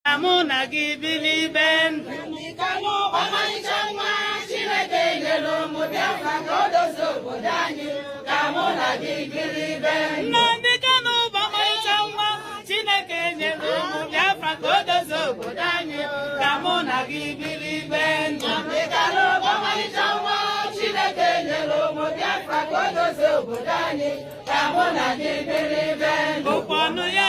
Amuna gibili ben. Kanu bamai changwa chineke nyelo mo Biafra kodo zobo dani. Amuna gibili ben. Nnamdi Kanu bamai changwa chineke nyelo mo Biafra kodo zobo dani. Amuna gibili ben. Nnamdi Kanu bamai changwa chineke nyelo mo Biafra kodo zobo dani. Amuna gibili ben. Uponu ya.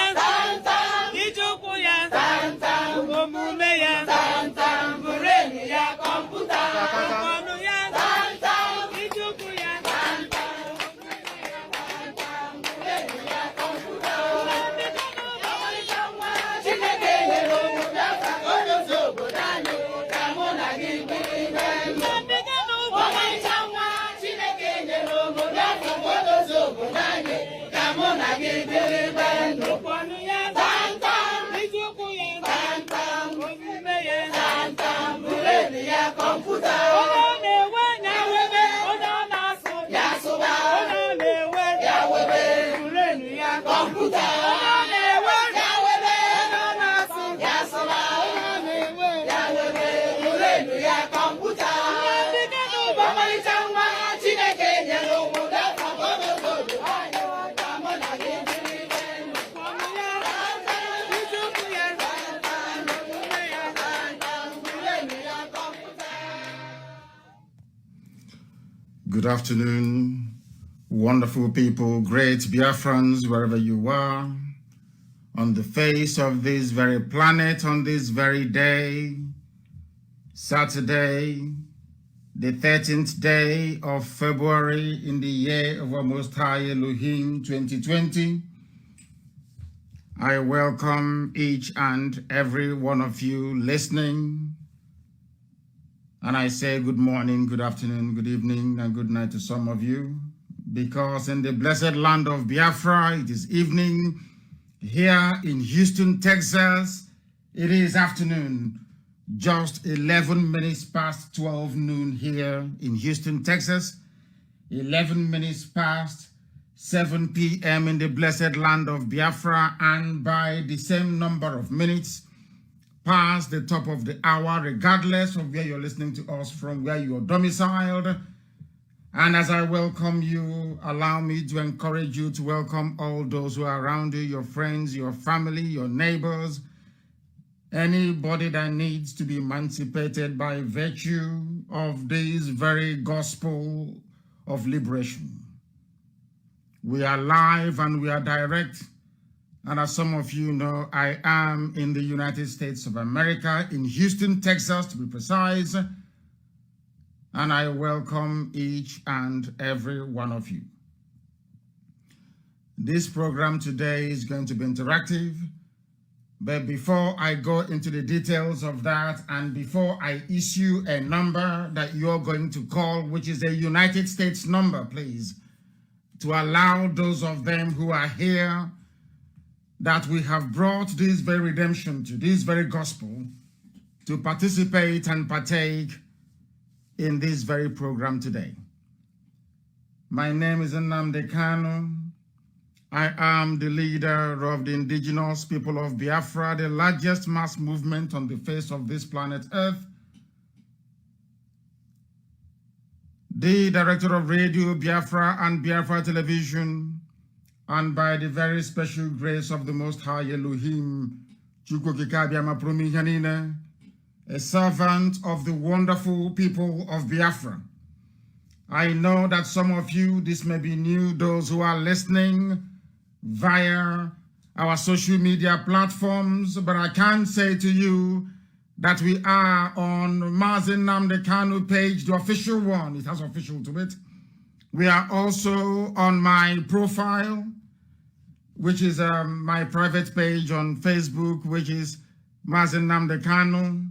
Good afternoon, wonderful people, great Biafrans, wherever you are, on the face of this very planet, on this very day, Saturday, the 13th day of February in the year of our Most High Elohim 2020. I welcome each and every one of you listening. And I say good morning, good afternoon, good evening, and good night to some of you, because in the blessed land of Biafra, it is evening. Here in Houston, Texas, it is afternoon, just 11 minutes past 12 noon here in Houston, Texas, 11 minutes past 7 p.m. in the blessed land of Biafra, and by the same number of minutes, past the top of the hour, regardless of where you're listening to us from, where you are domiciled. And as I welcome you, allow me to encourage you to welcome all those who are around you, your friends, your family, your neighbors, anybody that needs to be emancipated by virtue of this very gospel of liberation. We are live and we are direct. And as some of you know, I am in the United States of America, in Houston, Texas, to be precise. And I welcome each and every one of you. This program today is going to be interactive. But before I go into the details of that, and before I issue a number that you're going to call, which is a United States number, please, to allow those of them who are here that we have brought this very redemption to, this very gospel, to participate and partake in this very program today. My name is Nnamdi Kanu. I am the leader of the indigenous people of Biafra, the largest mass movement on the face of this planet Earth, the director of Radio Biafra and Biafra Television, and by the very special grace of the Most High Elohim, a servant of the wonderful people of Biafra. I know that some of you, this may be new, those who are listening via our social media platforms, but I can say to you that we are on Mazi Nnamdi Kanu page, the official one. It has official to it. We are also on my profile, which is my private page on Facebook, which is Mazi Nnamdi Kanu,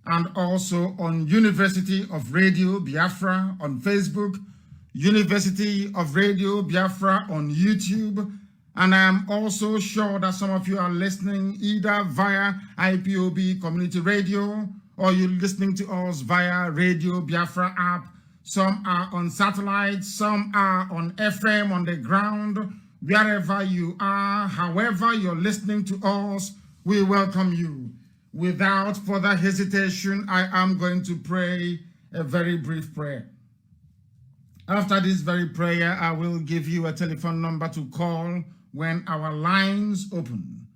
and also on University of Radio Biafra on Facebook, University of Radio Biafra on YouTube, and I am also sure that some of you are listening either via IPOB community radio, or you're listening to us via Radio Biafra app. Some are on satellite, some are on FM on the ground. Wherever you are, however you're listening to us, we welcome you. without further hesitation, I am going to pray a very brief prayer. After this very prayer, I will give you a telephone number to call when our lines open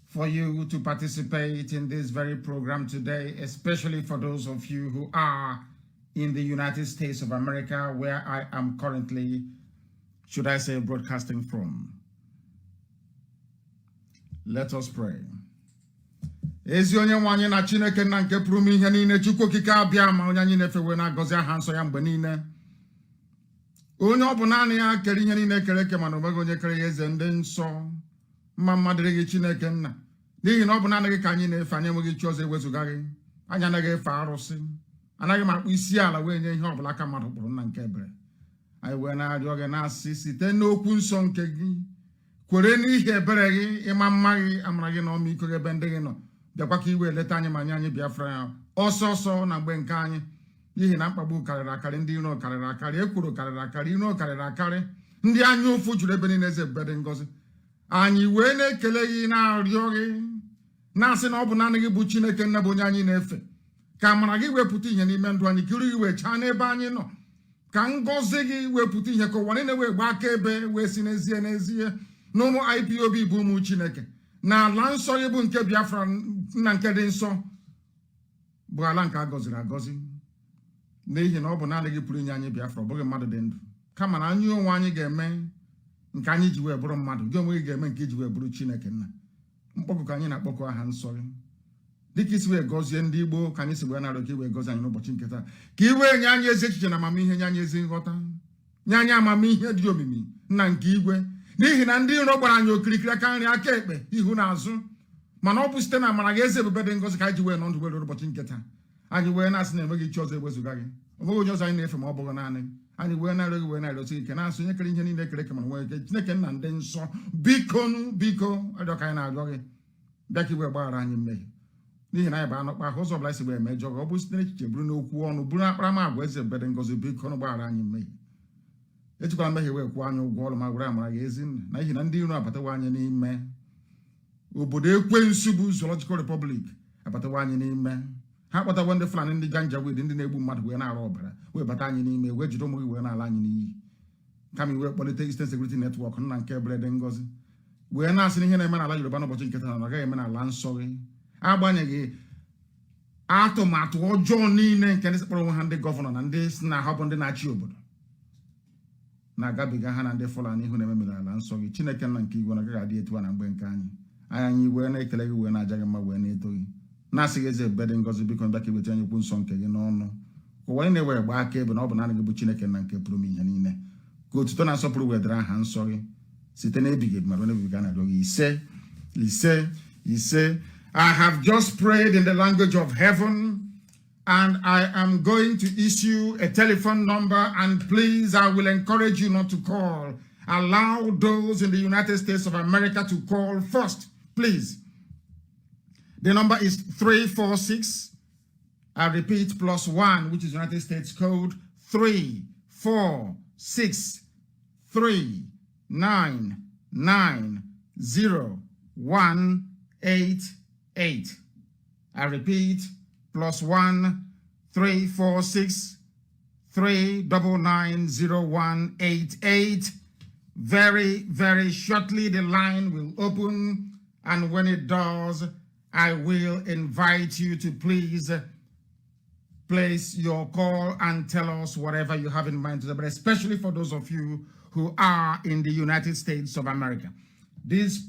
for you to participate in this very program today, especially for those of you who are in the United States of America, where I am currently, should I say, broadcasting from. Let us pray. Ezi onye nwanyị na Chineke na nke pụrụ m ihe niile, Chukwu okike abịa ma onye anyị na-efewe na-agọzi aha nsọ ya mgbe niile. Onye ọ bụ naanị ya kere ihe niile kere eke mana onweghị onye kere ya eze ndị nsọ. Mma mma dịrị gị Chineke nna, n'ihi na ọ bụ naanị gị ka anyị na-efe, anyị enweghị chi ọzọ ewezuga gị. Anyị anaghị efe arụsị, anaghị m akpụ isi ala wee nye ihe ọbụla aka mmadụ kpụrụ nna nke ebere. Anyị wee na-arịọ gị na-asị site n'okwu nsọ nke gị, kwere n'ihi ebere gị, ịma mma gị, amara gị na ọmịiko gị ebe ndị gị nọ, bịakwa ka iwe leta anyị ma nye anyị Biafra ya ọsọ ọsọ na mgbe nke anyị, n'ihi na mkpagbu karịrị akarị, ndị iro karịrị akarị, ekworo karịrị akarị, iro karịrị akarị, ndị anya ụfụ juru ebe niile eze ebube dị ngọzi. Anyị wee na-ekele gị, na-arịọ gị, na-asị na ọ bụ naanị gị bụ Chineke nna bụ onye anyị na-efe. Ka amara gị wepụta ihe n'ime ndụ anyị, kiri gị wee chaa n'ebe anyị nọ, ka ngọzi gị wepụta ihe ka ụwa niile wee gba aka ebe wee si n'ezie n'ezie na ụmụ IPOB bụ ụmụ Chineke, na ala nsọ gị bụ nke Biafra nna nke dị nsọ bụ ala nke a gọziri agọzi, n'ihi na ọ bụ naanị gị pụrụ inye anyị Biafra, ọ bụghị mmadụ dị ndụ. Kama na anyị onwe anyị ga-eme nke anyị ji wee bụrụ mmadụ, gị onwe gị ga-eme nke iji wee bụrụ Chineke nna. Mkpọkụ ka anyị na-akpọkọ aha nsọ gị, dịka isi wee gọzie ndị Igbo ka anyị si wee na-arịọ ka iwee gọzie anyị n'ụbọchị nke taa, ka iwee nye anyị ezi echiche na amamihe, nye anyị ezi nghọta, nye anyị amamihe dị omimi nna nke igwe, n'ihi na ndị iro gbara anyị okirikiri aka nri aka ekpe ihu na azụ, mana ọ bụ site na amara gị eze ebube dị ngọzi ka anyị ji wee nọ ndụ wee ruo ụbọchị nke taa. Anyị wee na-asị na enweghị chi ọzọ ewezuga gị, ọ bụghị onye ọzọ anyị na-efe ma ọ bụghị naanị gị. Anyị wee na-arịọ gị wee na-arịọsi ike, na-asị onye kere ihe niile kere eke mana nwee ike, Chineke nna ndị nsọ, biko arịọ ka anyị na-arịọ gị, bịa ka iwee gbaghara anyị mmehie, n'ihi na anyị bụ anọkpa ahụ ụzọ ọbụla isi wee mejọ gị, ọ bụ site n'echiche, bụrụ n'okwu ọnụ, bụrụ akparamagwa eze ebube dị ngọzi, biko gbaghara anyị mmehie. Ejikwala mmehie wee kwụọ anyị ụgwọ ọrụ ma were amara gị ezi nna, n'ihi na ndị iro abatawa anyị n'ime obodo ekwensu bụ Zoological Republic, abatawa anyị n'ime ha, kpatawa ndị Fulani, ndị Janjaweed, ndị na-egbu mmadụ wee na-arụ ọbara wee bata anyị n'ime, wee jide ụmụ gị wee na-ala anyị n'iyi. Kama iwe kpọlite Eastern Security Network nna nke ebere dị ngọzi, wee na-asị na ihe na-eme n'ala Yoruba n'ụbọchị nke taa na ọ gaghị eme n'ala nsọ gị, agbanyeghị atụmatụ ọjọọ niile nke ndị sekpọrọ onwe ha ndị gọvanọ na ndị si na ha bụ ndị na-achị obodo na-agabiga ha na ndị Fulani ihu na-ememere ala nsọ gị. Chineke nna nke igwe na agaghị adị etu a na mgbe nke anyị wee na-ekele gị, wee na-aja gị mma, wee na-eto gị, na-asị gị eze ebube dị ngọzi, biko bịa ka iweta anyị okwu nsọ nke gị n'ọnụ, ka ụwa niile wee gbaa aka ebe na ọ bụ naanị gị bụ Chineke nna nke pụrụ m ihe niile, ka otuto na nsọpụrụ wee dịrị aha nsọ gị site n'ebighị ebi ma ruo n'ebighị na-arịọ gị. Ise. I have just prayed in the language of heaven, and I am going to issue a telephone number, and please, I will encourage you not to call. Allow those in the United States of America to call first, please. The number is 346, I repeat, +1, which is United States code, 346 3990188. I repeat, +1 346 3990188. Very shortly the line will open, and when it does, I will invite you to please place your call and tell us whatever you have in mind today, but especially for those of you who are in the United States of America. This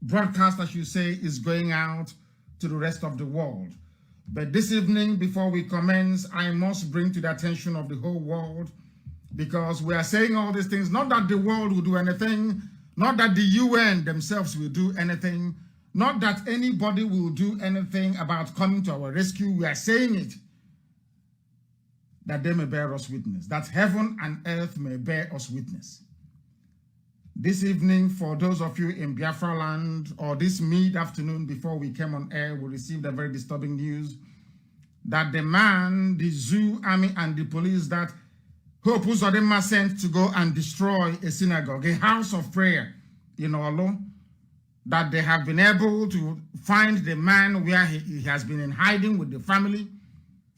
broadcast, as you say, is going out to the rest of the world. But this evening, before we commence, I must bring to the attention of the whole world, because we are saying all these things, not that the world will do anything, not that the UN themselves will do anything, not that anybody will do anything about coming to our rescue. We are saying it that they may bear us witness, that heaven and earth may bear us witness. This evening, for those of you in Biafra land, or this mid-afternoon before we came on air, we received a very disturbing news that the man, the zoo army, and the police that Hope Uzodinma sent to go and destroy a synagogue, a house of prayer in Olo, that they have been able to find the man where he has been in hiding with the family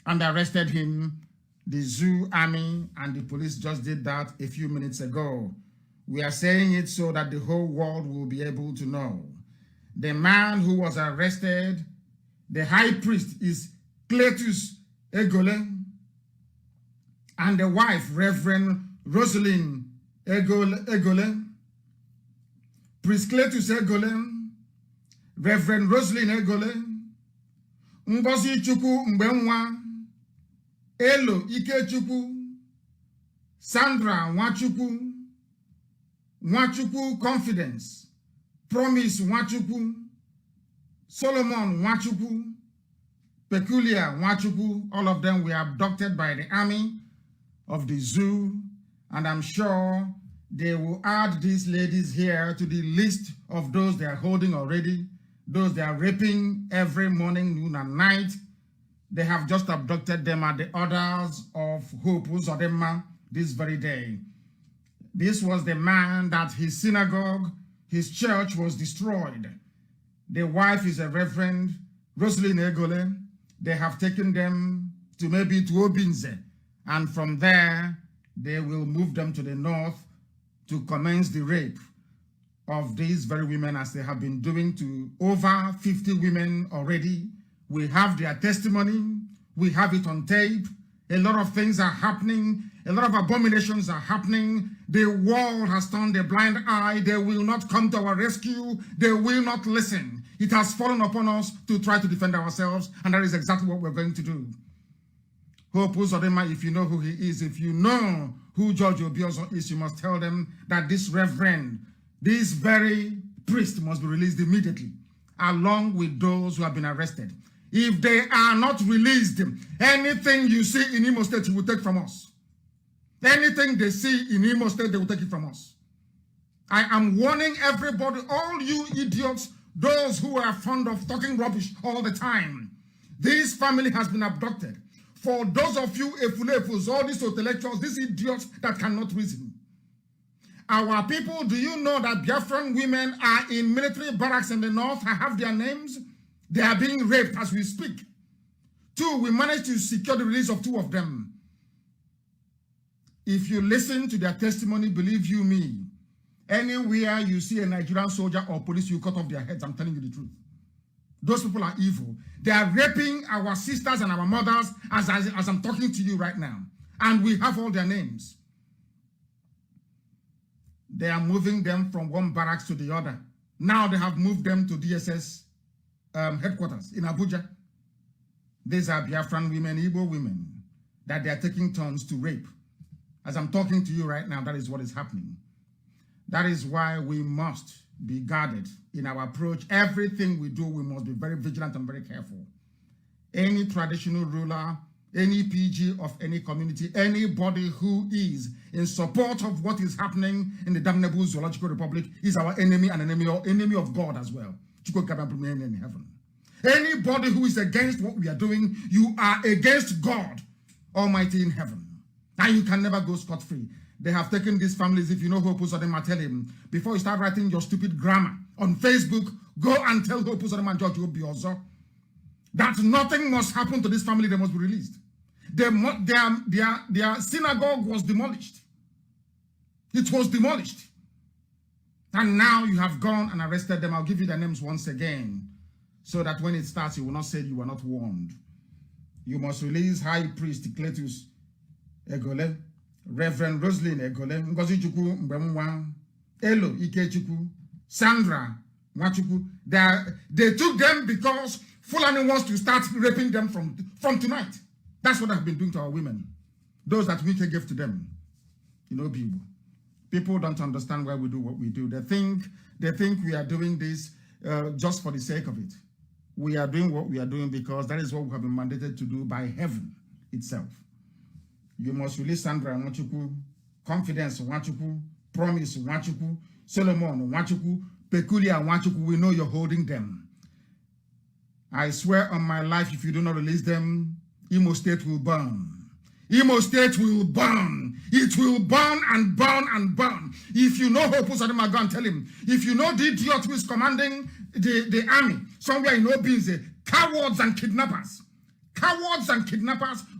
and arrested him. The zoo army and the police just did that a few minutes ago. We are saying it so that the whole world will be able to know. The man who was arrested, the high priest, is Cletus Egole, and the wife, Reverend Rosalind Egole. Priest Cletus Egole, Reverend Rosalind Egole, Ngozi Chukwu Mbenwa, Elo Ikechukwu, Sandra Nwachukwu, Nwachukwu Confidence, Promise Nwachukwu, Solomon Nwachukwu, Peculiar Nwachukwu, all of them were abducted by the army of the zoo, and I'm sure they will add these ladies here to the list of those they are holding already, those they are raping every morning, noon, and night. They have just abducted them at the orders of Hope Uzodimma this very day. This was the man that his synagogue, his church was destroyed. The wife is a Reverend Rosalind Egole. They have taken them to maybe to Obinze, and from there they will move them to the north to commence the rape of these very women, as they have been doing to over 50 women already. We have their testimony. We have it on tape. A lot of things are happening. A lot of abominations are happening. The world has turned a blind eye. They will not come to our rescue. They will not listen. It has fallen upon us to try to defend ourselves, and that is exactly what we're going to do. Hope Uzodimma, if you know who he is, if you know who George Obiozo is, you must tell them that this reverend, this very priest must be released immediately, along with those who have been arrested. If they are not released, anything you see in Imo State, you will take from us. Anything they see in Imo State, they will take it from us. I am warning everybody, all you idiots, those who are fond of talking rubbish all the time. This family has been abducted. For those of you efulefus, all these intellectuals, these idiots that cannot reason. Our people, do you know that Biafran women are in military barracks in the north? I have their names. They are being raped as we speak. 2, we managed to secure the release of 2 of them. If you listen to their testimony, believe you me, anywhere you see a Nigerian soldier or police, you cut off their heads. I'm telling you the truth. Those people are evil. They are raping our sisters and our mothers as I'm talking to you right now. And we have all their names. They are moving them from one barracks to the other. Now they have moved them to DSS headquarters in Abuja. These are Biafran women, Igbo women, that they are taking turns to rape. As I'm talking to you right now, that is what is happening. That is why we must be guarded in our approach. Everything we do, we must be very vigilant and very careful. Any traditional ruler, any PG of any community, anybody who is in support of what is happening in the damnable Zoological Republic is our enemy and enemy of God as well. In heaven. Anybody who is against what we are doing, you are against God Almighty in heaven. And you can never go scot-free. They have taken these families. If you know Hope Uzodimma, tell him, before you start writing your stupid grammar on Facebook, go and tell Hope Uzodimma and George Obiozo that nothing must happen to this family. They must be released. Their synagogue was demolished. It was demolished. And now you have gone and arrested them. I'll give you their names once again, so that when it starts, you will not say you were not warned. You must release High Priest Cletus Egole, Reverend Rosalind Egole, Ngozi Chukwu Mbenwa, Elo Ikechukwu, Sandra Nwachukwu. They took them because Fulani wants to start raping them from tonight. That's what I've been doing to our women. Those that we gave to them. You know, people don't understand why we do what we do. They think we are doing this just for the sake of it. We are doing what we are doing because that is what we have been mandated to do by heaven itself. You must release Sandra Nwachukwu, Confidence Nwachukwu, Promise Nwachukwu, Solomon Nwachukwu, Peculiar Nwachukwu. We know you're holding them. I swear on my life, if you do not release them, Imo State will burn. Imo State will burn. It will burn and burn and burn. If you know Hope Uzodimma, go and tell him. If you know the idiot who is commanding the army somewhere in Obinze, cowards and kidnappers,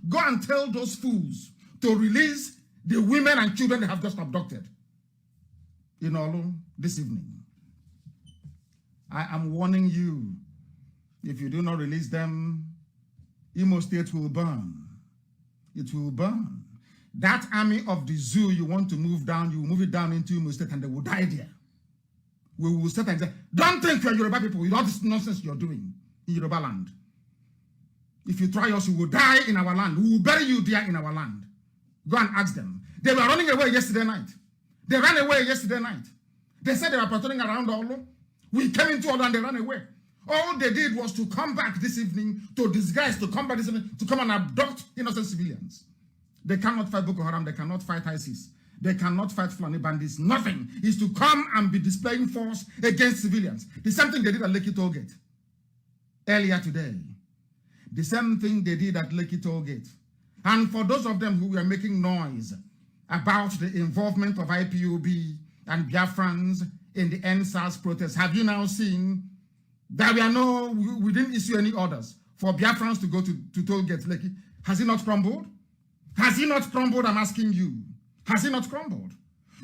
go and tell those fools to release the women and children they have just abducted in Olu this evening. I am warning you, if you do not release them, Imo State will burn. It will burn. That army of the zoo you want to move down, you will move it down into Imo State and they will die there. We will sit and say, don't think you're Yoruba people with all this nonsense you're doing in Yoruba land. If you try us, you will die in our land. We will bury you there in our land. Go and ask them. They were running away yesterday night. They ran away yesterday night. They said they were patrolling around Olu. We came into Olu and they ran away. All they did was to come back this evening, to disguise, to come back this evening, to come and abduct innocent civilians. They cannot fight Boko Haram. They cannot fight ISIS. They cannot fight Fulani bandits. Nothing is to come and be displaying force against civilians. The same thing they did at Lekki Tollgate earlier today. The same thing they did at Lekki Tollgate. And for those of them who were making noise about the involvement of IPOB and Biafrans in the NSAS protests, have you now seen that we didn't issue any orders for Biafrans to go to Tollgate Lekki? Has it not crumbled? Has it not crumbled? I'm asking you. Has it not crumbled?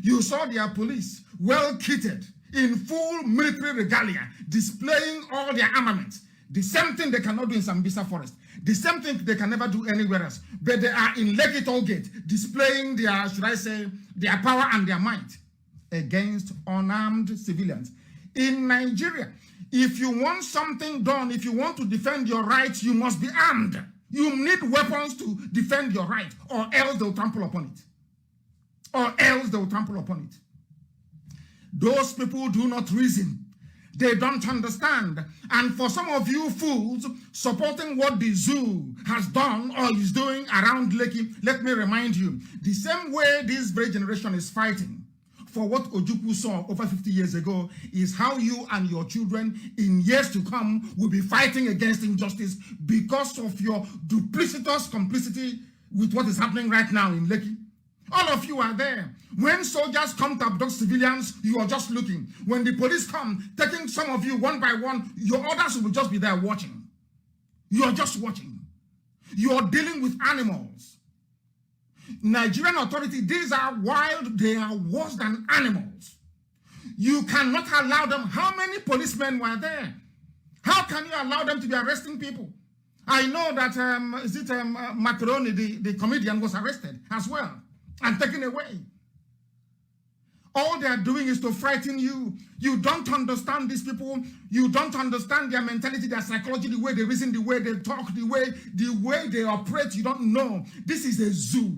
You saw their police well kitted in full military regalia, displaying all their armaments. The same thing they cannot do in Sambisa Forest. The same thing they can never do anywhere else. But they are in Lekki Tollgate, displaying their, should I say, their power and their might against unarmed civilians. In Nigeria, if you want something done, if you want to defend your rights, you must be armed. You need weapons to defend your right, or else they'll trample upon it. Or else they'll trample upon it. Those people do not reason. They don't understand. And for some of you fools supporting what the zoo has done or is doing around Lekki, let me remind you, the same way this very generation is fighting for what Ojukwu saw over 50 years ago is how you and your children in years to come will be fighting against injustice because of your duplicitous complicity with what is happening right now in Lekki. All of you are there. When soldiers come to abduct civilians, you are just looking. When the police come, taking some of you one by one, your others will just be there watching. You are just watching. You are dealing with animals. Nigerian authority, these are wild. They are worse than animals. You cannot allow them. How many policemen were there? How can you allow them to be arresting people? I know that, Macaroni, the comedian, was arrested as well and taken away. All they are doing is to frighten you. You don't understand these people. You don't understand their mentality, their psychology, the way they reason, the way they talk, the way they operate. You don't know. This is a zoo.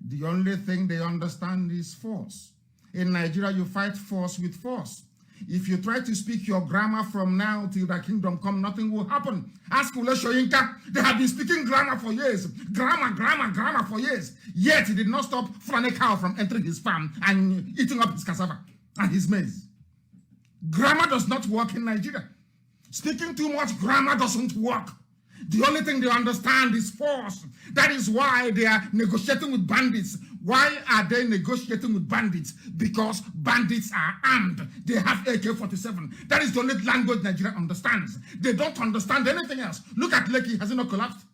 The only thing they understand is force. In Nigeria, you fight force with force. If you try to speak your grammar from now till the kingdom come, nothing will happen. Ask Ule Soyinka. They have been speaking grammar for years. Grammar for years. Yet he did not stop Fulani cow from entering his farm and eating up his cassava and his maize. Grammar does not work in Nigeria. Speaking too much grammar doesn't work. The only thing they understand is force. That is why they are negotiating with bandits. Why are they negotiating with bandits? Because bandits are armed. They have AK-47. That is the only language Nigeria understands. They don't understand anything else. Look at Lekki. Has it not collapsed?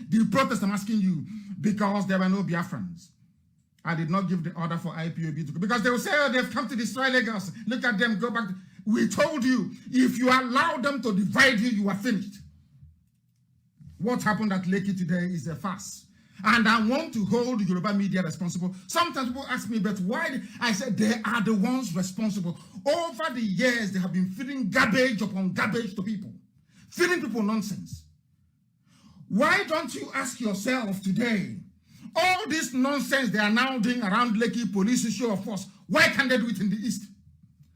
The protest, I'm asking you, because there were no Biafrans. I did not give the order for IPOB to go. Because they will say, oh, they've come to destroy Lagos. Look at them, go back. We told you, if you allow them to divide you, you are finished. What happened at Lekki today is a farce. And I want to hold Yoruba media responsible. Sometimes people ask me, but why? I said they are the ones responsible. Over the years, they have been feeding garbage upon garbage to people. Feeding people nonsense. Why don't you ask yourself today, all this nonsense they are now doing around Lekki, police show of force, why can't they do it in the East?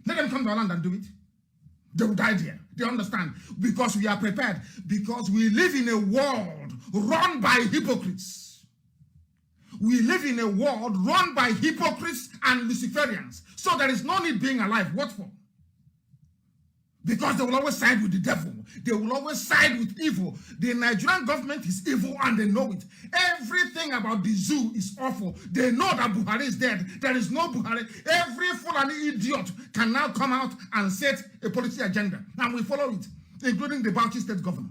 Let them come to our land and do it. They will die there. They understand. Because we are prepared. Because we live in a world run by hypocrites. We live in a world run by hypocrites and Luciferians. So there is no need being alive. What for? Because they will always side with the devil. They will always side with evil. The Nigerian government is evil and they know it. Everything about the zoo is awful. They know that Buhari is dead. There is no Buhari. Every Fulani idiot can now come out and set a policy agenda. And we follow it, including the Bauchi state governor.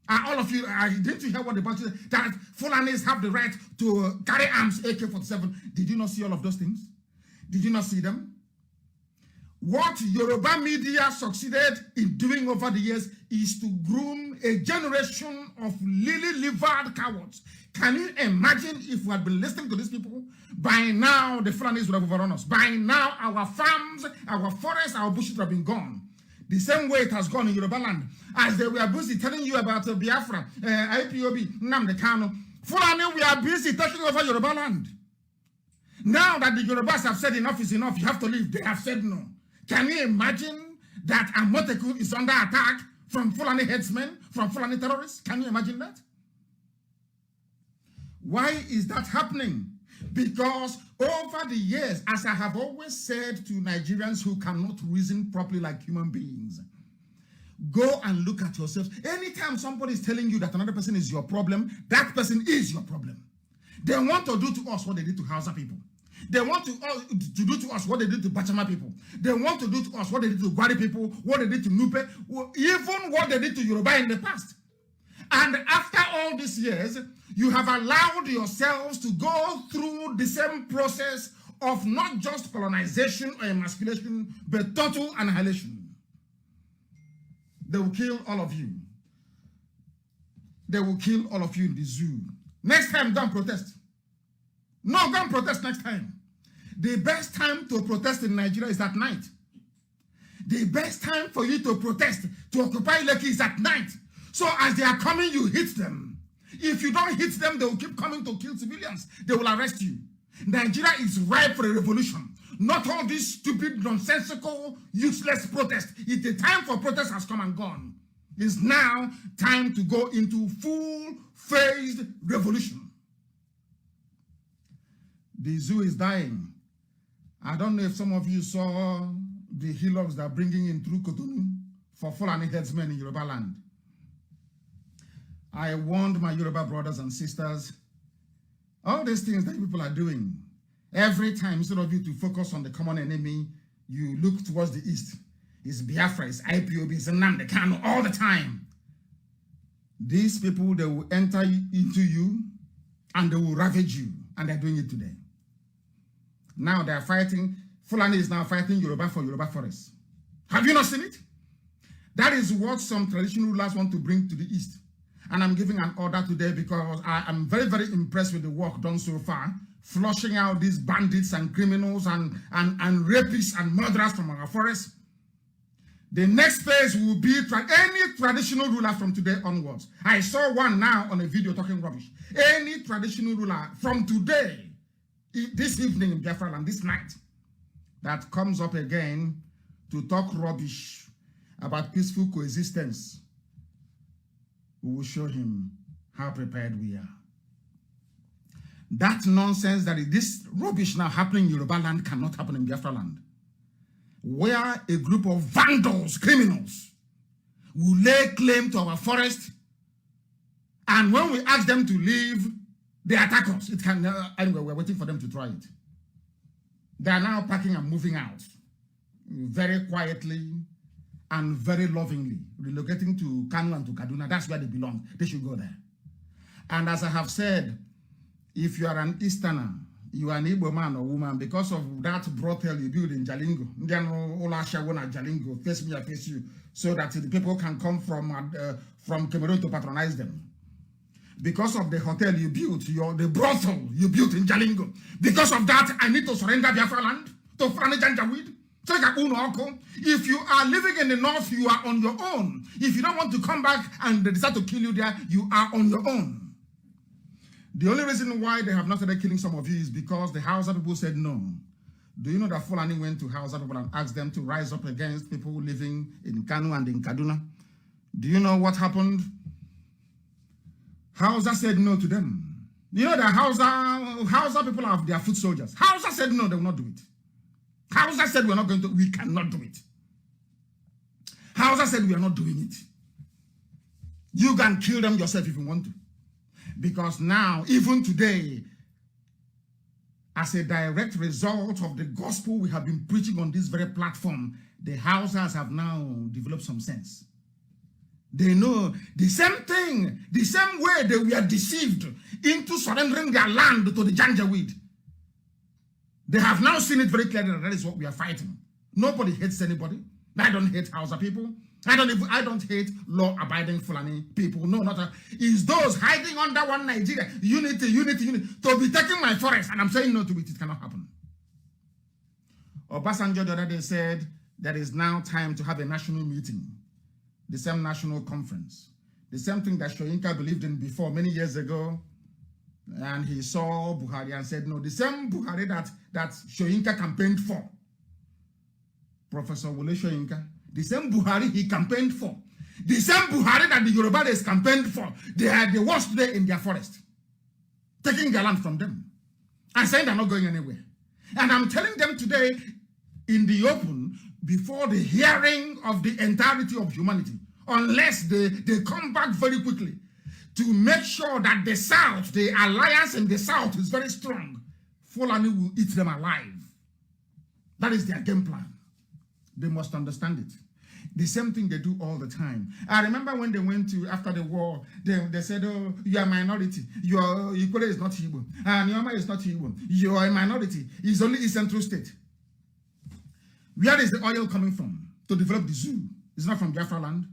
All of you, didn't you hear what the Bauchi said? That Fulanis have the right to carry arms, AK-47. Did you not see all of those things? Did you not see them? What Yoruba media succeeded in doing over the years is to groom a generation of lily-livered cowards. Can you imagine if we had been listening to these people? By now, the Fulanis would have overrun us. By now, our farms, our forests, our bushes would have been gone. The same way it has gone in Yoruba land. As they were busy telling you about Biafra, IPOB, Nnamdi, Kanu, Fulani, we are busy taking over Yoruba land. Now that the Yorubas have said enough is enough, you have to leave, they have said no. Can you imagine that Amoteku is under attack from Fulani headsmen, from Fulani terrorists? Can you imagine that? Why is that happening? Because over the years, as I have always said to Nigerians who cannot reason properly like human beings, go and look at yourselves. Anytime somebody is telling you that another person is your problem, that person is your problem. They want to do to us what they did to Hausa people. They want to do to us what they did to Bachama people. They want to do to us what they did to Gwari people, what they did to Nupe, even what they did to Yoruba in the past. And after all these years, you have allowed yourselves to go through the same process of not just colonization or emasculation, but total annihilation. They will kill all of you. They will kill all of you in the zoo. Next time, don't protest. No, don't protest next time. The best time to protest in Nigeria is at night. The best time for you to protest, to occupy Lekki is at night. So as they are coming, you hit them. If you don't hit them, they will keep coming to kill civilians. They will arrest you. Nigeria is ripe for a revolution. Not all this stupid, nonsensical, useless protest. The time for protest has come and gone. It's now time to go into full-phased revolution. The zoo is dying. I don't know if some of you saw the hillocks that are bringing in through Cotonou for Fulani headsmen in Yoruba land. I warned my Yoruba brothers and sisters, all these things that people are doing, every time, instead of you to focus on the common enemy, you look towards the east. It's Biafra, it's IPOB, it's Nnamdi, Kanu, all the time. These people, they will enter into you and they will ravage you, and they're doing it today. Now they're fighting, Fulani is now fighting Yoruba for Yoruba forests. Have you not seen it? That is what some traditional rulers want to bring to the east. And I'm giving an order today because I am very, very impressed with the work done so far, flushing out these bandits and criminals and rapists and murderers from our forests. The next phase will be any traditional ruler from today onwards. I saw one now on a video talking rubbish. Any traditional ruler from today, this evening in Biafra land, this night, that comes up again to talk rubbish about peaceful coexistence, we will show him how prepared we are. That nonsense that this rubbish now happening in Yoruba land cannot happen in Biafra land, where a group of vandals, criminals, will lay claim to our forest, and when we ask them to leave, they attack us. It can anyway. We're waiting for them to try it. They are now packing and moving out very quietly and very lovingly, relocating to Kanu and to Kaduna. That's where they belong. They should go there. And as I have said, if you are an Easterner, you are an Igbo man or woman, because of that brothel you build in Jalingo, Jalingo, face me, I face you, so that the people can come from Cameroon to patronize them. Because of the hotel you built, the brothel you built in Jalingo. Because of that, I need to surrender Biafra land to Fulani Janjaweed. If you are living in the north, you are on your own. If you don't want to come back and they decide to kill you there, you are on your own. The only reason why they have not started killing some of you is because the Hausa people said no. Do you know that Fulani went to Hausa people and asked them to rise up against people living in Kanu and in Kaduna? Do you know what happened? Hausa said no to them. You know that Hausa people have their foot soldiers. Hausa said no, they will not do it. Hausa said we cannot do it. Hausa said we are not doing it. You can kill them yourself if you want to. Because now, even today, as a direct result of the gospel we have been preaching on this very platform, the Hausas have now developed some sense. They know the same thing, the same way they were deceived into surrendering their land to the Janjaweed. They have now seen it very clearly that is what we are fighting. Nobody hates anybody. I don't hate Hausa people. I don't hate law-abiding Fulani people. No, not it's those hiding under one Nigeria. Unity, to be taking my forest. And I'm saying no to it. It cannot happen. Obasanjo the other day said there is now time to have a national meeting. The same national conference. The same thing that Soyinka believed in before many years ago. And he saw Buhari and said, no, the same Buhari that Soyinka campaigned for. Professor Wole Soyinka. The same Buhari he campaigned for. The same Buhari that the Yorubas campaigned for. They are the worst today in their forest. Taking their land from them. And saying they're not going anywhere. And I'm telling them today in the open before the hearing of the entirety of humanity. Unless they come back very quickly to make sure that the South, the alliance in the South is very strong. Fulani will eat them alive. That is their game plan. They must understand it. The same thing they do all the time. I remember when they went to, after the war, they said, oh, you are a minority. Your Ikole is not Igbo. And Nyoma is not Igbo. You are a minority. It's only East Central State. Where is the oil coming from to develop the zoo? It's not from Biafra land.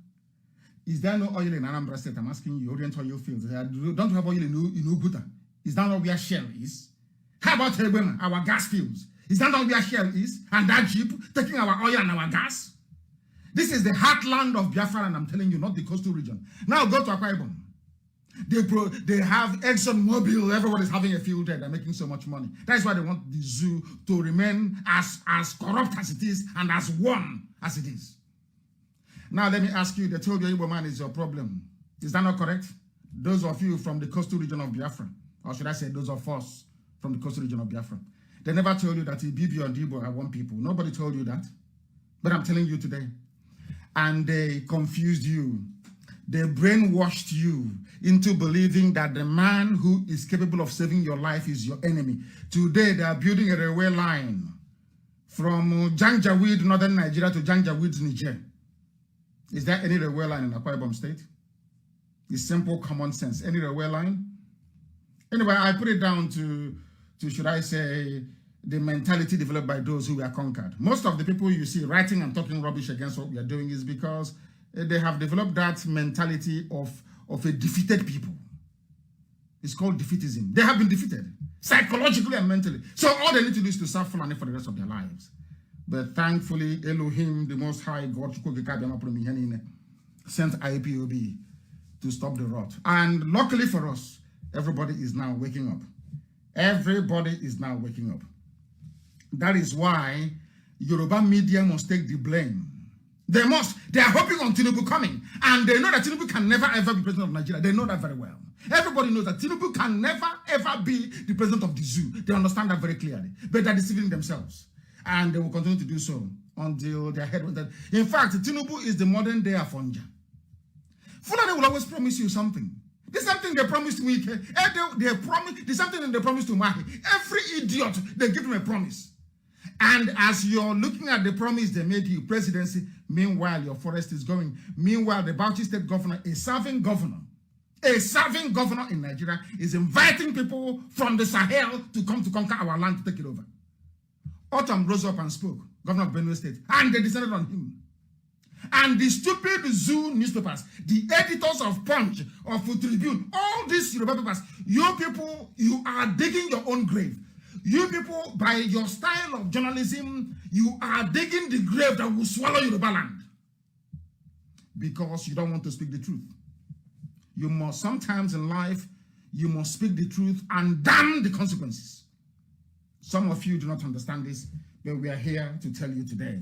Is there no oil in Anambra State? I'm asking you, Orient Oil Fields. Don't have oil in Uguta. Is that not where Shell is? How about our gas fields? Is that not where Shell is? And that Jeep taking our oil and our gas? This is the heartland of Biafra, and I'm telling you, not the coastal region. Now go to Akwa Ibom. They have ExxonMobil. Everybody's having a field there. They're making so much money. That's why they want the zoo to remain as corrupt as it is and as one as it is. Now let me ask you, they told you Igbo man is your problem. Is that not correct? Those of you from the coastal region of Biafra, or should I say those of us from the coastal region of Biafra, they never told you that Ibibi and Igbo are one people. Nobody told you that. But I'm telling you today. And they confused you. They brainwashed you into believing that the man who is capable of saving your life is your enemy. Today, they are building a railway line from Janjaweed, northern Nigeria, to Janjaweed, Niger. Is there any railway line in Akwa Ibom State? It's simple common sense. Any railway line? Anyway, I put it down to should I say, the mentality developed by those who were conquered. Most of the people you see writing and talking rubbish against what we are doing is because they have developed that mentality of a defeated people. It's called defeatism. They have been defeated, psychologically and mentally. So all they need to do is to serve Fulani for the rest of their lives. But thankfully, Elohim, the Most High God, sent IPOB to stop the rot. And luckily for us, everybody is now waking up. Everybody is now waking up. That is why Yoruba media must take the blame. They must. They are hoping on Tinubu coming. And they know that Tinubu can never ever be president of Nigeria. They know that very well. Everybody knows that Tinubu can never ever be the president of the zoo. They understand that very clearly. But they're deceiving themselves. And they will continue to do so until their head will. In fact, Tinubu is the modern day Afonja. Fulani will always promise you something. The same thing they promised to Wike. The same thing they promised to Mahi. Every idiot, they give them a promise. And as you're looking at the promise they made you, presidency, meanwhile, your forest is going. Meanwhile, the Bauchi State governor, a serving governor in Nigeria, is inviting people from the Sahel to come to conquer our land to take it over. Autumn rose up and spoke, governor of Benue State, and they descended on him. And the stupid zoo newspapers, the editors of Punch, of Tribune, all these Yoruba papers, you people, you are digging your own grave. You people, by your style of journalism, you are digging the grave that will swallow Yoruba land. Because you don't want to speak the truth. You must, sometimes in life, you must speak the truth and damn the consequences. Some of you do not understand this, but we are here to tell you today.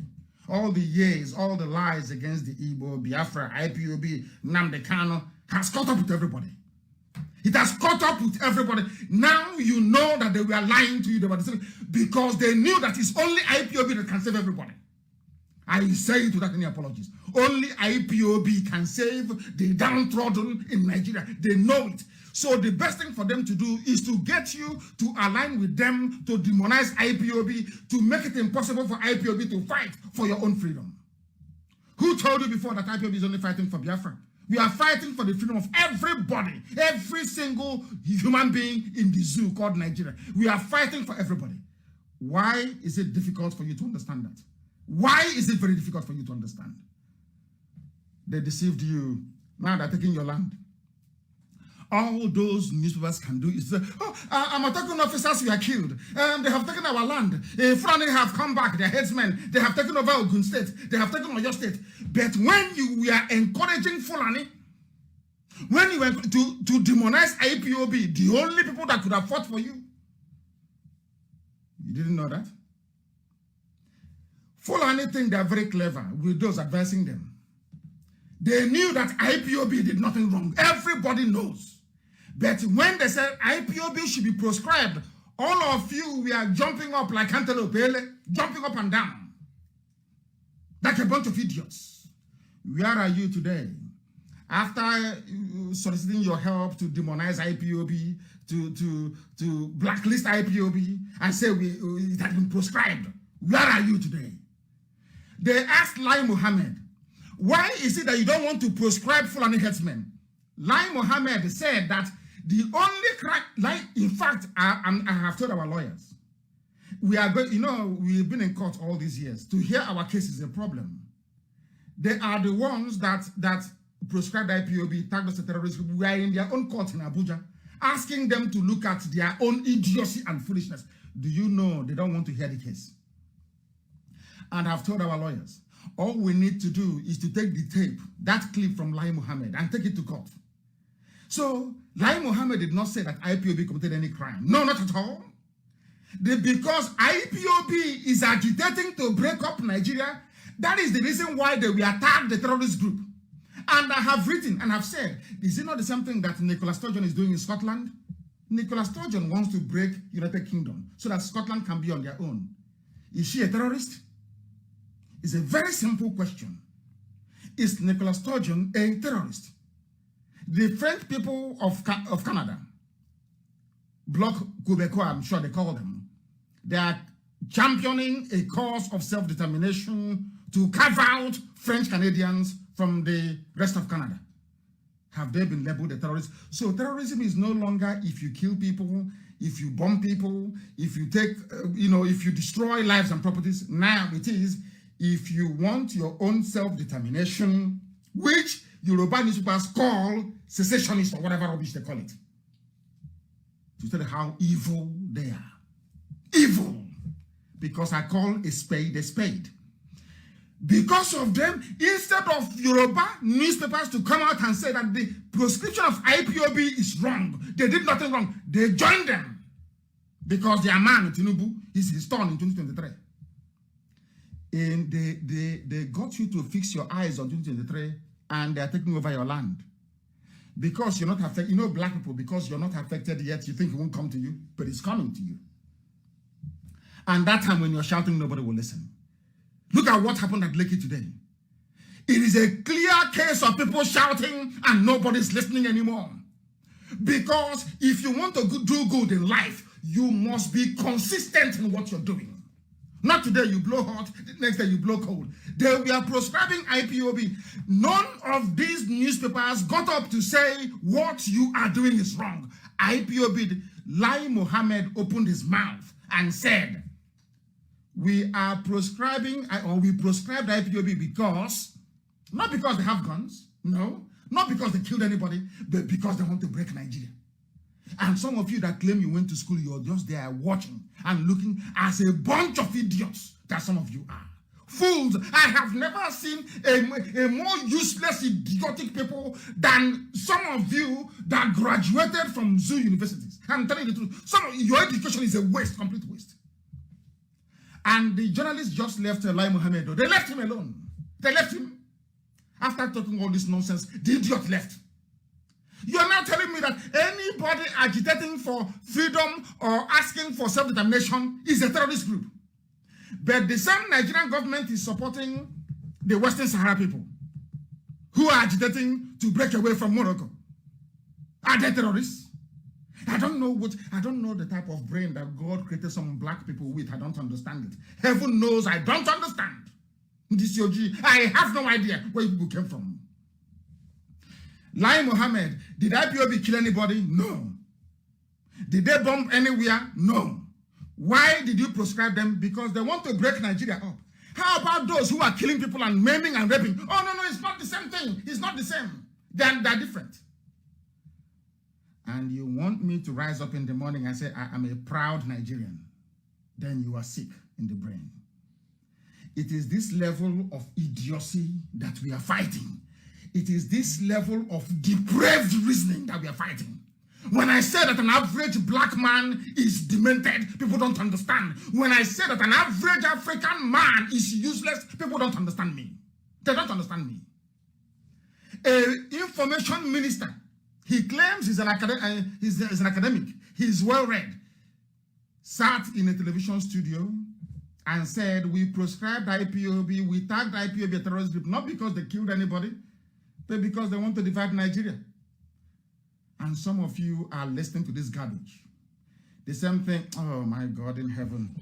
All the years, all the lies against the Igbo, Biafra, IPOB, Nnamdi, Kanu has caught up with everybody. It has caught up with everybody. Now you know that they were lying to you. They were deceiving because they knew that it's only IPOB that can save everybody. I say it without any apologies. Only IPOB can save the downtrodden in Nigeria. They know it. So the best thing for them to do is to get you to align with them, to demonize IPOB, to make it impossible for IPOB to fight for your own freedom. Who told you before that IPOB is only fighting for Biafra? We are fighting for the freedom of everybody, every single human being in the zoo called Nigeria. We are fighting for everybody. Why is it difficult for you to understand that? Why is it very difficult for you to understand? They deceived you. Now they're taking your land. All those newspapers can do is say, I'm attacking officers who are killed. They have taken our land. Fulani have come back, their headsmen. They have taken over Ogun State. They have taken Oyo State. But when we are encouraging Fulani, when you were to demonize IPOB, the only people that could have fought for you, you didn't know that? Fulani think they are very clever with those advising them. They knew that IPOB did nothing wrong. Everybody knows. But when they said IPOB should be proscribed, all of you we are jumping up like antelope, jumping up and down. Like a bunch of idiots. Where are you today? After soliciting your help to demonize IPOB, to blacklist IPOB, and say it has been proscribed, where are you today? They asked Lai Mohammed, why is it that you don't want to proscribe Fulani headsmen? Lai Mohammed said that the only crime, in fact, I have told our lawyers, we are going, we've been in court all these years. To hear our case is a problem. They are the ones that proscribed IPOB, tagged us a terrorist group. We are in their own court in Abuja, asking them to look at their own idiocy and foolishness. Do you know they don't want to hear the case? And I've told our lawyers, all we need to do is to take the tape, that clip from Lai Mohammed, and take it to court. So, Lai Mohammed did not say that IPOB committed any crime. No, not at all. Because IPOB is agitating to break up Nigeria, that is the reason why they will attack the terrorist group. And I have written and have said, is it not the same thing that Nicola Sturgeon is doing in Scotland? Nicola Sturgeon wants to break United Kingdom so that Scotland can be on their own. Is she a terrorist? It's a very simple question. Is Nicola Sturgeon a terrorist? The French people of Canada, Bloc Québécois, I'm sure they call them, they are championing a cause of self-determination to carve out French Canadians from the rest of Canada. Have they been labeled a terrorist? So terrorism is no longer if you kill people, if you bomb people, if you take, if you destroy lives and properties. Now it is if you want your own self-determination, which Yoruba newspapers call secessionist or whatever rubbish they call it. To tell you how evil they are. Evil. Because I call a spade a spade. Because of them, instead of Yoruba newspapers to come out and say that the proscription of IPOB is wrong, they did nothing wrong, they joined them. Because their man, Tinubu, is his turn in 2023. And they got you to fix your eyes on 2023 and they are taking over your land. Because you're not affected, black people, because you're not affected yet, you think it won't come to you, but it's coming to you. And that time when you're shouting, nobody will listen. Look at what happened at Lekki today. It is a clear case of people shouting and nobody's listening anymore. Because if you want to do good in life, you must be consistent in what you're doing. Not today you blow hot, the next day you blow cold. They were proscribing IPOB. None of these newspapers got up to say what you are doing is wrong. IPOB, Lai Mohammed opened his mouth and said, we are proscribing, or we proscribed IPOB because, not because they have guns, no, not because they killed anybody, but because they want to break Nigeria. And some of you that claim you went to school, you're just there watching and looking as a bunch of idiots that some of you are. Fools. I have never seen a more useless, idiotic people than some of you that graduated from zoo universities. I'm telling you the truth. Your education is a waste, complete waste. And the journalists just left Lai Mohammed. They left him alone. They left him. After talking all this nonsense, the idiot left. You are now telling me that anybody agitating for freedom or asking for self-determination is a terrorist group. But the same Nigerian government is supporting the Western Sahara people. who are agitating to break away from Morocco? Are they terrorists? I don't know the type of brain that God created some black people with. I don't understand it. Heaven knows I don't understand. This Yogi, I have no idea where people came from. Lai Mohammed, did IPOB kill anybody? No. Did they bomb anywhere? No. Why did you proscribe them? Because they want to break Nigeria up. How about those who are killing people and maiming and raping? Oh, no, it's not the same thing. It's not the same. They're different. And you want me to rise up in the morning and say, I am a proud Nigerian. Then you are sick in the brain. It is this level of idiocy that we are fighting. It is this level of depraved reasoning that we are fighting. When I say that an average black man is demented, people don't understand. When I say that an average African man is useless, people don't understand me. They don't understand me. An information minister, he claims he's an academic, he's well-read, sat in a television studio and said, we proscribed IPOB, we tagged IPOB a terrorist group, not because they killed anybody, but because they want to divide Nigeria. And some of you are listening to this garbage. The same thing, oh my God in heaven.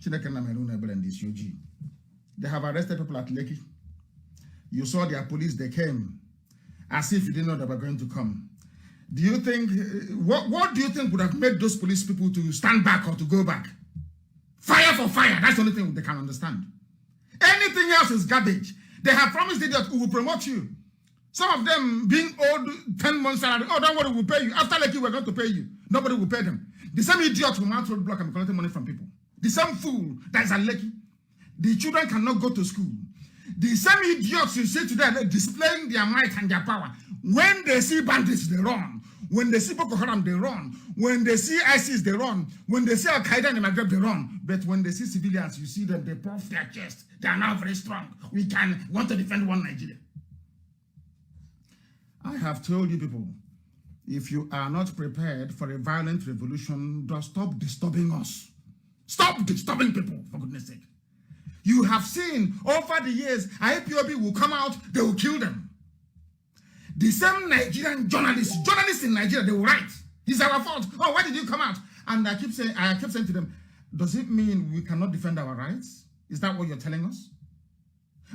They have arrested people at Lekki. You saw their police, they came as if you didn't know they were going to come. Do you think, what do you think would have made those police people to stand back or to go back? Fire for fire, that's the only thing they can understand. Anything else is garbage. They have promised that we will promote you. Some of them being owed 10 months salary. Oh, don't worry, we'll pay you. After Lekki, we're going to pay you. Nobody will pay them. The same idiot will mount roadblock and collecting money from people. The same fool that is at Lekki. The children cannot go to school. The same idiots you see today displaying their might and their power. When they see bandits, they run. When they see Boko Haram, they run. When they see ISIS, they run. When they see Al-Qaeda in the Maghreb, they run. But when they see civilians, you see them, they puff their chest. They are now very strong. We want to defend one Nigeria. I have told you people, if you are not prepared for a violent revolution, just stop disturbing us. Stop disturbing people, for goodness sake. You have seen over the years, IPOB will come out, they will kill them. The same Nigerian journalists in Nigeria, they will write, it's our fault. Oh, why did you come out? And I kept saying to them, does it mean we cannot defend our rights? Is that what you're telling us?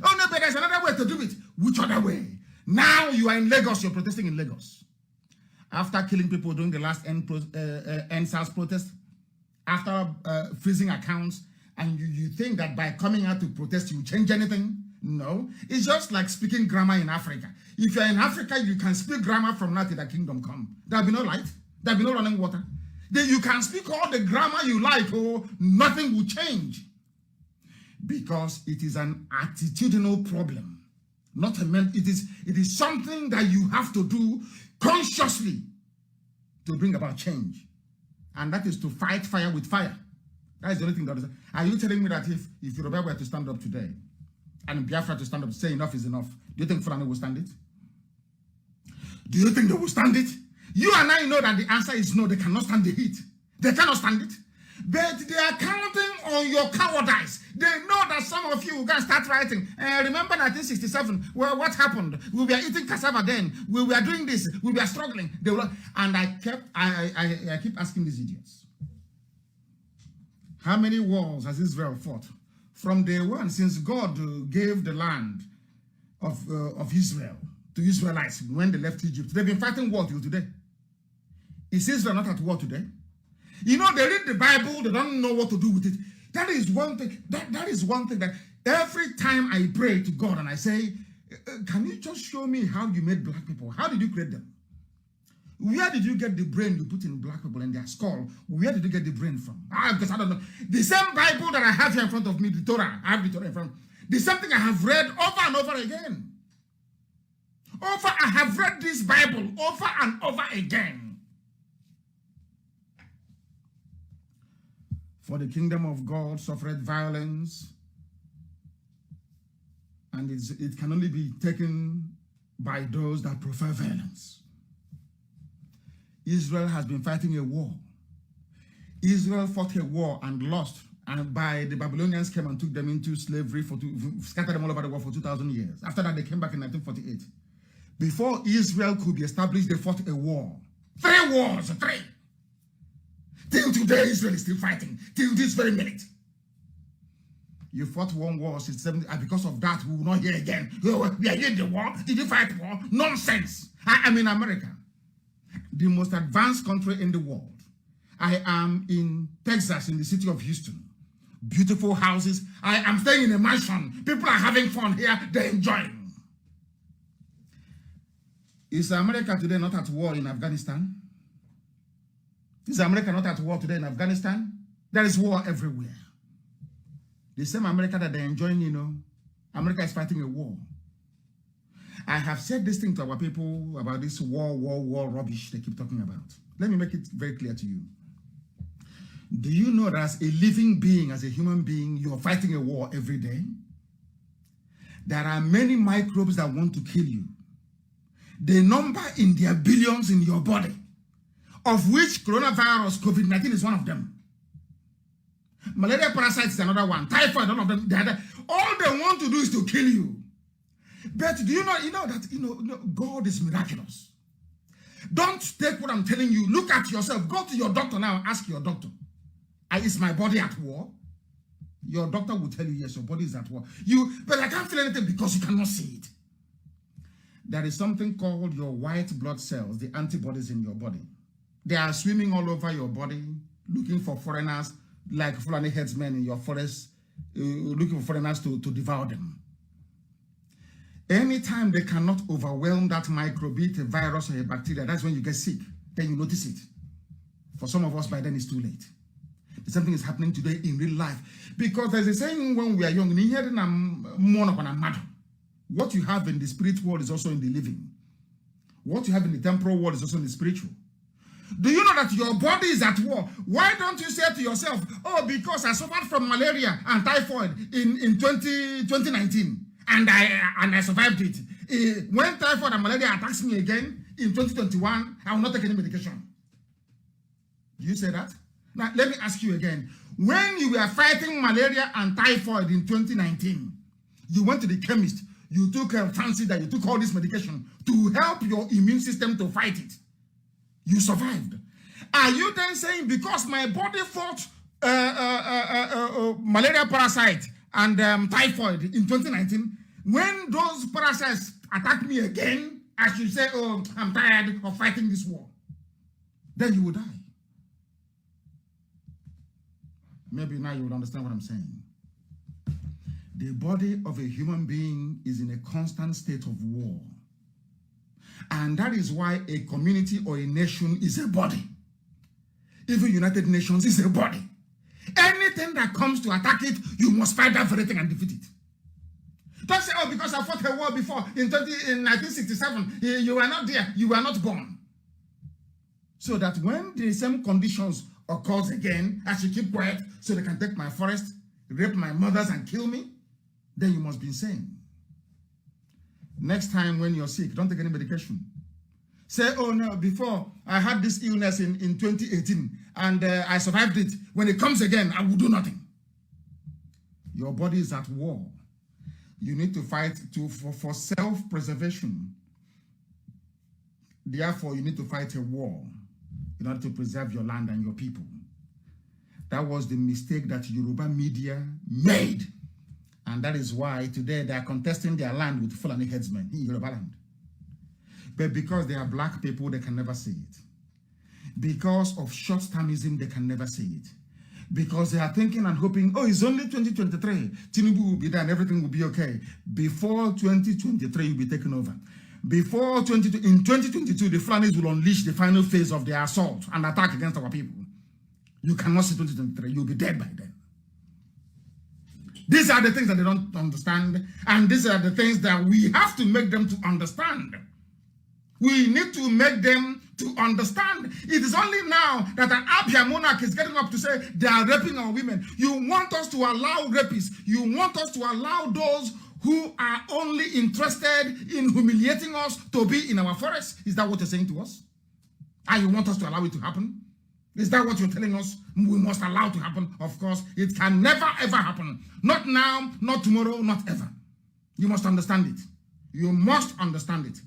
Oh no, but there's another way to do it. Which other way? Now you are in Lagos, you're protesting in Lagos. After killing people during the last NSAS protest, after freezing accounts, and you think that by coming out to protest, you change anything? No. It's just like speaking grammar in Africa. If you're in Africa, you can speak grammar from now till the kingdom come. There'll be no light. There'll be no running water. Then you can speak all the grammar you like, or nothing will change. Because it is an attitudinal problem. Not a man, it is something that you have to do consciously to bring about change. And that is to fight fire with fire. That is the only thing that is. Are you telling me that if Yoruba were to stand up today and Biafra to stand up to say enough is enough, do you think Fulani will stand it? Do you think they will stand it? You and I know that the answer is no, they cannot stand the heat. They cannot stand it. But they are counting on your cowardice. They know that some of you can start writing. Remember 1967? Well, what happened? We were eating cassava then. We were doing this. We were struggling. And I keep asking these idiots. How many wars has Israel fought? From day one, since God gave the land of Israel to Israelites when they left Egypt, they've been fighting war till today. Is Israel not at war today? You know, they read the Bible, they don't know what to do with it. That is one thing. That is one thing that every time I pray to God and I say, can you just show me how you made black people? How did you create them? Where did you get the brain you put in black people in their skull? Where did you get the brain from? Because I don't know. The same Bible that I have here in front of me, the Torah, I have the Torah in front of me. The same thing I have read over and over again. I have read this Bible over and over again. For the kingdom of God suffered violence, and it can only be taken by those that prefer violence. Israel has been fighting a war. Israel fought a war and lost, and the Babylonians came and took them into slavery, scattered them all over the world for 2,000 years. After that, they came back in 1948. Before Israel could be established, they fought a war. 3 wars, 3. Till today, Israel is still fighting. Till this very minute. You fought 1 war since 70, and because of that, we will not hear again. We are here in the war. Did you fight war? Nonsense. I am in America, the most advanced country in the world. I am in Texas, in the city of Houston. Beautiful houses. I am staying in a mansion. People are having fun here. They're enjoying. Is America today not at war in Afghanistan? Is America not at war today in Afghanistan? There is war everywhere. The same America that they're enjoying, you know, America is fighting a war. I have said this thing to our people about this war rubbish they keep talking about. Let me make it very clear to you. Do you know that as a living being, as a human being, you're fighting a war every day? There are many microbes that want to kill you. They number in their billions in your body, of which coronavirus, COVID-19 is one of them. Malaria parasites is another one. Typhoid, all of them. All they want to do is to kill you. But do you know that God is miraculous? Don't take what I'm telling you. Look at yourself. Go to your doctor now and ask your doctor, is my body at war? Your doctor will tell you, yes, your body is at war. But I can't feel anything because you cannot see it. There is something called your white blood cells, the antibodies in your body. They are swimming all over your body, looking for foreigners, like Fulani headsmen in your forest, looking for foreigners to devour them. Anytime they cannot overwhelm that microbe, a virus or a bacteria, that's when you get sick. Then you notice it. For some of us, by then it's too late. Something is happening today in real life. Because there's a saying when we are young, what you have in the spirit world is also in the living. What you have in the temporal world is also in the spiritual. Do you know that your body is at war? Why don't you say to yourself, oh, because I suffered from malaria and typhoid in 2019 and I survived it. When typhoid and malaria attacks me again in 2021, I will not take any medication. Do you say that? Now, let me ask you again. When you were fighting malaria and typhoid in 2019, you went to the chemist, you took you took all this medication to help your immune system to fight it. You survived. Are you then saying because my body fought malaria parasite and typhoid in 2019, when those parasites attack me again, I should say, oh, I'm tired of fighting this war? Then you will die. Maybe now you will understand what I'm saying. The body of a human being is in a constant state of war. And that is why a community or a nation is a body. Even United Nations is a body. Anything that comes to attack it, you must fight that very thing and defeat it. Don't say, oh, because I fought a war before in 1967, you were not there, you were not born. So that when the same conditions occurs again, I should keep quiet so they can take my forest, rape my mothers and kill me, then you must be insane. Next time when you're sick, don't take any medication. Say, oh no, before I had this illness in 2018 and I survived it. When it comes again, I will do nothing. Your body is at war. You need to fight for self-preservation. Therefore, you need to fight a war in order to preserve your land and your people. That was the mistake that Yoruba media made. And that is why today they are contesting their land with Fulani headsmen in Yoruba land. But because they are black people, they can never say it. Because of short-termism, they can never say it. Because they are thinking and hoping, oh, it's only 2023. Tinubu will be there and everything will be okay. Before 2023, you'll be taken over. In 2022, the Fulanis will unleash the final phase of their assault and attack against our people. You cannot see 2023. You'll be dead by then. These are the things that they don't understand, and these are the things that we have to make them to understand. We need to make them to understand. It is only now that an Abia monarch is getting up to say they are raping our women. You want us to allow rapists. You want us to allow those who are only interested in humiliating us to be in our forests. Is that what you're saying to us? And you want us to allow it to happen? Is that what you're telling us we must allow to happen? Of course, it can never ever happen. Not now, not tomorrow, not ever. You must understand it. You must understand it.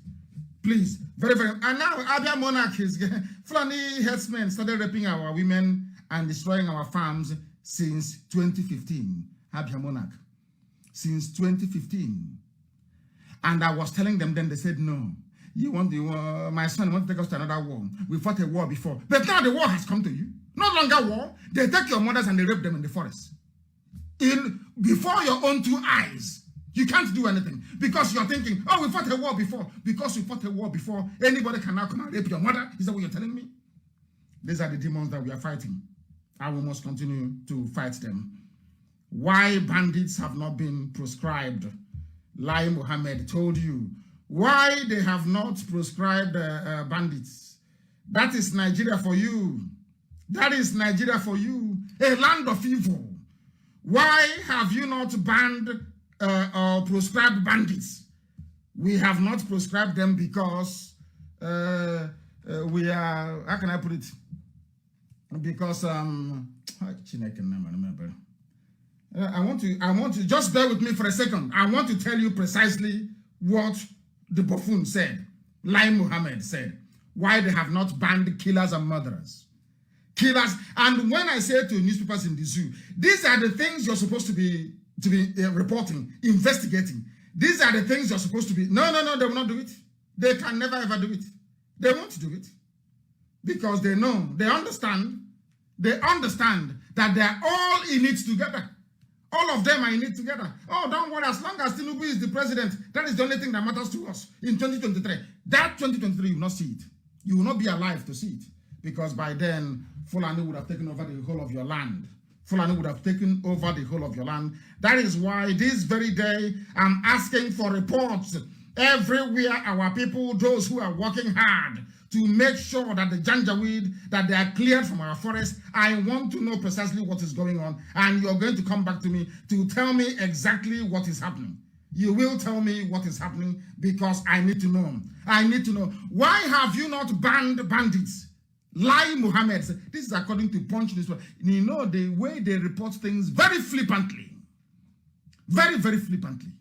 Please, very, very. And now Abia monarch is Fulani herdsmen started raping our women and destroying our farms since 2015. Abia monarch, since 2015. And I was telling them, then they said no. You want the war? My son wants to take us to another war. We fought a war before, but now the war has come to you. No longer war. They take your mothers and they rape them in the forest. Before your own two eyes. You can't do anything because you're thinking, oh, we fought a war before. Because we fought a war before, anybody can now come and rape your mother. Is that what you're telling me? These are the demons that we are fighting. And we must continue to fight them. Why bandits have not been proscribed? Lai Mohammed told you. Why they have not proscribed bandits? That is Nigeria for you. That is Nigeria for you. A land of evil. Why have you not banned or proscribed bandits? We have not proscribed them because we are, how can I put it? Because I want to just bear with me for a second. I want to tell you precisely what the buffoon said. Lai Mohammed said why they have not banned killers and murderers. Killers, and when I say to newspapers in the zoo, these are the things you're supposed to be reporting, investigating. These are the things you're supposed to be. No, they will not do it. They can never ever do it. They won't do it because they know, they understand that they are all in it together. All of them are in it together. Oh, don't worry, as long as Tinubu is the president, that is the only thing that matters to us in 2023. That 2023, you will not see it. You will not be alive to see it because by then, Fulani would have taken over the whole of your land. Fulani would have taken over the whole of your land. That is why this very day, I'm asking for reports everywhere. Our people, those who are working hard to make sure that the Janjaweed, that they are cleared from our forest. I want to know precisely what is going on. And you're going to come back to me to tell me exactly what is happening. You will tell me what is happening because I need to know. I need to know. Why have you not banned bandits? Lai Mohammed said, this is according to Punch newspaper. You know the way they report things very flippantly. Very, very flippantly.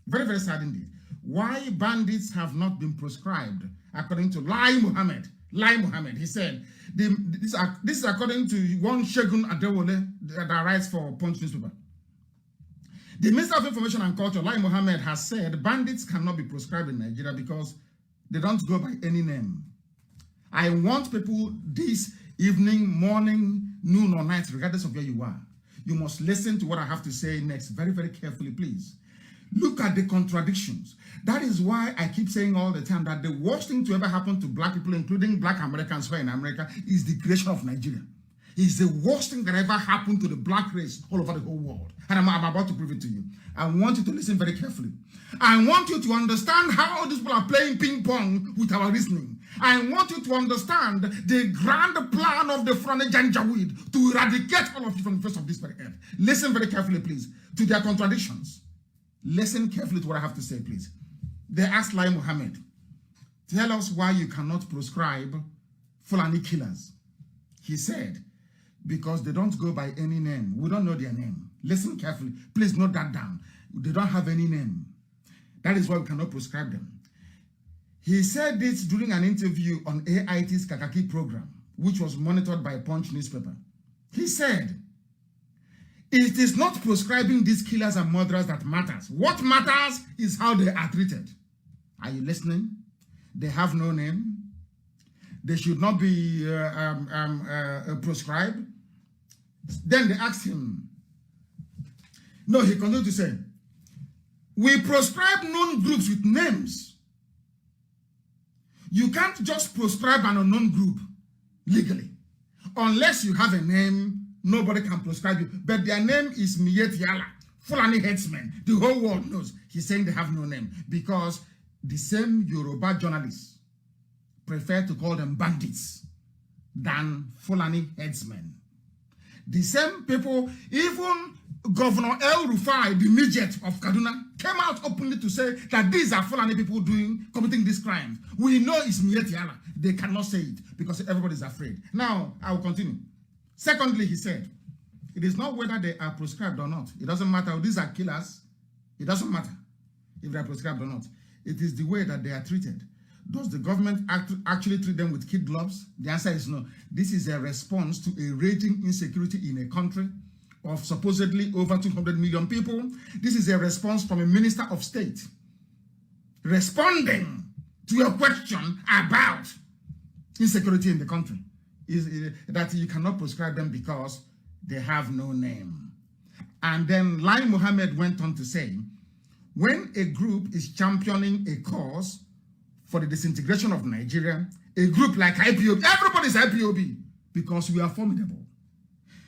Very, very sad indeed. Why bandits have not been proscribed, according to Lai Mohammed. Lai Mohammed, he said, this is according to one Shegun Adewole that writes for Punch newspaper. The Minister of Information and Culture, Lai Mohammed, has said bandits cannot be proscribed in Nigeria because they don't go by any name. I want people this evening, morning, noon, or night, regardless of where you are. You must listen to what I have to say next very, very carefully, please. Look at the contradictions. That is why I keep saying all the time that the worst thing to ever happen to black people, including black Americans who are in America, is the creation of Nigeria. It's the worst thing that ever happened to the black race all over the whole world. And I'm about to prove it to you. I want you to listen very carefully. I want you to understand how these people are playing ping pong with our reasoning. I want you to understand the grand plan of the Fulani Janjaweed to eradicate all of you from the face of this very earth. Listen very carefully, please, to their contradictions. Listen carefully to what I have to say, please. They asked Lai Mohammed, tell us why you cannot proscribe Fulani killers. He said, because they don't go by any name. We don't know their name. Listen carefully. Please note that down. They don't have any name. That is why we cannot proscribe them. He said this during an interview on AIT's Kakaki program, which was monitored by Punch newspaper. He said, it is not proscribing these killers and murderers that matters. What matters is how they are treated. Are you listening? They have no name. They should not be proscribed. Then they asked him. No, he continued to say, we proscribe known groups with names. You can't just proscribe an unknown group legally. Unless you have a name, nobody can proscribe you. But their name is Miyet Yala, Fulani headsmen. The whole world knows. He's saying they have no name because the same Yoruba journalists prefer to call them bandits than Fulani headsmen. The same people, even Governor El Rufai, the midget of Kaduna, came out openly to say that these are Fulani people committing these crimes. We know it's Miyet Yala. They cannot say it because everybody is afraid. Now, I will continue. Secondly, he said, it is not whether they are proscribed or not. It doesn't matter. These are killers. It doesn't matter if they are proscribed or not. It is the way that they are treated. Does the government actually treat them with kid gloves? The answer is no. This is a response to a raging insecurity in a country of supposedly over 200 million people. This is a response from a minister of state responding to a question about insecurity in the country. Is that you cannot prescribe them because they have no name. And then Lai Mohammed went on to say, when a group is championing a cause for the disintegration of Nigeria, a group like IPOB, everybody's IPOB because we are formidable.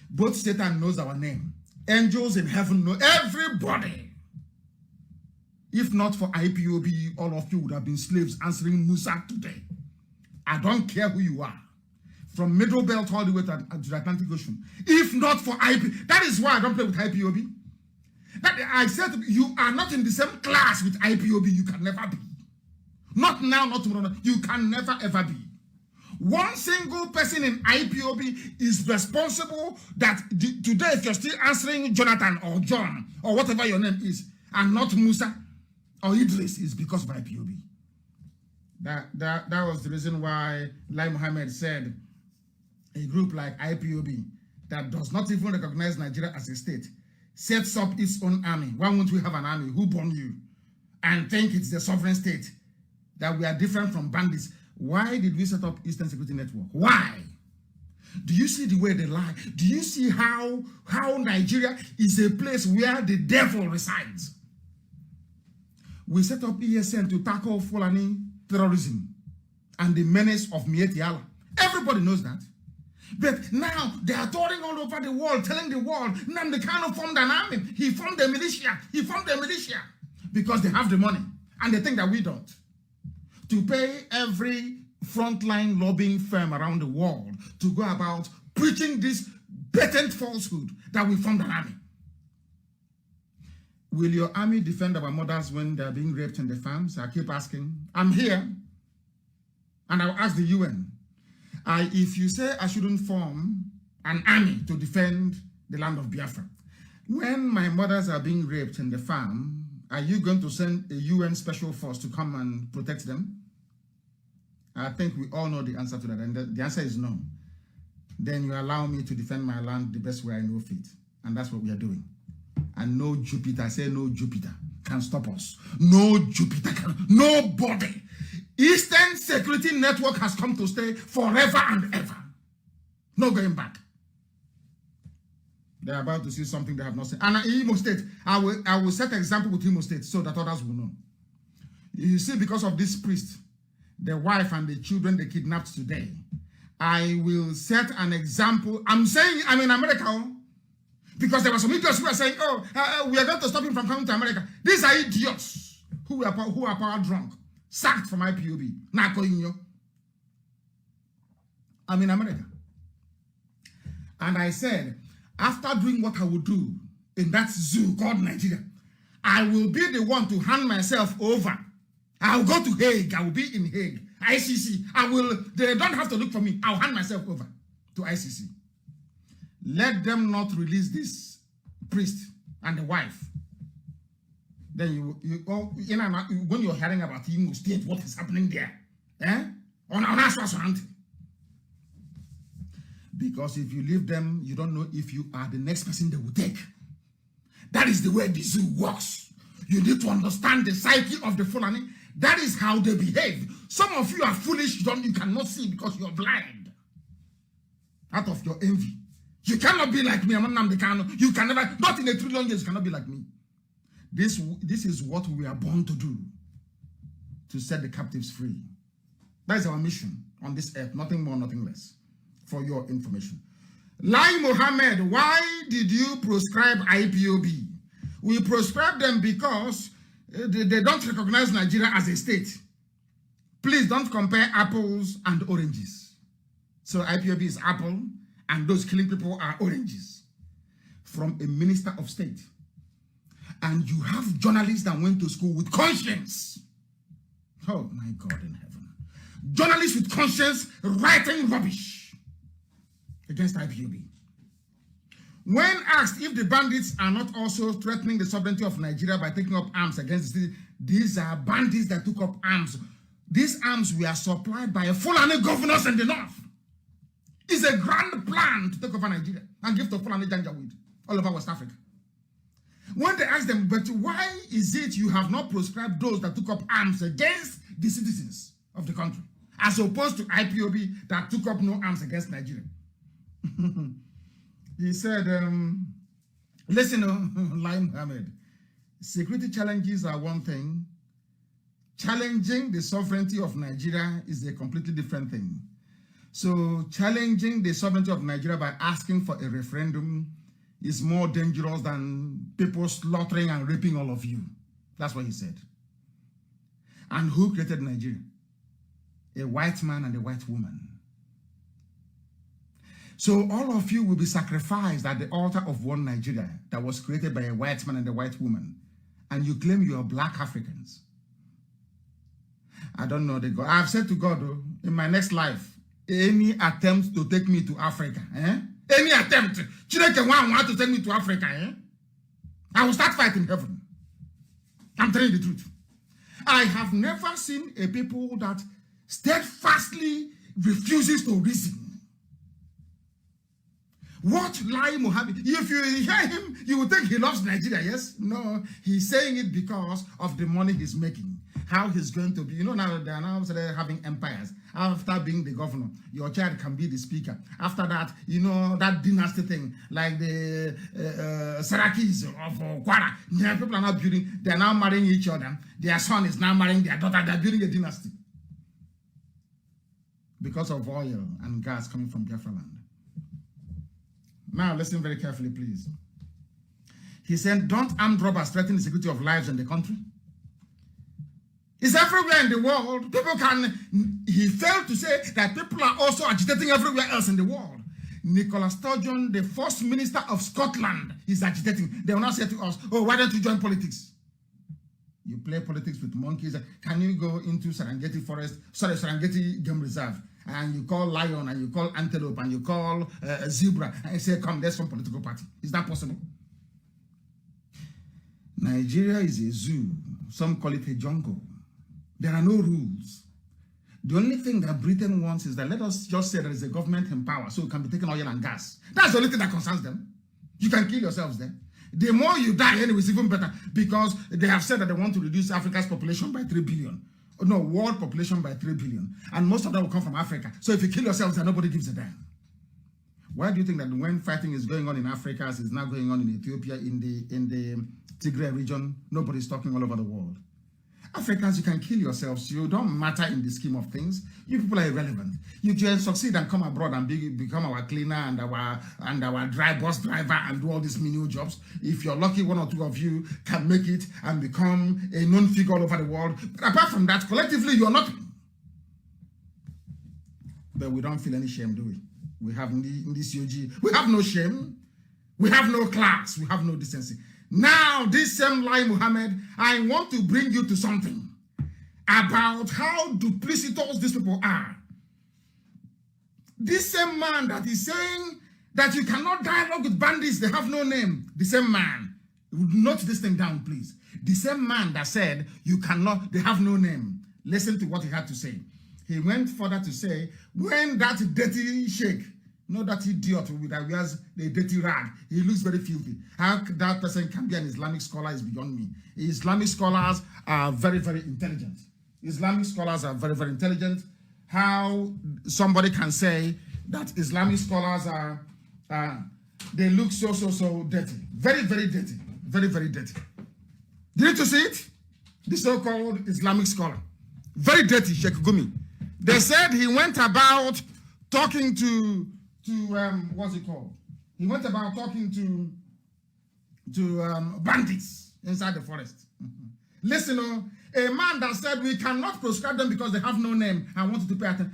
Both Satan knows our name. Angels in heaven know everybody. If not for IPOB, all of you would have been slaves answering Musa today. I don't care who you are. From Middle Belt all the way to the Atlantic Ocean. If not for IP, that is why I don't play with IPOB. That I said you are not in the same class with IPOB. You can never be. Not now, not tomorrow. You can never ever be. One single person in IPOB is responsible that today, if you're still answering Jonathan or John or whatever your name is, and not Musa or Idris, is because of IPOB. That was the reason why Lai Mohammed said a group like IPOB that does not even recognize Nigeria as a state sets up its own army. Why won't we have an army? Who born you? And think it's the sovereign state, that we are different from bandits. Why did we set up Eastern Security Network? Why? Do you see the way they lie? Do you see how Nigeria is a place where the devil resides? We set up ESN to tackle Fulani terrorism and the menace of Mieti Allah. Everybody knows that. But now they are touring all over the world, telling the world, Nnamdi Kanu formed an army. He formed a militia. He formed a militia. Because they have the money. And they think that we don't. To pay every frontline lobbying firm around the world to go about preaching this blatant falsehood that we formed an army. Will your army defend our mothers when they're being raped in the farms? I keep asking. I'm here. And I'll ask the UN. If you say I shouldn't form an army to defend the land of Biafra, when my mothers are being raped in the farm, are you going to send a UN special force to come and protect them? I think we all know the answer to that, and the answer is no. Then you allow me to defend my land the best way I know fit, and that's what we are doing. And no Jupiter, I say no Jupiter can stop us. No Jupiter can, nobody. Eastern Security Network has come to stay forever and ever. No going back. They're about to see something they have not seen. And Imo State, I will set an example with Imo State so that others will know. You see, because of this priest, the wife and the children they kidnapped today, I will set an example. I'm saying I'm in America because there were some idiots who are saying, we are going to stop him from coming to America. These are idiots who are power drunk. Sacked from IPOB. I'm in America. And I said, after doing what I would do in that zoo called Nigeria, I will be the one to hand myself over. I'll go to Hague. I will be in Hague. ICC. They don't have to look for me. I'll hand myself over to ICC. Let them not release this priest and the wife. Then when you're hearing about Imo State, what is happening there? Because if you leave them, you don't know if you are the next person they will take. That is the way the zoo works. You need to understand the psyche of the Fulani. That is how they behave. Some of you are foolish, you cannot see because you're blind. Out of your envy. You cannot be like me, I'm Nnamdi Kanu. You can never, not in a trillion years, you cannot be like me. This is what we are born to do, to set the captives free. That is our mission on this earth, nothing more, nothing less, for your information. Lai Mohammed, why did you proscribe IPOB? We proscribe them because they don't recognize Nigeria as a state. Please don't compare apples and oranges. So IPOB is apple, and those killing people are oranges. From a minister of state. And you have journalists that went to school with conscience. Oh my God in heaven. Journalists with conscience writing rubbish against IPOB. When asked if the bandits are not also threatening the sovereignty of Nigeria by taking up arms against the city, these are bandits that took up arms. these arms were supplied by Fulani governors in the north. It's a grand plan to take over Nigeria and give to Fulani Janjaweed all over West Africa. When they asked them, but why is it you have not proscribed those that took up arms against the citizens of the country, as opposed to IPOB that took up no arms against Nigeria? He said, listen, Lai Mohammed, security challenges are one thing. Challenging the sovereignty of Nigeria is a completely different thing. So challenging the sovereignty of Nigeria by asking for a referendum is more dangerous than people slaughtering and raping all of you. That's what he said. And who created Nigeria? A white man and a white woman. So all of you will be sacrificed at the altar of one Nigeria that was created by a white man and a white woman. And you claim you are black Africans. I don't know the God. I've said to God, though, in my next life, any attempt to take me to Africa, any attempt, Chineke want to take me to Africa, I will start fighting heaven. I'm telling you the truth. I have never seen a people that steadfastly refuses to reason. What Lai Mohammed, if you hear him, you will think he loves Nigeria, yes? No, he's saying it because of the money he's making. How he's going to be, you know, now they are now having empires. After being the governor, your child can be the speaker. After that, you know, that dynasty thing, like the Sarakis of Kwara, people are now building, they are now marrying each other. Their son is now marrying their daughter, they're building a dynasty. Because of oil and gas coming from Biafra land. Now, listen very carefully, please. He said, don't armed robbers threaten the security of lives in the country? It's everywhere in the world. People can, he failed to say that people are also agitating everywhere else in the world. Nicola Sturgeon, the first minister of Scotland, is agitating. They will not say to us, oh, why don't you join politics? You play politics with monkeys. Can you go into Serengeti Forest, sorry, Serengeti Game Reserve, and you call lion, and you call antelope, and you call zebra, and you say, come, there's some political party. Is that possible? Nigeria is a zoo. Some call it a jungle. There are no rules. The only thing that Britain wants is that let us just say there is a government in power so it can be taken oil and gas. That's the only thing that concerns them. You can kill yourselves there. The more you die, anyway, it's even better because they have said that they want to reduce Africa's population by 3 billion. No, world population by 3 billion. And most of them will come from Africa. So if you kill yourselves there, nobody gives a damn. Why do you think that when fighting is going on in Africa, as it's now going on in Ethiopia, in the Tigray region, nobody's talking all over the world? Africans, you can kill yourselves. You don't matter in the scheme of things. You people are irrelevant. You can succeed and come abroad and become our cleaner and our bus driver and do all these menial jobs. If you're lucky, one or two of you can make it and become a known figure all over the world. But apart from that, collectively, you're nothing. But we don't feel any shame, do we? We have in this UG, we have no shame. We have no class. We have no decency. Now, this same Lai Mohammed, I want to bring you to something about how duplicitous these people are. This same man that is saying that you cannot dialogue with bandits, they have no name. The same man, note this thing down, please. The same man that said you cannot, they have no name. Listen to what he had to say. He went further to say, when that dirty sheikh, not that idiot that wears the dirty rag, he looks very filthy. How that person can be an Islamic scholar is beyond me. Islamic scholars are very, very intelligent. Islamic scholars are very, very intelligent. How somebody can say that Islamic scholars are, they look so dirty. Very, very dirty. Very, very dirty. Did you see it? The so-called Islamic scholar. Very dirty, Sheikh Gumi. They said he went about talking to what's it called? He went about talking to bandits inside the forest. Listen, a man that said we cannot proscribe them because they have no name. I wanted to pay attention.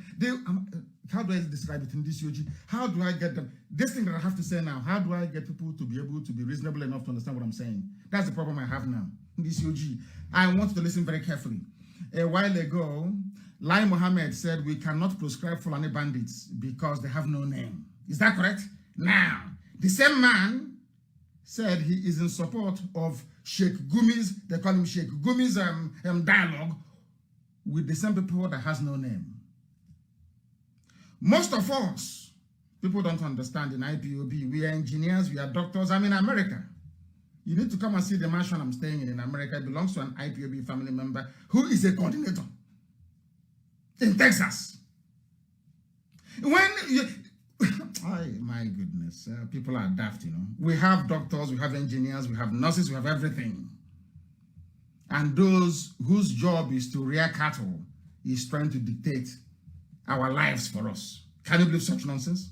How do I describe it in this UG? How do I get them? This thing that I have to say now, how do I get people to be able to be reasonable enough to understand what I'm saying? That's the problem I have now in this UG. I want you to listen very carefully. A while ago, Lai Mohammed said we cannot proscribe Fulani bandits because they have no name. Is that correct? Now, the same man said he is in support of Sheikh Gumi's, they call him Sheikh Gumi's dialogue with the same people that has no name. Most of us, people don't understand in IPOB, we are engineers, we are doctors. I'm in America. You need to come and see the mansion I'm staying in America. It belongs to an IPOB family member who is a coordinator in Texas. When you, my goodness, people are daft, you know. We have doctors, we have engineers, we have nurses, we have everything. And those whose job is to rear cattle is trying to dictate our lives for us. Can you believe such nonsense?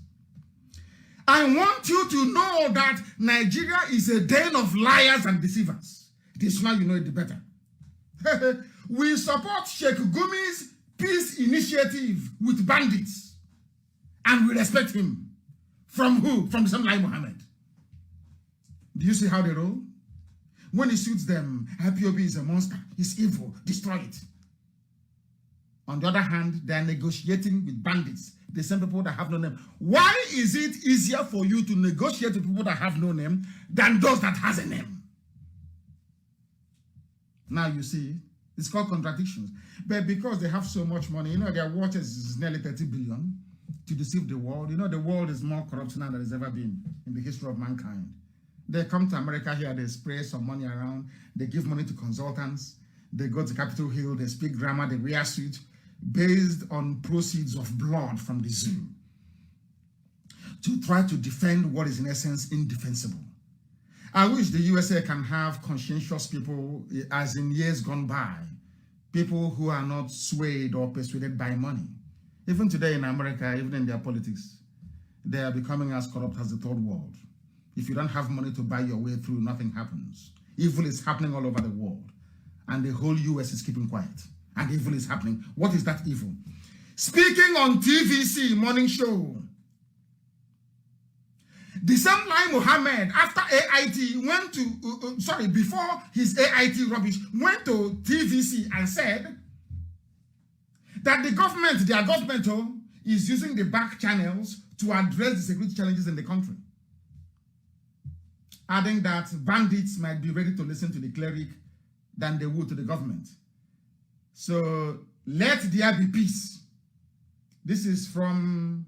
I want you to know that Nigeria is a den of liars and deceivers. The sooner you know it, the better. We support Sheikh Gumi's peace initiative with bandits. And we respect him. From who? From the same Lai Mohammed. Do you see how they roll? When it suits them, IPOB is a monster. It's evil. Destroy it. On the other hand, they are negotiating with bandits, the same people that have no name. Why is it easier for you to negotiate with people that have no name than those that has a name? Now you see, it's called contradictions. But because they have so much money, you know, their worth is nearly 30 billion to deceive the world. You know, the world is more corrupt now than it's ever been in the history of mankind. They come to America here, they spray some money around, they give money to consultants, they go to Capitol Hill, they speak grammar, they wear suits, based on proceeds of blood from the zoo, to try to defend what is in essence indefensible. I wish the USA can have conscientious people, as in years gone by, people who are not swayed or persuaded by money. Even today in America, even in their politics, they are becoming as corrupt as the third world. If you don't have money to buy your way through, nothing happens. Evil is happening all over the world, and the whole US is keeping quiet. And evil is happening. What is that evil? Speaking on TVC morning show, the same Lai Mohammed, after AIT, went to, before his AIT rubbish, went to TVC and said that the government, their government, is using the back channels to address the security challenges in the country. Adding that bandits might be ready to listen to the cleric than they would to the government. So let there be peace. This is from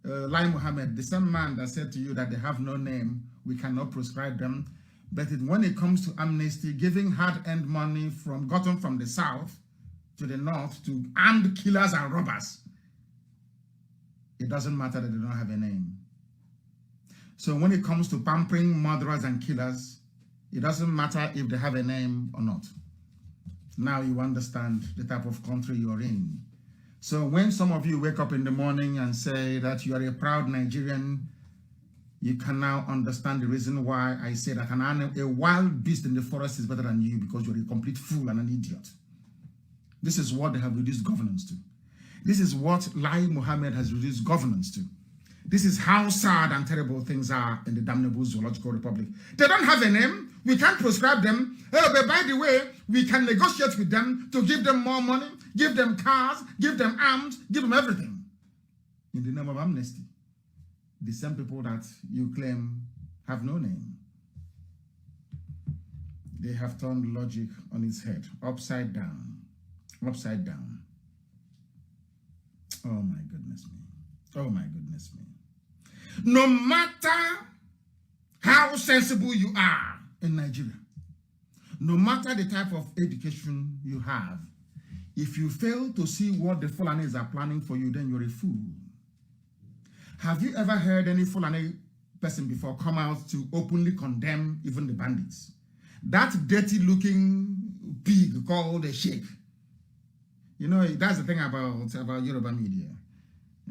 Lai Mohammed, the same man that said to you that they have no name, we cannot prescribe them. But when it comes to amnesty, giving hard-earned money gotten from the south to the north to armed killers and robbers, it doesn't matter that they don't have a name. So when it comes to pampering murderers and killers, it doesn't matter if they have a name or not. Now you understand the type of country you're in. So when some of you wake up in the morning and say that you are a proud Nigerian, you can now understand the reason why I say that a wild beast in the forest is better than you, because you're a complete fool and an idiot. This is what they have reduced governance to. This is what Lai Mohammed has reduced governance to. This is how sad and terrible things are in the damnable zoological republic. They don't have a name. We can't prescribe them. Oh, but by the way, we can negotiate with them to give them more money, give them cars, give them arms, give them everything. In the name of amnesty. The same people that you claim have no name. They have turned logic on its head, upside down. Upside down. Oh my goodness me. Oh my goodness me. No matter how sensible you are in Nigeria, no matter the type of education you have, if you fail to see what the Fulanis are planning for you, then you're a fool. Have you ever heard any Fulani person before come out to openly condemn even the bandits? That dirty-looking pig called a sheikh. You know, that's the thing about Yoruba media.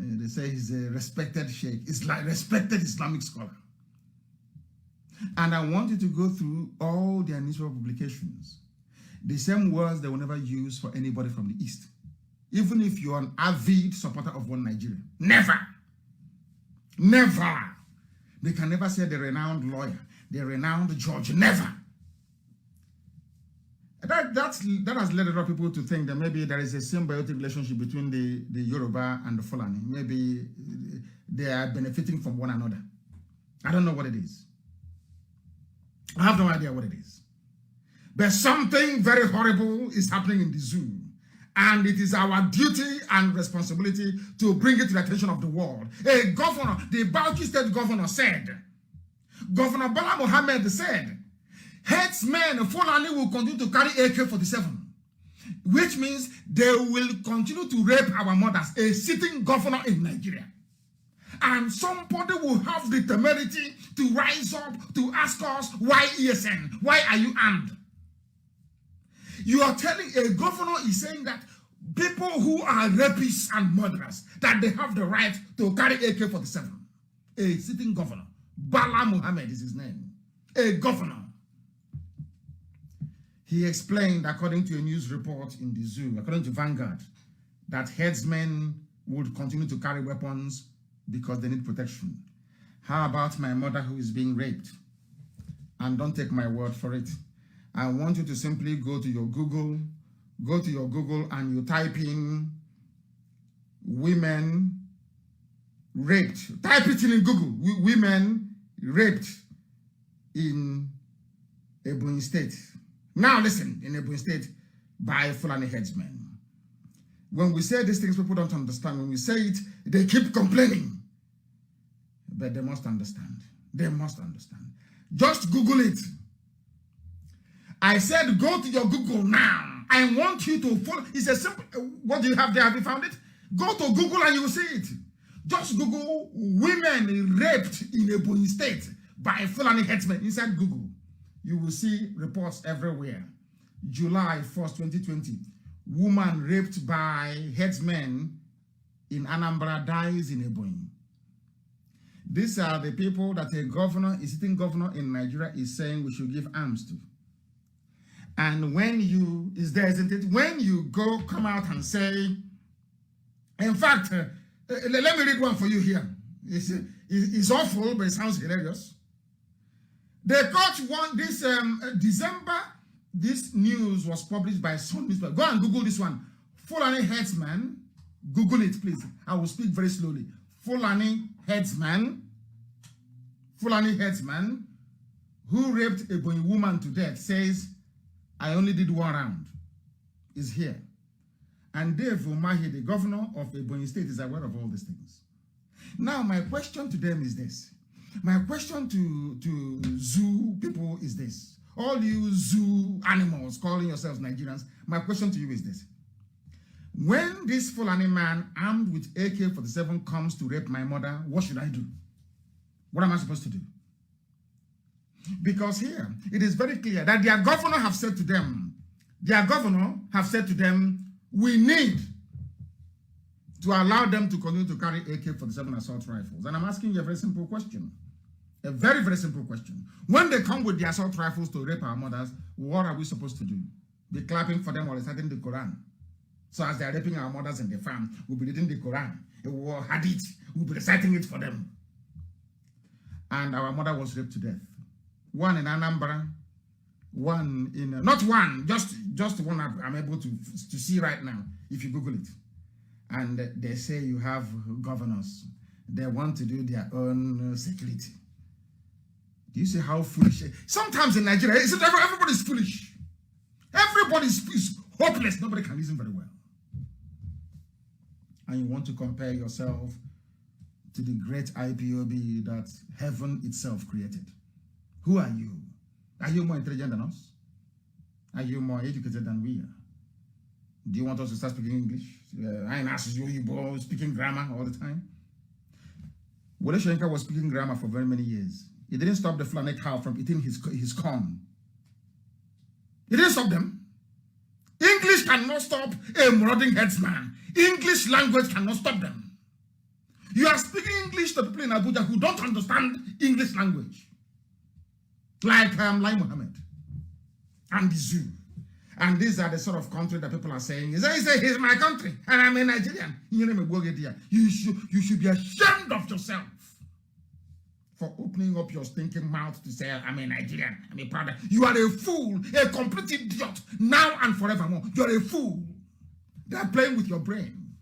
They say he's a respected sheikh. It's like respected Islamic scholar. And I want you to go through all their newspaper publications. The same words they will never use for anybody from the East. Even if you're an avid supporter of one Nigeria. Never. Never. They can never say the renowned lawyer, the renowned judge. Never. That has led a lot of people to think that maybe there is a symbiotic relationship between the Yoruba and the Fulani. Maybe they are benefiting from one another. I don't know what it is. I have no idea what it is. But something very horrible is happening in the zoo. And it is our duty and responsibility to bring it to the attention of the world. A governor, the Bauchi State governor said, Governor Bala Mohammed said, headsmen Fulani will continue to carry AK-47, which means they will continue to rape our mothers, a sitting governor in Nigeria. And somebody will have the temerity to rise up to ask us, why ESN? Why are you armed? You are telling a governor is saying that people who are rapists and murderers, that they have the right to carry AK-47. A sitting governor. Bala Muhammad is his name. A governor. He explained, according to a news report in the zoo, according to Vanguard, that headsmen would continue to carry weapons because they need protection. How about my mother who is being raped? And don't take my word for it. I want you to simply go to your Google and you type in women raped. Type it in Google, women raped in Ebonyi State. Now listen, in Ebonyi State by Fulani headsmen. When we say these things, people don't understand. When we say it, they keep complaining. But they must understand. They must understand. Just Google it. I said, go to your Google now. I want you to follow. It's a simple, what do you have there? Have you found it? Go to Google and you will see it. Just Google women raped in Ebonyi State by Fulani headsmen. Inside Google, you will see reports everywhere. July 1st, 2020, woman raped by headsmen in Anambra dies in Ebonyi. These are the people that a governor, a sitting governor in Nigeria is saying we should give arms to. And when you, is there, isn't it? When you go, come out and say, in fact, let me read one for you here. It's awful, but it sounds hilarious. They caught one, this December, this news was published by some newspaper. Go and Google this one. Fulani headsman, Google it, please. I will speak very slowly. Fulani headsman who raped a Ebonyi woman to death says, I only did one round, is here. And Dave Umahi, the governor of Ebonyi State, is aware of all these things. Now, my question to them is this. My question to zoo people is this. All you zoo animals calling yourselves Nigerians, my question to you is this. When this Fulani man armed with AK-47 comes to rape my mother, what should I do? What am I supposed to do? Because here, it is very clear that their governor have said to them, we need to allow them to continue to carry AK-47 assault rifles. And I'm asking you a very simple question. A very, very simple question. When they come with the assault rifles to rape our mothers, what are we supposed to do? Be clapping for them or reciting the Quran? So as they're raping our mothers in the farm, we'll be reading the Quran, or Hadith, we'll be reciting it for them. And our mother was raped to death. One in Anambra, one in, not one, just one I'm able to see right now, if you Google it. And they say you have governors. They want to do their own security. Do you see how foolish? Sometimes in Nigeria, everybody's foolish. Everybody's hopeless. Nobody can reason very well. And you want to compare yourself to the great IPOB that heaven itself created. Who are you? Are you more intelligent than us? Are you more educated than we are? Do you want us to start speaking English? I ask you speaking grammar all the time. Wole Soyinka was speaking grammar for very many years. He didn't stop the Fulani cow from eating his corn. He didn't stop them. English cannot stop a marauding headsman. English language cannot stop them. You are speaking English to people in Abuja who don't understand English language. Like Lai Mohammed and the zoo. And these are the sort of country that people are saying, he's my country, and I'm a Nigerian. You should be ashamed of yourself for opening up your stinking mouth to say, I'm a Nigerian, I'm a brother. You are a fool, a complete idiot, now and forevermore. You're a fool. They're playing with your brain.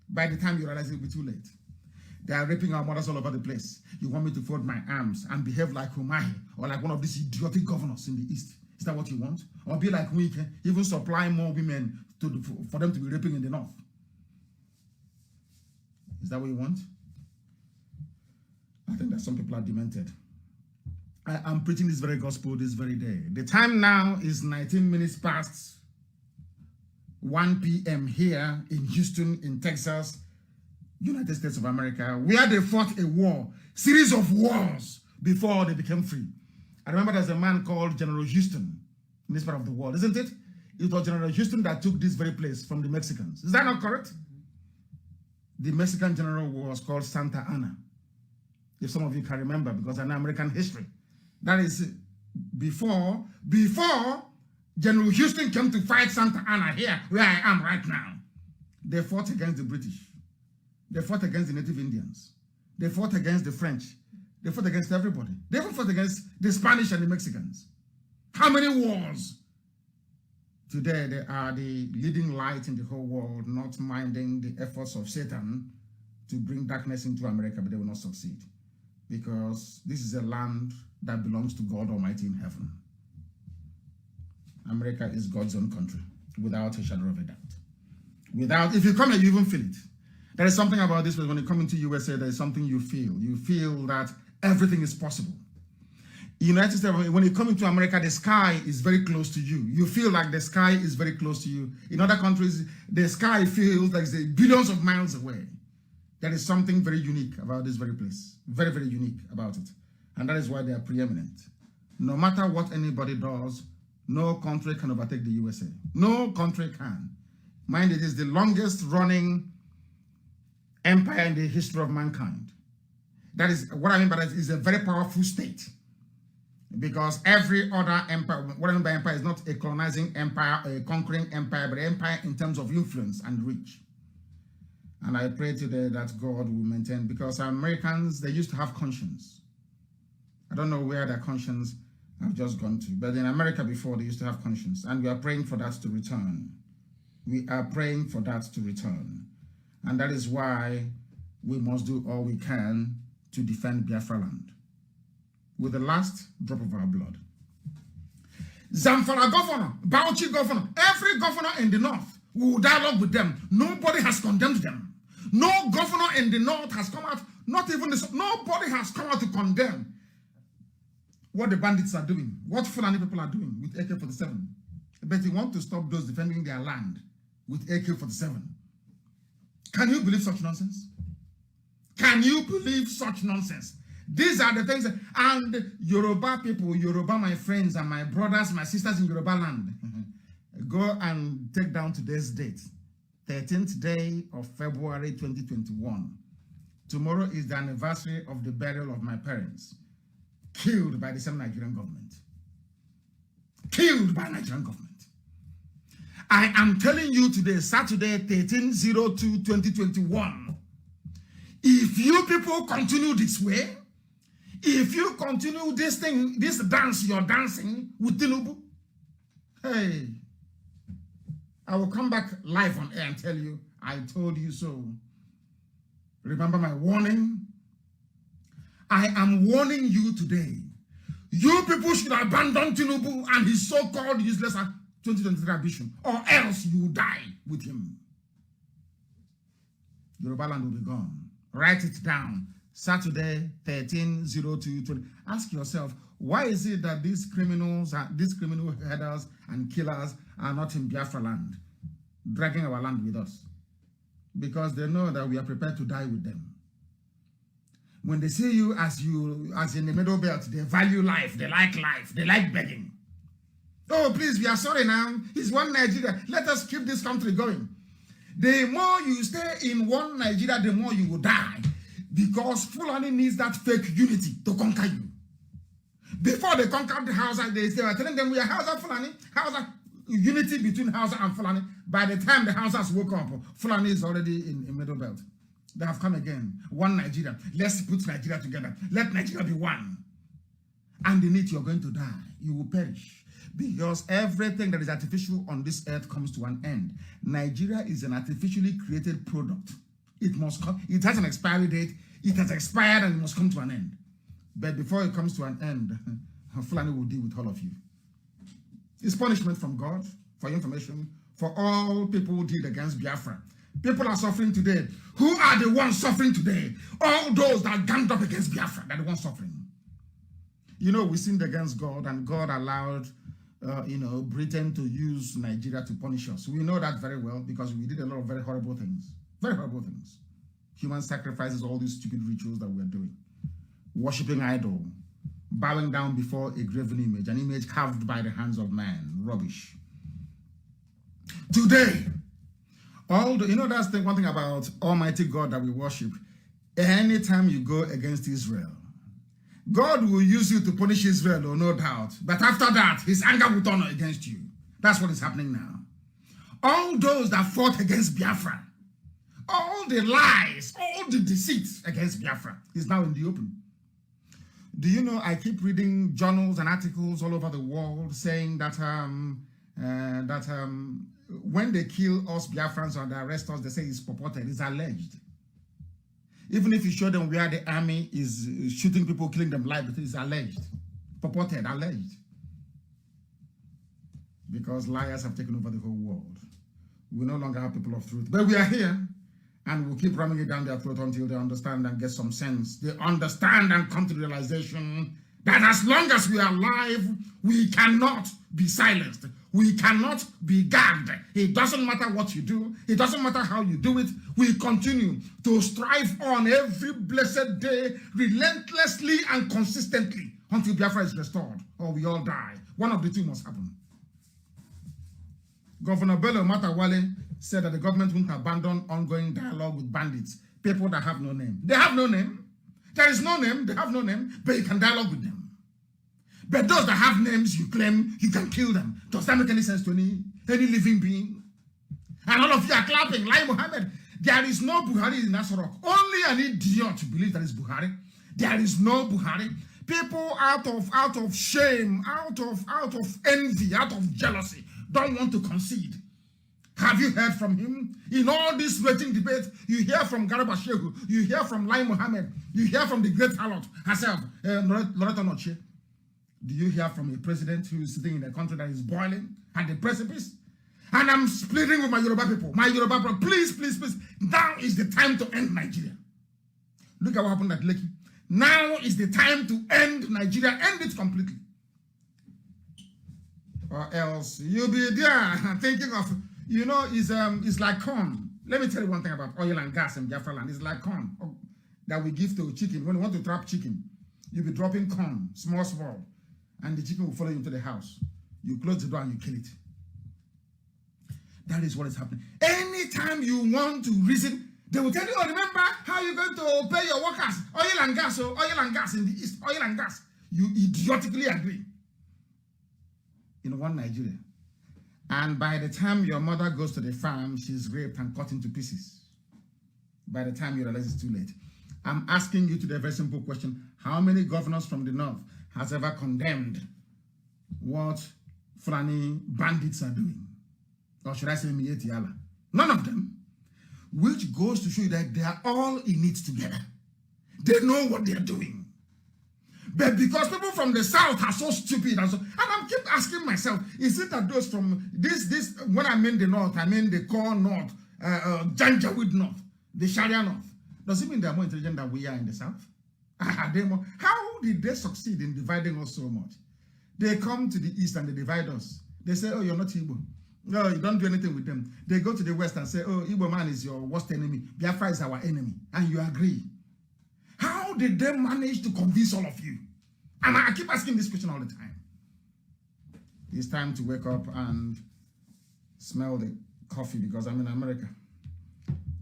By the time you realize it will be too late. They are raping our mothers all over the place. You want me to fold my arms and behave like Umahi or like one of these idiotic governors in the East? Is that what you want? Or be like we can even supply more women for them to be raping in the north? Is that what you want? I think that some people are demented. I am preaching this very gospel this very day. The time now is 19 minutes past 1 p.m. here in Houston, in Texas, United States of America, where they fought a war, series of wars before they became free. I remember there's a man called General Houston in this part of the world, isn't it? It was General Houston that took this very place from the Mexicans. Is that not correct? The Mexican general was called Santa Anna. If some of you can remember, because I know American history. That is before General Houston came to fight Santa Anna here, where I am right now. They fought against the British. They fought against the Native Indians. They fought against the French. They fought against everybody. They even fought against the Spanish and the Mexicans. How many wars? Today, they are the leading light in the whole world, not minding the efforts of Satan to bring darkness into America, but they will not succeed. Because this is a land that belongs to God Almighty in heaven. America is God's own country, without a shadow of a doubt. If you come here, you even feel it. There is something about this, when you come into USA, there is something you feel. You feel that everything is possible. United States, when you come into America, the sky is very close to you. You feel like the sky is very close to you. In other countries, the sky feels like it's billions of miles away. There is something very unique about this very place. Very, very unique about it. And that is why they are preeminent. No matter what anybody does, no country can overtake the USA. No country can. Mind, it is the longest running empire in the history of mankind. That is, what I mean by that is a very powerful state. Because every other empire, what I mean by empire is not a colonizing empire, a conquering empire, but an empire in terms of influence and reach. And I pray today that God will maintain, because Americans, they used to have conscience. I don't know where their conscience have just gone to, but in America before, they used to have conscience, and we are praying for that to return. We are praying for that to return. And that is why we must do all we can to defend Biafra land with the last drop of our blood. Zamfara governor, Bauchi governor, every governor in the north, we will dialogue with them. Nobody has condemned them. No governor in the north has come out, not even this, nobody has come out to condemn what the bandits are doing, what Fulani people are doing with AK-47. But they want to stop those defending their land with AK-47. Can you believe such nonsense? Can you believe such nonsense? These are the things, and Yoruba people, Yoruba, my friends and my brothers, my sisters in Yoruba land, go and take down today's date, 13th day of February 2021. Tomorrow is the anniversary of the burial of my parents, killed by the same Nigerian government. Killed by Nigerian government. I am telling you today, Saturday, 13/02/2021, if you people continue this way, if you continue this thing, this dance you're dancing with Tinubu, hey, I will come back live on air and tell you, I told you so. Remember my warning? I am warning you today. You people should abandon Tinubu and his so-called useless 2023 ambition, or else you will die with him. Yoruba land will be gone. Write it down. Saturday, 13/02/20. Ask yourself, why is it that these criminals, these criminal headers and killers are not in Biafra land, dragging our land with us? Because they know that we are prepared to die with them. When they see you as in the middle belt, they value life, they like begging. Oh, please, we are sorry now. It's one Nigeria. Let us keep this country going. The more you stay in one Nigeria, the more you will die. Because Fulani needs that fake unity to conquer you. Before they conquered the Hausa, they were telling them we are Hausa Fulani, Hausa, unity between Hausa and Fulani. By the time the Hausas woke up, Fulani is already in Middle Belt. They have come again. One Nigeria. Let's put Nigeria together. Let Nigeria be one. And in it, you're going to die. You will perish. Because everything that is artificial on this earth comes to an end. Nigeria is an artificially created product. It must come. It has an expiry date. It has expired and it must come to an end. But before it comes to an end, Fulani will deal with all of you. It's punishment from God, for your information, for all people who did against Biafra. People are suffering today. Who are the ones suffering today? All those that ganged up against Biafra, they're the ones suffering. You know, we sinned against God, and God allowed, Britain to use Nigeria to punish us. We know that very well because we did a lot of very horrible things. Very horrible things. Human sacrifices, all these stupid rituals that we're doing. Worshipping idol, bowing down before a graven image, an image carved by the hands of man. Rubbish. Today, that's the one thing about Almighty God that we worship. Anytime you go against Israel, God will use you to punish Israel, no doubt. But after that, his anger will turn against you. That's what is happening now. All those that fought against Biafra, all the lies, all the deceits against Biafra is now in the open. Do you know, I keep reading journals and articles all over the world saying that when they kill us Biafrans or they arrest us, they say it's purported, it's alleged. Even if you show them where the army is shooting people, killing them live, it is alleged. Purported, alleged. Because liars have taken over the whole world. We no longer have people of truth. But we are here, and we'll keep ramming it down their throat until they understand and get some sense. They understand and come to the realization that as long as we are alive, we cannot be silenced. We cannot be gagged. It doesn't matter what you do. It doesn't matter how you do it. We continue to strive on every blessed day, relentlessly and consistently, until Biafra is restored, or we all die. One of the two must happen. Governor Bello Matawale said that the government won't abandon ongoing dialogue with bandits, people that have no name. They have no name. There is no name. They have no name, but you can dialogue with them. But those that have names, you claim you can kill them. Does that make any sense to any living being? And all of you are clapping. Lai Mohammed, there is no Buhari in Nasarok. Only an idiot believes that is Buhari. There is no Buhari. People out of shame, out of envy, out of jealousy, don't want to concede. Have you heard from him? In all this waiting debate, you hear from Garba Shehu, you hear from Lai Mohammed, you hear from the great harlot herself, Loretta Noche. Do you hear from a president who is sitting in a country that is boiling at the precipice? And I'm splitting with my Yoruba people. My Yoruba people, please, please, please. Now is the time to end Nigeria. Look at what happened at Lekki. Now is the time to end Nigeria. End it completely. Or else you'll be there thinking of, it's like corn. Let me tell you one thing about oil and gas in Biafra land. It's like corn that we give to chicken. When you want to trap chicken, you'll be dropping corn, small, and the chicken will follow you into the house. You close the door and you kill it. That is what is happening. Anytime you want to reason, they will tell you, oh, remember how you're going to pay your workers? Oil and gas in the East, oil and gas. You idiotically agree. In one Nigeria. And by the time your mother goes to the farm, she's raped and cut into pieces. By the time you realize it's too late. I'm asking you today a very simple question. How many governors from the north has ever condemned what Fulani bandits are doing? Or should I say Mieti Allah? None of them. Which goes to show you that they are all in it together. They know what they are doing. But because people from the south are so stupid, and I keep asking myself, is it that those from this, when I mean the north, I mean the core north, Janjaweed north, the Sharia north. Does it mean they're more intelligent than we are in the south? How did they succeed in dividing us so much? They come to the east and they divide us. They say, oh, you're not Igbo. No, you don't do anything with them. They go to the west and say, oh, Igbo man is your worst enemy. Biafra is our enemy. And you agree. How did they manage to convince all of you? And I keep asking this question all the time. It's time to wake up and smell the coffee because I'm in America.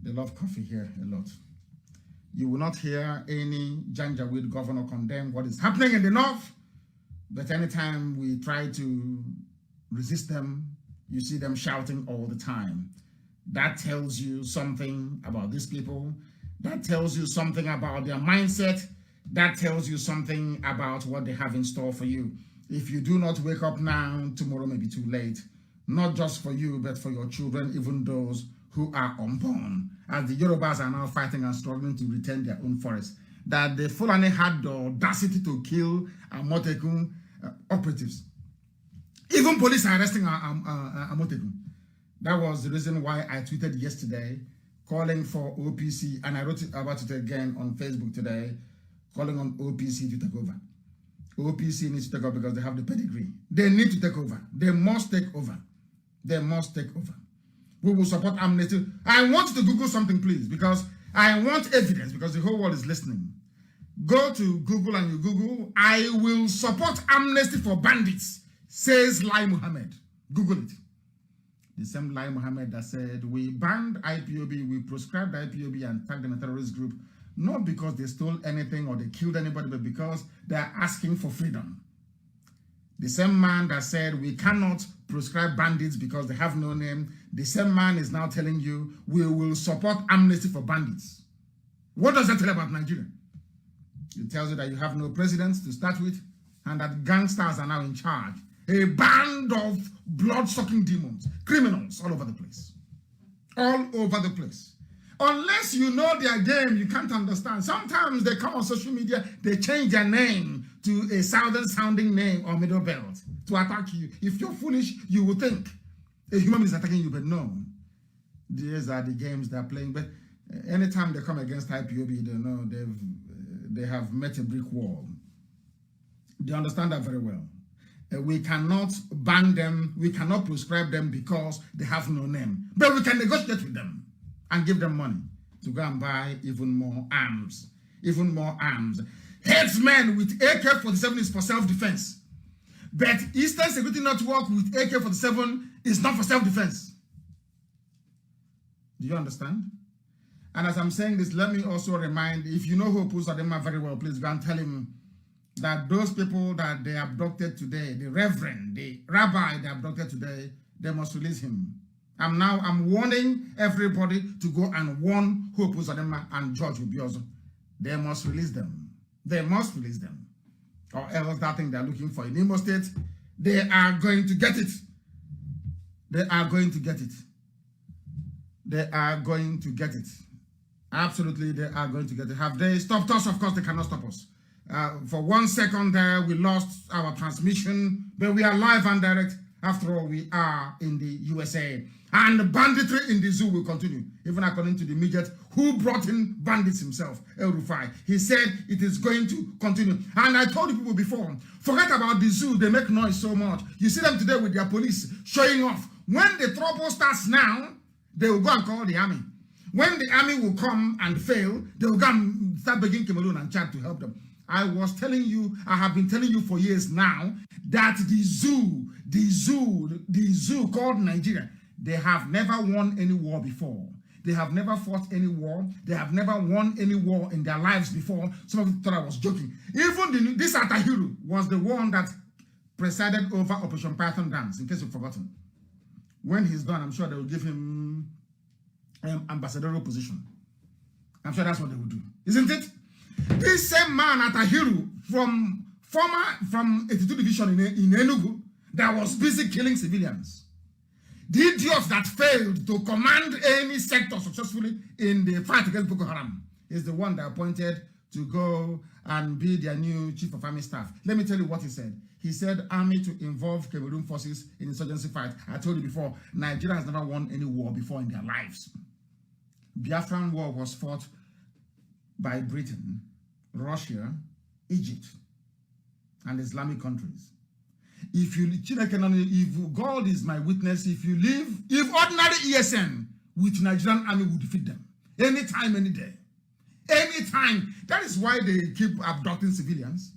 They love coffee here a lot. You will not hear any Janjaweed governor condemn what is happening in the north. But anytime we try to resist them, you see them shouting all the time. That tells you something about these people. That tells you something about their mindset. That tells you something about what they have in store for you. If you do not wake up now, tomorrow may be too late. Not just for you, but for your children, even those who are unborn. As the Yorubas are now fighting and struggling to retain their own forest. That the Fulani had the audacity to kill Amotekun operatives. Even police are arresting Amotekun. That was the reason why I tweeted yesterday calling for OPC, and I wrote about it again on Facebook today, calling on OPC to take over. OPC needs to take over because they have the pedigree. They need to take over. They must take over. They must take over. We will support amnesty. I want you to Google something, please, because I want evidence, because the whole world is listening. Go to Google and you Google, I will support amnesty for bandits, says Lai Mohammed. Google it. The same Lai Mohammed that said, we banned IPOB, we proscribed IPOB and tagged them a terrorist group, not because they stole anything or they killed anybody, but because they are asking for freedom. The same man that said, we cannot proscribe bandits because they have no name, the same man is now telling you, we will support amnesty for bandits. What does that tell about Nigeria? It tells you that you have no presidents to start with, and that gangsters are now in charge. A band of blood-sucking demons, criminals all over the place. All over the place. Unless you know their game, you can't understand. Sometimes they come on social media, they change their name to a southern-sounding name or middle belt to attack you. If you're foolish, you will think a human is attacking you, but no. These are the games they're playing. But anytime they come against IPOB, they know they have met a brick wall. They understand that very well. We cannot ban them, we cannot prescribe them because they have no name. But we can negotiate with them and give them money to go and buy even more arms. Even more arms. Headsmen with AK-47 is for self-defense. But Eastern Security Network with AK-47 is not for self-defense. Do you understand? And as I'm saying this, let me also remind, if you know who Pusadema very well, please go and tell him that those people that they abducted today, the reverend, the rabbi they abducted today, they must release him. I'm warning everybody to go and warn Hope Uzodinma and George Ubiozo. They must release them. They must release them. Or else that thing they're looking for in Imo State, they are going to get it. They are going to get it. They are going to get it. Absolutely, they are going to get it. Have they stopped us? Of course, they cannot stop us. For 1 second there, we lost our transmission, but we are live and direct. After all, we are in the USA. And the banditry in the zoo will continue, even according to the midget who brought in bandits himself, El Rufai. He said it is going to continue. And I told you people before, forget about the zoo, they make noise so much. You see them today with their police showing off. When the trouble starts now, they will go and call the army. When the army will come and fail, they will go and start begging Cameroon and Chad to help them. I was telling you, I have been telling you for years now, that the zoo called Nigeria, they have never won any war before. They have never fought any war. They have never won any war in their lives before. Some of you thought I was joking. Even this Atahiru was the one that presided over Operation Python Dance, in case you've forgotten. When he's done, I'm sure they will give him ambassadorial position. I'm sure that's what they will do. Isn't it? This same man Atahiru from 82 Division in Enugu that was busy killing civilians. The idiot that failed to command any sector successfully in the fight against Boko Haram is the one that appointed to go and be their new chief of army staff. Let me tell you what he said. He said army to involve Cameroon forces in insurgency fight. I told you before, Nigeria has never won any war before in their lives. Biafran war was fought by Britain, Russia, Egypt, and Islamic countries. If God is my witness, if ordinary ESN with Nigerian army will defeat them. Anytime, any day. Anytime. That is why they keep abducting civilians.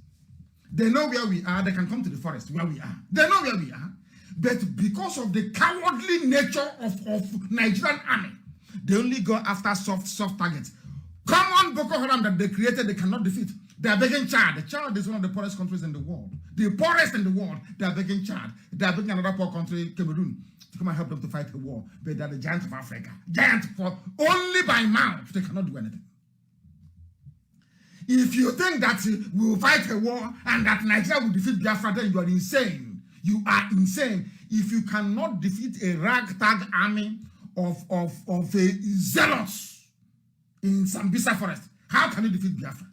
They know where we are. They can come to the forest where we are. They know where we are. But because of the cowardly nature of Nigerian army, they only go after soft targets. Common Boko Haram that they created, they cannot defeat. They are begging Chad. Chad is one of the poorest countries in the world. The poorest in the world, they are begging Chad. They are begging another poor country, Cameroon, to come and help them to fight a war. But they are the giant of Africa. Giant for only by mouth. They cannot do anything. If you think that we will fight a war and that Nigeria will defeat Biafra, then you are insane. You are insane. If you cannot defeat a ragtag army of a zealots in Sambisa forest, how can you defeat Biafra?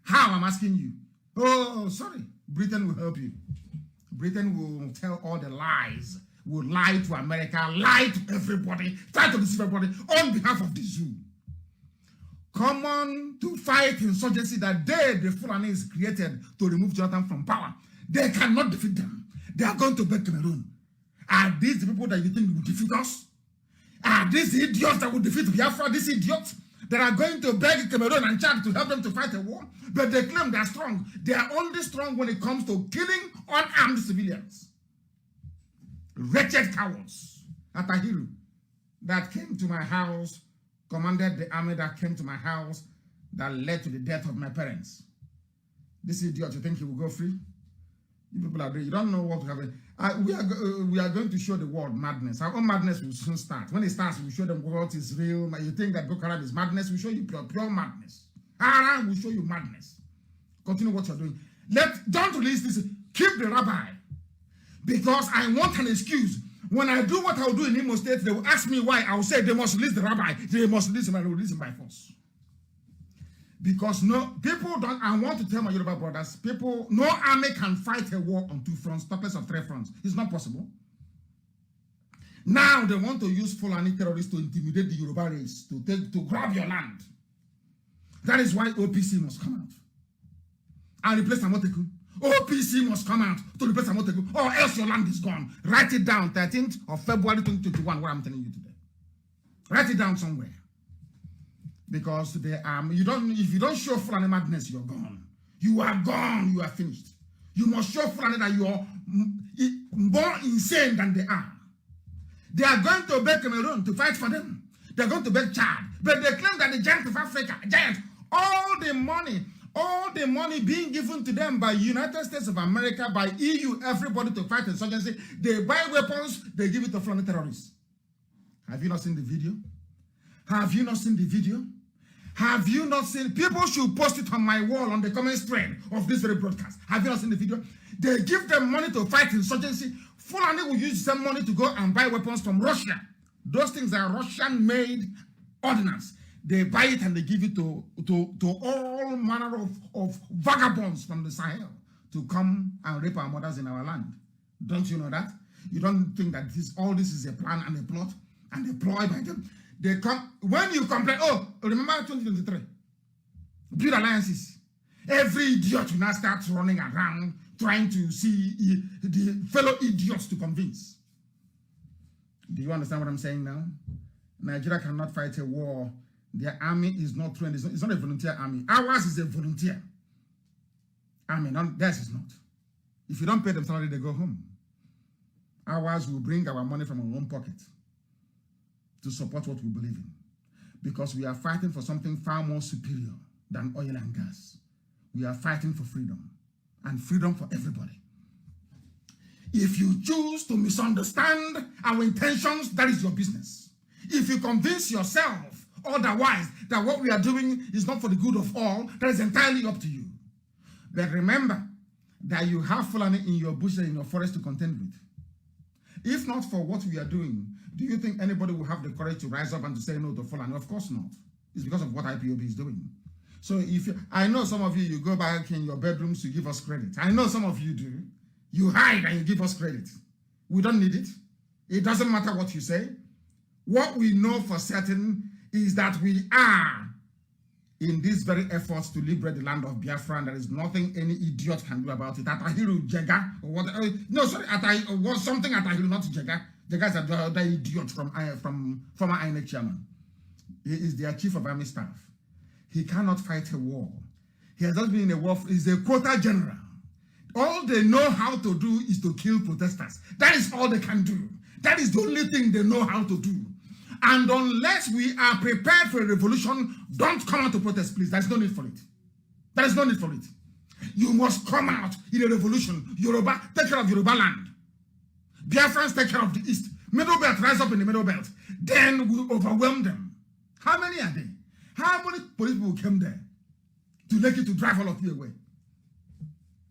How? I'm asking you. Oh, sorry. Britain will help you. Britain will tell all the lies, will lie to America, lie to everybody, try to deceive everybody on behalf of the zoo. Come on to fight insurgency that the Fulanis created to remove Jonathan from power. They cannot defeat them. They are going to beg Cameroon. Are these the people that you think will defeat us? Are these the idiots that will defeat Biafra? These idiots that are going to beg Cameroon and Chad to help them to fight a war? But they claim they are strong. They are only strong when it comes to killing unarmed civilians. Wretched cowards. Atahiru that came to my house, commanded the army that came to my house that led to the death of my parents. This idiot, you think he will go free? You people are, you don't know what to have. We are going to show the world madness. Our own madness will soon start. When it starts, we'll show them what is real. You think that Boko Haram is madness? We'll show you pure madness. Haram will show you madness. Continue what you're doing. Don't release this. Keep the rabbi. Because I want an excuse. When I do what I'll do in Imo State, they will ask me why. I will say they must release the rabbi. They must release him. I will release him by force. Because no, people don't, I want to tell my Yoruba brothers, no army can fight a war on two fronts, topless of three fronts. It's not possible. Now they want to use Fulani terrorists to intimidate the Yoruba race, to grab your land. That is why OPC must come out and replace Amoteku. OPC must come out to replace Amoteku, or else your land is gone. Write it down, 13th of February 2021, what I'm telling you today. Write it down somewhere. Because if you don't show Fulani madness, you're gone. You are gone. You are finished. You must show Fulani that you are more insane than they are. They are going to beg Cameroon to fight for them. They're going to beg Chad. But they claim that the giant of Africa, all the money being given to them by United States of America, by EU, everybody to fight insurgency, they buy weapons, they give it to Fulani terrorists. Have you not seen the video? Have you not seen the video? Have you not seen? People should post it on my wall on the comment thread of this very broadcast. Have you not seen the video? They give them money to fight insurgency. Fulani will use some money to go and buy weapons from Russia. Those things are Russian-made ordnance. They buy it and they give it to all manner of vagabonds from the Sahel to come and rape our mothers in our land. Don't you know that? You don't think that all this is a plan and a plot and a ploy by them? They come, when you complain, oh, remember 2023, build alliances. Every idiot will now start running around trying to see the fellow idiots to convince. Do you understand what I'm saying now? Nigeria cannot fight a war. Their army is not trained. It's not a volunteer army. Ours is a volunteer army. Theirs is not. If you don't pay them salary, they go home. Ours will bring our money from our own pocket to support what we believe in. Because we are fighting for something far more superior than oil and gas. We are fighting for freedom, and freedom for everybody. If you choose to misunderstand our intentions, that is your business. If you convince yourself otherwise that what we are doing is not for the good of all, that is entirely up to you. But remember that you have Fulani in your bush and in your forest to contend with. If not for what we are doing, do you think anybody will have the courage to rise up and to say no to Fulani? Of course not. It's because of what IPOB is doing. So I know some of you go back in your bedrooms to give us credit. I know some of you do. You hide and you give us credit. We don't need it. It doesn't matter what you say. What we know for certain is that we are in these very efforts to liberate the land of Biafra, and there is nothing any idiot can do about it. Atahiru Jega, or what? No, sorry, something Atahiru, not Jega. Jega is the idiot from former INEC chairman. He is their chief of army staff. He cannot fight a war. He has not been in a war. He's a quota general. All they know how to do is to kill protesters. That is all they can do. That is the only thing they know how to do. And unless we are prepared for a revolution, don't come out to protest, please. There's no need for it. There is no need for it. You must come out in a revolution. Yoruba, take care of Yoruba land. Biafrans, take care of the East. Middle Belt, rise up in the Middle Belt. Then we'll overwhelm them. How many are there? How many police people came there to make you to drive all of you away?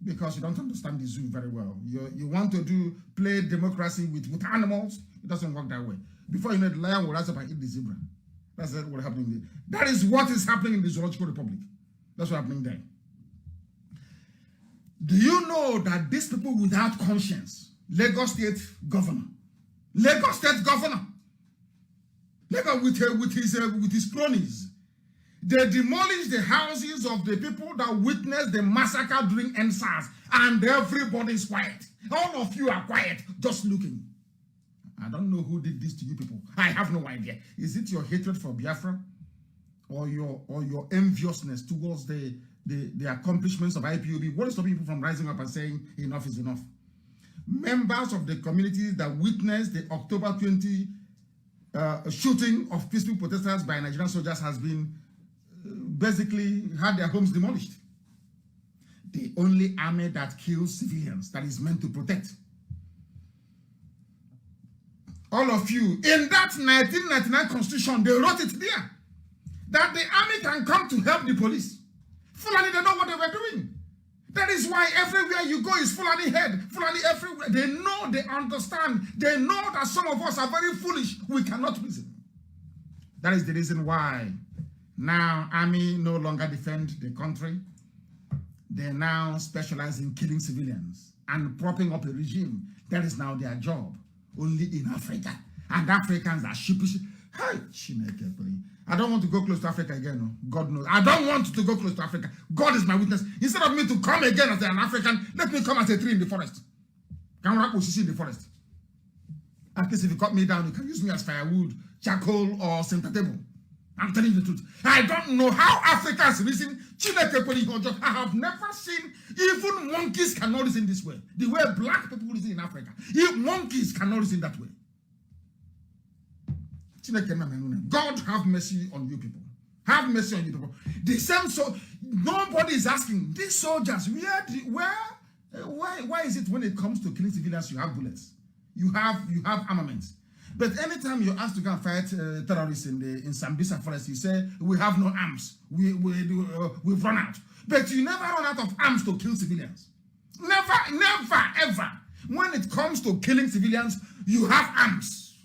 Because you don't understand the zoo very well. You want to play democracy with animals. It doesn't work that way. Before you know, the lion will rise up and eat the zebra. That's what is happening there. That is what is happening in the Zoological Republic. That's what's happening there. Do you know that these people without conscience, Lagos State Governor, Lagos with his cronies, they demolished the houses of the people that witnessed the massacre during NSAS, and everybody is quiet. All of you are quiet, just looking. I don't know who did this to you people. I have no idea. Is it your hatred for Biafra, or your enviousness towards the accomplishments of IPOB? What is stopping people from rising up and saying enough is enough? Members of the communities that witnessed the October 20 shooting of peaceful protesters by Nigerian soldiers has been basically had their homes demolished. The only army that kills civilians, that is meant to protect. All of you, in that 1999 constitution, they wrote it there, that the army can come to help the police. Fulani, they know what they were doing. That is why everywhere you go is Fulani head. Fulani everywhere. They know, they understand. They know that some of us are very foolish. We cannot reason. That is the reason why now army no longer defend the country. They now specialize in killing civilians and propping up a regime. That is now their job. Only in Africa. And Africans are sheepish. Hey, I don't want to go close to Africa again. No. God knows. I don't want to go close to Africa. God is my witness. Instead of me to come again as an African, let me come as a tree in the forest. Can rock in the forest. At least if you cut me down, you can use me as firewood, charcoal, or center table. I'm telling you the truth. I don't know how Africa is reasoning. I have never seen, even monkeys cannot reason this way. The way black people reason in Africa. If monkeys cannot reason that way. God have mercy on you people. Have mercy on you people. The same, so nobody is asking these soldiers why is it when it comes to killing civilians you have bullets, you have armaments, but anytime you're asked to go and fight terrorists in Sambisa forest, you say we have no arms, we've run out. But you never run out of arms to kill civilians. Never ever. When it comes to killing civilians, you have arms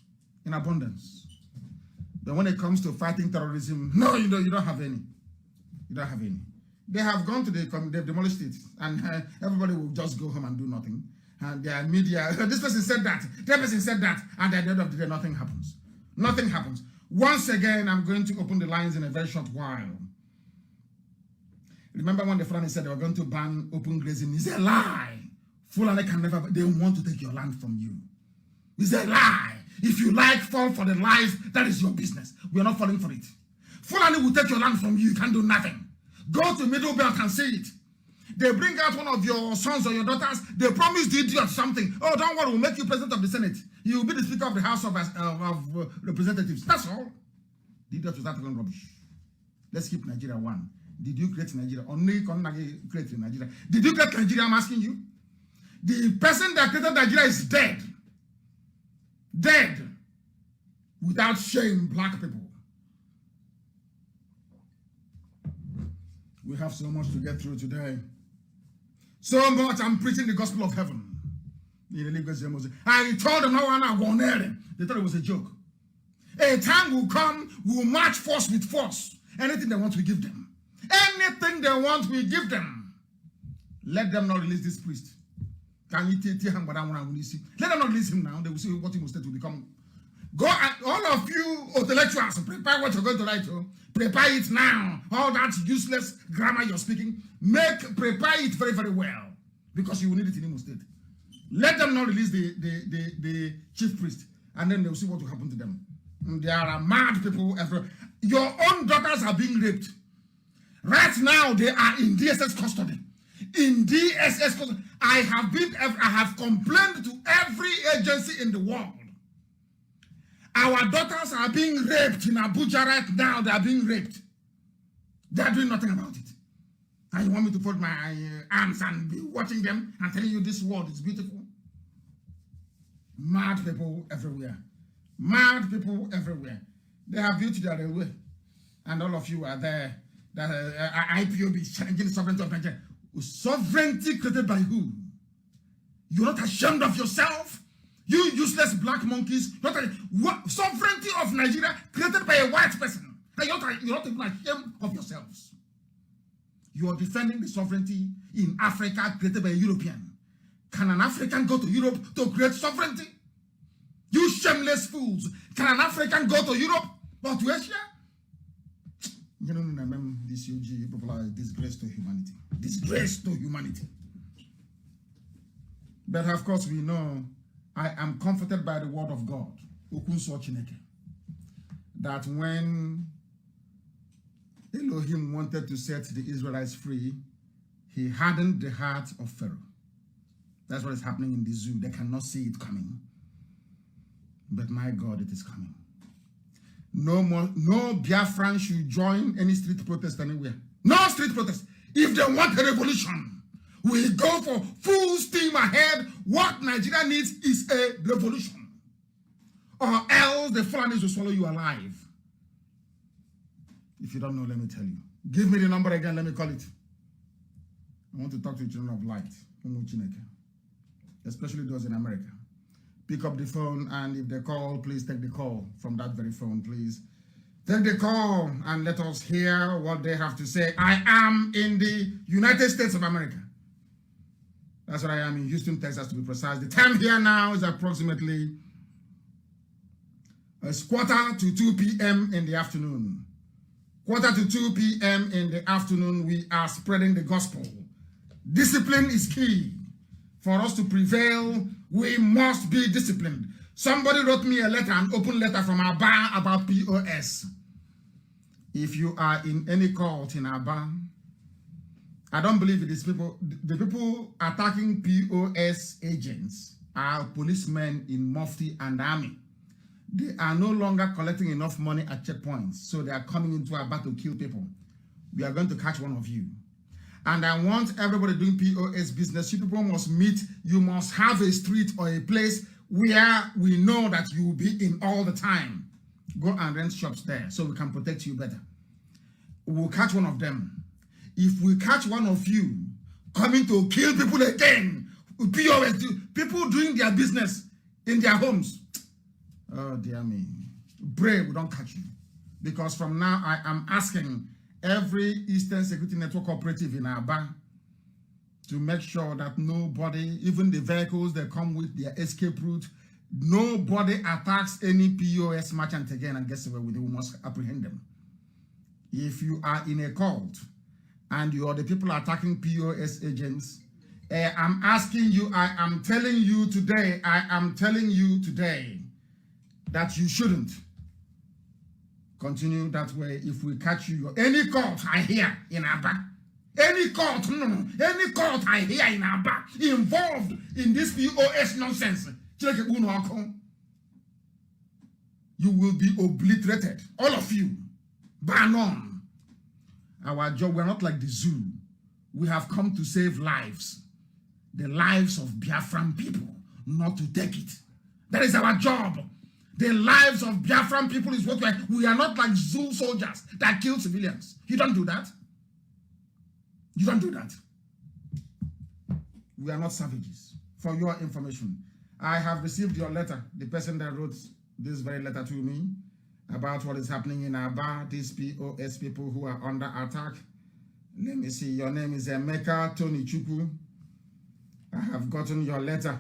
in abundance. But when it comes to fighting terrorism, no, you don't have any. You don't have any. They have gone to they've demolished it, and everybody will just go home and do nothing. And their media, this person said that, that person said that, and at the end of the day, nothing happens. Nothing happens. Once again, I'm going to open the lines in a very short while. Remember when the Fulani said they were going to ban open grazing? It's a lie. Fulani can never, they want to take your land from you. It's a lie. If you like, fall for the lies, that is your business. We are not falling for it. Fulani will take your land from you. You can't do nothing. Go to Middle Belt and see it. They bring out one of your sons or your daughters. They promise the idiot something. Oh, don't worry, we'll make you president of the Senate. You will be the Speaker of the House of Representatives. That's all. The idiot was that rubbish. Let's keep Nigeria one. Did you create Nigeria? Only create Nigeria. Did you create Nigeria? I'm asking you. The person that created Nigeria is dead. Dead. Without shame, black people. We have so much to get through today. So much. I'm preaching the gospel of heaven. I told them no one I won't hear them. They thought it was a joke. A time will come, we'll match force with force. Anything they want, we give them. Anything they want, we give them. Let them not release this priest. Can you tell him what I want to release him? Let them not release him now. They will see what he will state will become. Go and all of you intellectuals, prepare what you're going to write to. Prepare it now. All that useless grammar you're speaking, prepare it very, very well. Because you will need it in Imo State. Let them not release the chief priest. And then they'll see what will happen to them. There are mad people everywhere. Your own daughters are being raped. Right now, they are in DSS custody. In DSS custody. I have complained to every agency in the world. Our daughters are being raped in Abuja right now. They are being raped. They are doing nothing about it. And you want me to fold my arms and be watching them and telling you this world is beautiful? Mad people everywhere. Mad people everywhere. They have built their railway. And all of you are there. That IPOB is challenging the sovereignty of Nigeria. Sovereignty created by who? You're not ashamed of yourself? You useless black monkeys. Sovereignty of Nigeria created by a white person. And you're not even ashamed of yourselves. You are defending the sovereignty in Africa created by a European. Can an African go to Europe to create sovereignty? You shameless fools. Can an African go to Europe or to Asia? You know, this UG people are a disgrace to humanity. Disgrace to humanity. But of course, we know I am comforted by the word of God, that when Elohim wanted to set the Israelites free, he hardened the heart of Pharaoh. That's what is happening in the zoo. They cannot see it coming. But my God, it is coming. No more, no Biafran should join any street protest anywhere. No street protest. If they want a revolution, we go for full steam ahead. What Nigeria needs is a revolution. Or else the Fulanis will swallow you alive. If you don't know, let me tell you. Give me the number again, let me call it. I want to talk to the children of light, especially those in America. Pick up the phone, and if they call, please take the call from that very phone, please. Take the call and let us hear what they have to say. I am in the United States of America. That's what I am in Houston, Texas, to be precise. The time here now is approximately 1:45 p.m. in the afternoon. 1:45 p.m. in the afternoon, we are spreading the gospel. Discipline is key. For us to prevail, we must be disciplined. Somebody wrote me a letter, an open letter from Aba about POS. If you are in any cult in Aba, I don't believe it is people. The people attacking POS agents are policemen in Mufti and Army. They are no longer collecting enough money at checkpoints, so they are coming into Aba to kill people. We are going to catch one of you. And I want everybody doing POS business. You people must meet. You must have a street or a place where we know that you will be in all the time. Go and rent shops there so we can protect you better. We'll catch one of them. If we catch one of you coming to kill people again, POS, people doing their business in their homes, oh dear me, pray we don't catch you. Because from now I am asking every Eastern Security Network cooperative in Aba to make sure that nobody, even the vehicles that come with their escape route, nobody attacks any POS merchant again and gets away with it. We must apprehend them. If you are in a cult and you are the people attacking POS agents, I'm asking you, I am telling you today that you shouldn't continue that way. If we catch you, any cult I hear in Aba, any cult I hear in Aba involved in this POS nonsense, you will be obliterated, all of you, bar none. Our job, we're not like the zoo. We have come to save lives, the lives of Biafran people, not to take it. That is our job. The lives of Biafran people is what we are not like zoo soldiers that kill civilians. You don't do that. You don't do that. We are not savages. For your information, I have received your letter, the person that wrote this very letter to me about what is happening in Aba, these POS people who are under attack. Let me see, your name is Emeka Tony Chukwu. I have gotten your letter,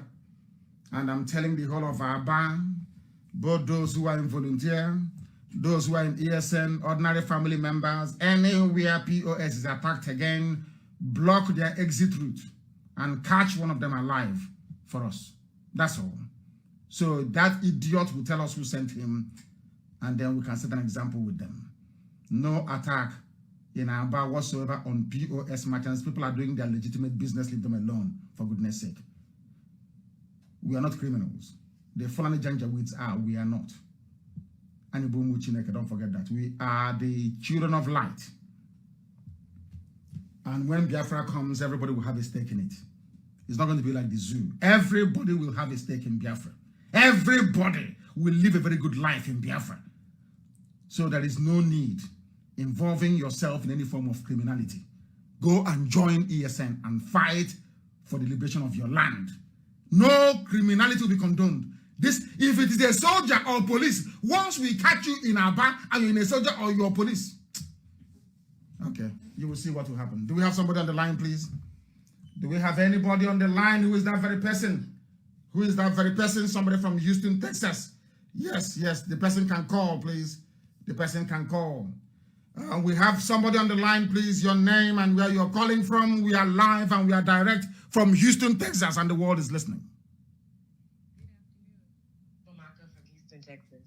and I'm telling the whole of Aba, both those who are in volunteer, those who are in ESN, ordinary family members, anywhere POS is attacked again, block their exit route and catch one of them alive for us. That's all. So that idiot will tell us who sent him, and then we can set an example with them. No attack in Aba whatsoever on POS merchants. People are doing their legitimate business. Leave them alone, for goodness sake. We are not criminals. The Fulani Janjaweeds are. We are not. Anibumu Chineke, don't forget that. We are the children of light. And when Biafra comes, everybody will have a stake in it. It's not going to be like the zoo. Everybody will have a stake in Biafra. Everybody will live a very good life in Biafra. So there is no need involving yourself in any form of criminality. Go and join ESN and fight for the liberation of your land. No criminality will be condoned. This, if it is a soldier or police, once we catch you in Aba and you're in a soldier or you're police, Okay, you will see what will happen. Do we have somebody on the line, please? Do we have anybody on the line? Who is that very person? Who is that very person? Somebody from Houston, Texas. Yes, yes, the person can call, please. The person can call. We have somebody on the line, please. Your name and where you're calling from. We are live and we are direct from Houston, Texas, and the world is listening. Amaka from Houston, Texas.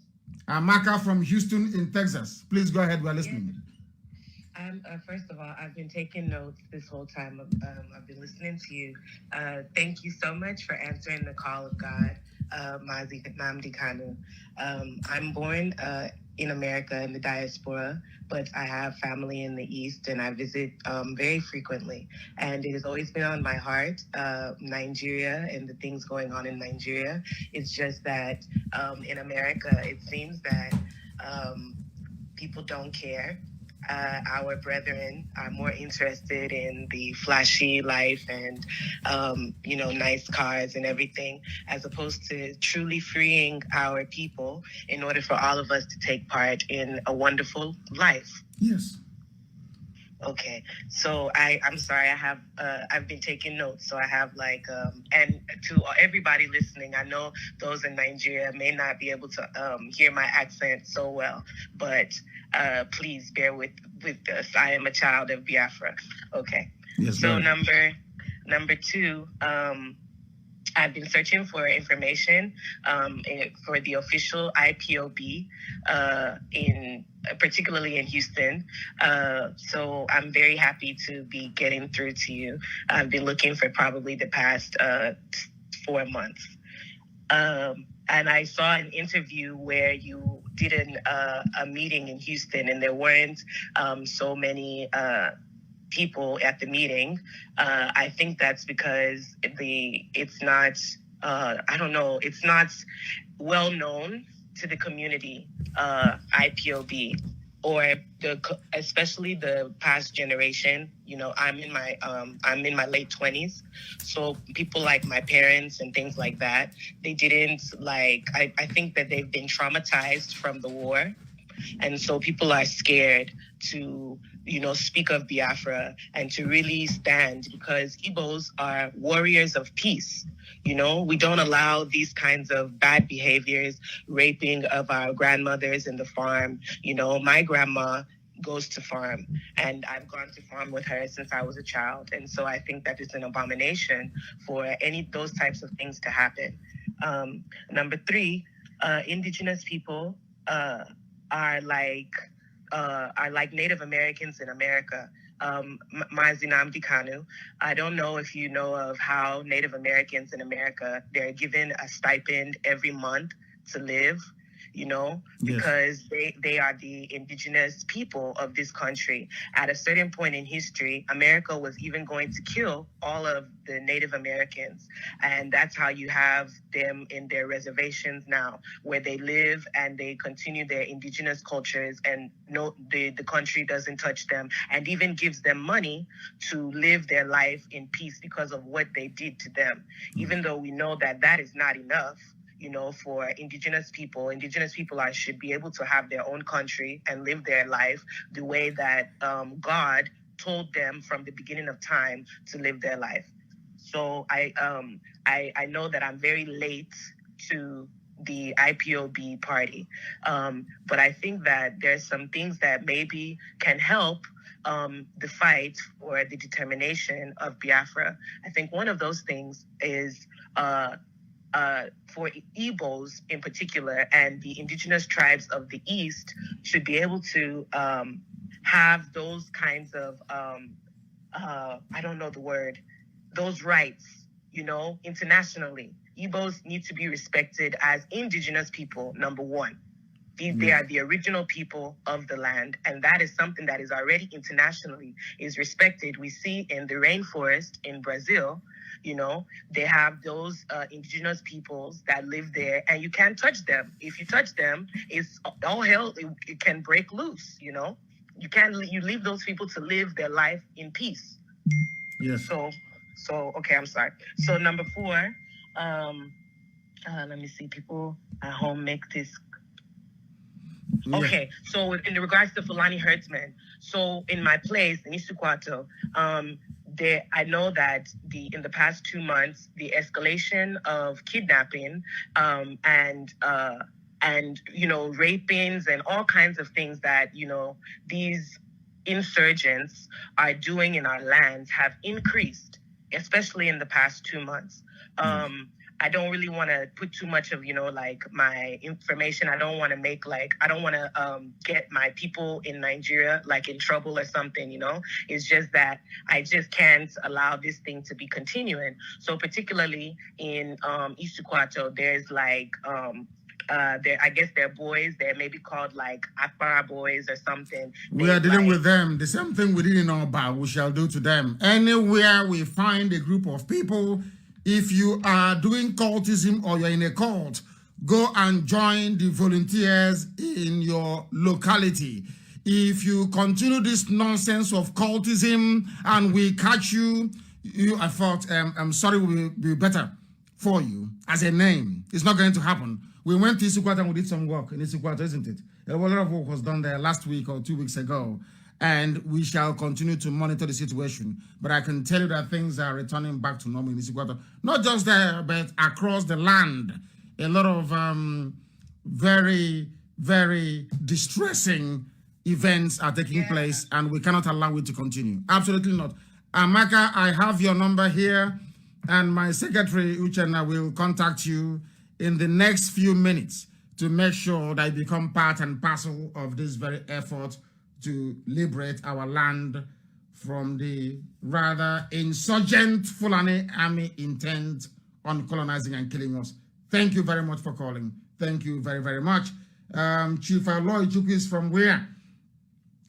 Amaka from Houston in Texas. Please go ahead. We're listening. First of all, I've been taking notes this whole time. I've been listening to you. Thank you so much for answering the call of God, Mazi, Nnamdi, Kanu. I'm born in America in the diaspora, but I have family in the East and I visit very frequently. And it has always been on my heart, Nigeria and the things going on in Nigeria. It's just that in America, it seems that people don't care. Our brethren are more interested in the flashy life and, nice cars and everything, as opposed to truly freeing our people in order for all of us to take part in a wonderful life. Yes. Okay, so I'm sorry. I've been taking notes, so I have and to everybody listening, I know those in Nigeria may not be able to hear my accent so well, but please bear with us. I am a child of Biafra. Okay. Yes. So number two, I've been searching for information for the official IPOB particularly in Houston. So I'm very happy to be getting through to you. I've been looking for probably the past 4 months. And I saw an interview where you did a meeting in Houston and there weren't so many people at the meeting. I think that's because it's not well known to the community, IPOB, or especially the past generation. I'm in my late 20s, so people like my parents and things like that, they didn't I think that they've been traumatized from the war, and so people are scared to speak of Biafra and to really stand, because Igbos are warriors of peace. We don't allow these kinds of bad behaviors, raping of our grandmothers in the farm. My grandma goes to farm, and I've gone to farm with her since I was a child. And so I think that it's an abomination for those types of things to happen. Number three, indigenous people are like Native Americans in America. Mazi, Nnamdi, Kanu. I don't know if you know of how Native Americans in America, they're given a stipend every month to live, because they are the indigenous people of this country. At a certain point in history, America was even going to kill all of the Native Americans. And that's how you have them in their reservations now, where they live and they continue their indigenous cultures, and the country doesn't touch them, and even gives them money to live their life in peace because of what they did to them. Even though we know that is not enough. For indigenous people should be able to have their own country and live their life the way that God told them from the beginning of time to live their life. So I know that I'm very late to the IPOB party, but I think that there's some things that maybe can help the fight or the determination of Biafra. I think one of those things is for Igbos in particular, and the indigenous tribes of the East should be able to have those kinds of, I don't know the word, those rights, internationally. Igbos need to be respected as indigenous people, number one. They are the original people of the land, and that is something that is already internationally is respected. We see in the rainforest in Brazil, they have those indigenous peoples that live there, and you can't touch them. If you touch them, it's all hell. It can break loose. You leave those people to live their life in peace. Yes. So okay, I'm sorry. So number four, let me see. People at home make this. Okay, so in regards to Fulani herdsmen, So in my place in Isukwato, I know that in the past 2 months, the escalation of kidnapping and rapings and all kinds of things that these insurgents are doing in our lands have increased, especially in the past 2 months. I don't really want to put too much of, my information. I don't want to get my people in Nigeria, in trouble or something, It's just that I just can't allow this thing to be continuing. So particularly in Isukwato, there's I guess they're boys. They're maybe called Akbara boys or something. We are dealing with them. The same thing we didn't know about, we shall do to them. Anywhere we find a group of people, if you are doing cultism or you're in a cult, go and join the volunteers in your locality. If you continue this nonsense of cultism and we catch you, I thought, I'm sorry, will be better for you as a name. It's not going to happen. We went to Isukwato and we did some work in Isukwato, isn't it? A lot of work was done there last week or 2 weeks ago, and we shall continue to monitor the situation. But I can tell you that things are returning back to normal in Isukwato. Not just there, but across the land. A lot of very, very distressing events are taking place, and we cannot allow it to continue. Absolutely not. Amaka, I have your number here, and my secretary, Uchenna, will contact you in the next few minutes to make sure that I become part and parcel of this very effort to liberate our land from the rather insurgent Fulani army intent on colonizing and killing us. Thank you very much for calling. Thank you very, very much. Chief Aloy Chukwu is from where?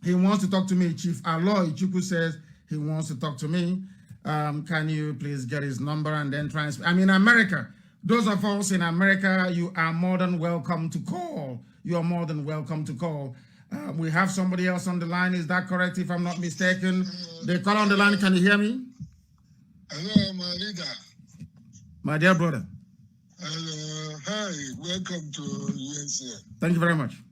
He wants to talk to me. Chief Aloy Chukwu says he wants to talk to me. Can you please get his number and then transfer? I'm in America. Those of us in America, you are more than welcome to call. You are more than welcome to call. We have somebody else on the line. Is that correct, if I'm not mistaken? The caller on the line, can you hear me? Hello, my leader. My dear brother. Hello. Hi, welcome to USA. Thank you very much.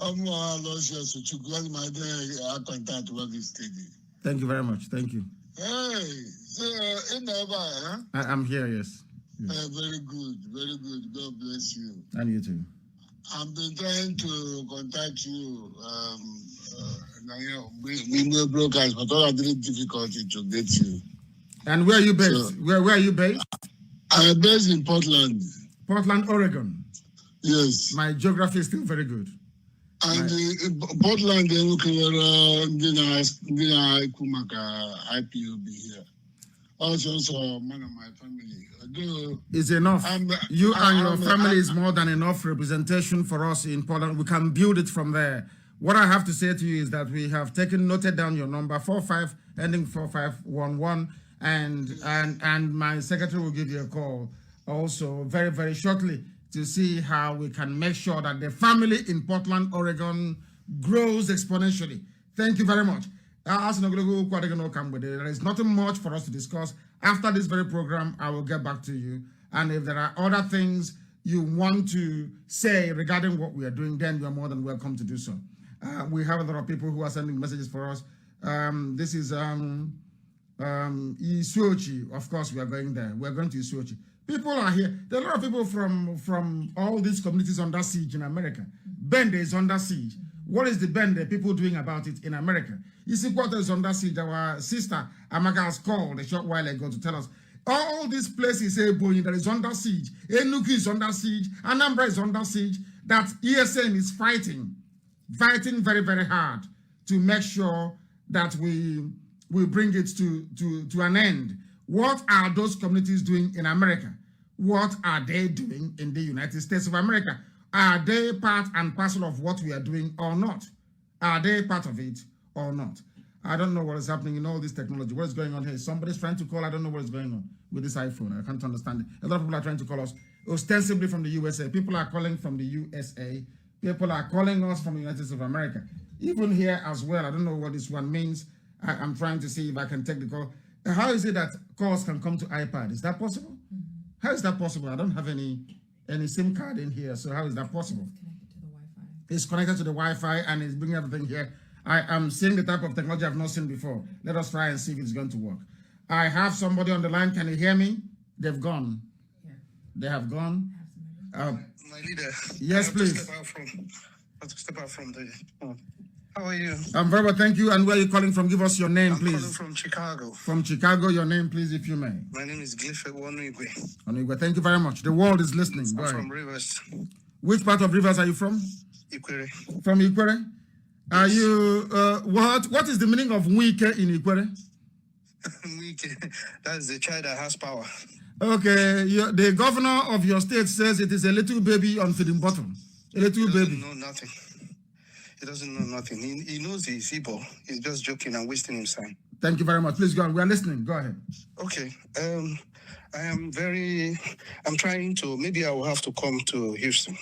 I'm Aloysius Uchukwu. My day, I contact with this study. Thank you very much. Thank you. Hey, so in the huh? I'm here, yes. Very good, very good. God bless you. And you too. I've been trying to contact you. We know brokers, but all of the difficulty to get you. And where are you based? So, where are you based? I'm based in Portland. Portland, Oregon. Yes. My geography is still very good. And Portland, they're looking at IPOB here. Also, man of my family. It's enough. You and your family is more than enough representation for us in Portland. We can build it from there. What I have to say to you is that we have noted down your number, 45 ending 4511, and my secretary will give you a call also very, very shortly to see how we can make sure that the family in Portland, Oregon grows exponentially. Thank you very much. There is nothing much for us to discuss. After this very program, I will get back to you. And if there are other things you want to say regarding what we are doing, then you are more than welcome to do so. We have a lot of people who are sending messages for us. This is Isuochi. Of course, we are going there. We are going to Isuochi. People are here. There are a lot of people from all these communities under siege in America. Bende is under siege. What is the Bende people doing about it in America? Isukwato is under siege. Our sister Amaka has called a short while ago to tell us all these places that is under siege. Enugu is under siege. Anambra is under siege. That ESN is fighting very, very hard to make sure that we bring it to an end. What are those communities doing in America? What are they doing in the United States of America? Are they part and parcel of what we are doing or not? Are they part of it or not? I don't know what is happening in all this technology. What is going on here? Somebody's trying to call. I don't know what is going on with this iPhone. I can't understand it. A lot of people are trying to call us ostensibly from the USA. People are calling from the USA. People are calling us from the United States of America. Even here as well. I don't know what this one means. I'm trying to see if I can take the call. How is it that calls can come to iPad? Is that possible? How is that possible? I don't have any SIM card in here, so how is that possible? It's connected to the Wi-Fi. It's connected to the Wi-Fi and it's bringing everything here. I am seeing the type of technology I've not seen before. Let us try and see if it's going to work. I have somebody on the line. Can you hear me? They've gone. Yeah. They have gone. My leader. Yes, please. I have to step out from the... How are you? I'm very well, thank you. And where are you calling from? Give us your name, please. I'm calling from Chicago. From Chicago, your name, please, if you may. My name is Glife Onwigwe. Onwigwe, thank you very much. The world is listening. Go I'm ahead. from Rivers. Which part of Rivers are you from? Ikwere. From Ikwere? Are you, what is the meaning of Nwike in Ikwere? Nwike, that's the child that has power. Okay, the governor of your state says it is a little baby on feeding bottom. A little baby. He doesn't know nothing. He doesn't know nothing. He knows he's Igbo. He's just joking and wasting his time. Thank you very much. Please go on. We are listening. Go ahead. Okay. I'm trying to, maybe I will have to come to Houston.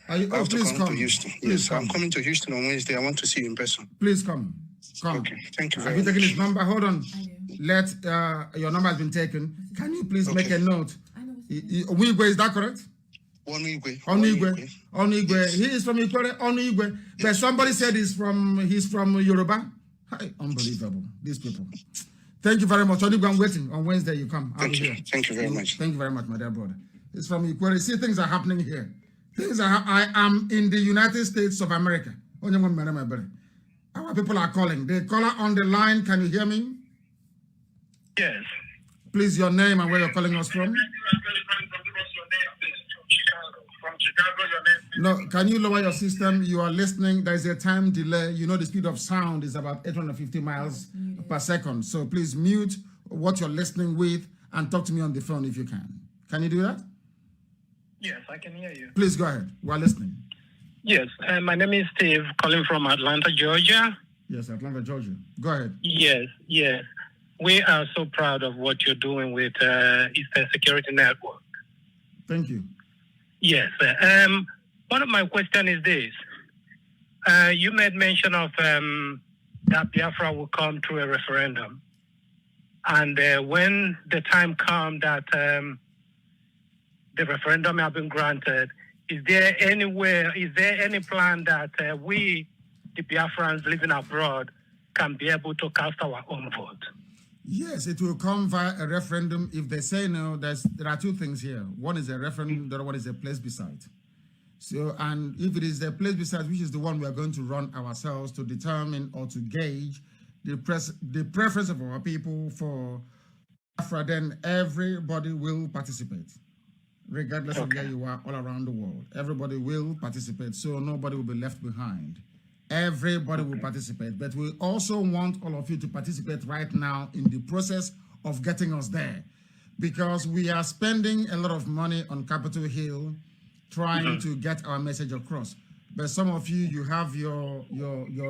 I have to come to Houston. Please yes, come. I'm coming to Houston on Wednesday. I want to see you in person. Please come. Come. Okay. Thank you very much. Have you taken his number? Hold on. Let your number has been taken. Can you please make a note? Onwigwe, is that correct? Onwigwe. Yes. He is from Ikwere. Onwigwe. But somebody said he's from Yoruba. Hi, unbelievable. These people. Thank you very much. Onwigwe, I'm waiting. On Wednesday you come. Thank you. Thank you very much. Thank you very much, my dear brother. It's from Ikwere. See, things are happening here. I am in the United States of America. Our people are calling. The caller on the line, can you hear me? Yes. Please, your name and where you're calling us from. From Chicago, your name. No, can you lower your system? You are listening. There is a time delay. You know the speed of sound is about 850 miles per second. So please mute what you're listening with and talk to me on the phone if you can. Can you do that? Yes, I can hear you. Please go ahead. We're listening. Yes, my name is Steve, calling from Atlanta, Georgia. Yes, Atlanta, Georgia. Go ahead. Yes. We are so proud of what you're doing with Eastern Security Network. Thank you. Yes. One of my questions is this. You made mention of that Biafra will come through a referendum. And when the time comes that the referendum has been granted, is there any plan that we, the Biafrans living abroad, can be able to cast our own vote? Yes, it will come via a referendum. If they say no, there are two things here. One is a referendum, the other one is a plebiscite. So, and if it is the plebiscite, which is the one we are going to run ourselves to determine or to gauge the preference of our people for Biafra, then everybody will participate. Regardless of where you are all around the world. Everybody will participate, so nobody will be left behind. Everybody will participate, but we also want all of you to participate right now in the process of getting us there, because we are spending a lot of money on Capitol Hill trying to get our message across. But some of you, you have your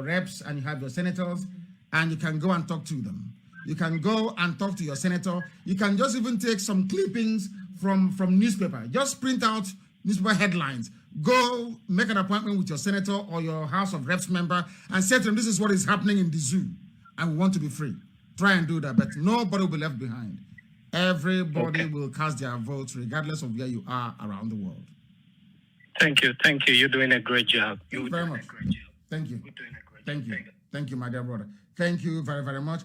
reps and you have your senators, and you can go and talk to them. You can go and talk to your senator. You can just even take some clippings from newspaper. Just print out newspaper headlines. Go make an appointment with your senator or your House of Reps member and say to them, this is what is happening in the zoo, and we want to be free. Try and do that, but nobody will be left behind. Everybody will cast their votes regardless of where you are around the world. Thank you. You're doing a great job. Thank you very much. Thank you. Thank you, my dear brother. Thank you very, very much.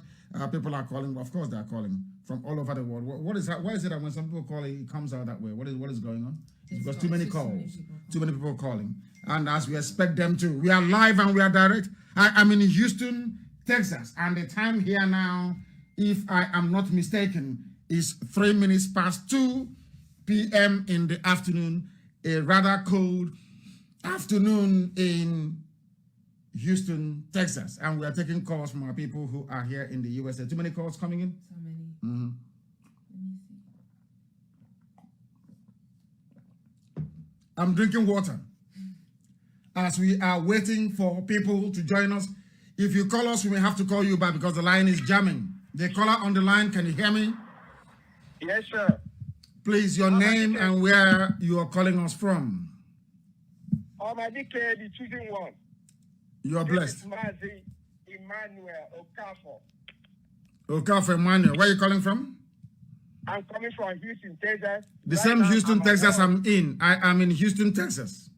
People are calling. Of course, they are calling from all over the world. What is that? Why is it that when some people call, it comes out that way? What is going on? It's because too many calls, too many people calling, and as we expect them to. We are live and we are direct. I'm in Houston, Texas, and the time here now, if I am not mistaken, is 3 minutes past 2 p.m. in the afternoon. A rather cold afternoon in Houston, Texas, and we are taking calls from our people who are here in the USA. Too many calls coming in? So many. Mm-hmm. I'm drinking water as we are waiting for people to join us. If you call us, we may have to call you back because the line is jamming. The caller on the line, can you hear me? Yes, sir. Please, your name and where you are calling us from. My decade, the choosing one. You are blessed. Mazi, Emmanuel, Okafor Emmanuel. Where are you calling from? I'm coming from Houston, Texas. The same Houston, Texas I'm in. I am in Houston, Texas.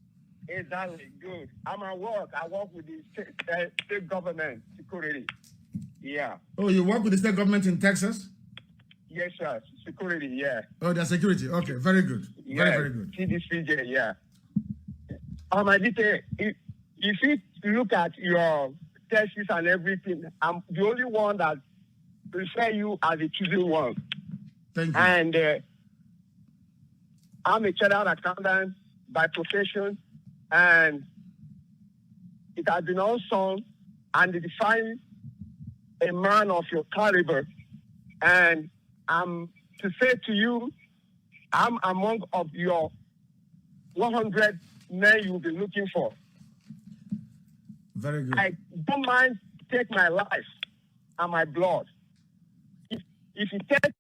Exactly. Good. I'm at work. I work with the state government security. Yeah. Oh, you work with the state government in Texas? Yes, sir. Security, yeah. Oh, the security. Okay, very good. Yeah. Very, very good. CDCJ, yeah. If you look at your tests and everything, I'm the only one that prefer you as a chosen one. Thank you. And I'm a chartered accountant by profession, and it has been awesome and it defines a man of your caliber. And I'm to say to you, I'm among of your 100 men you'll be looking for. Very good. I don't mind take my life and my blood. If you take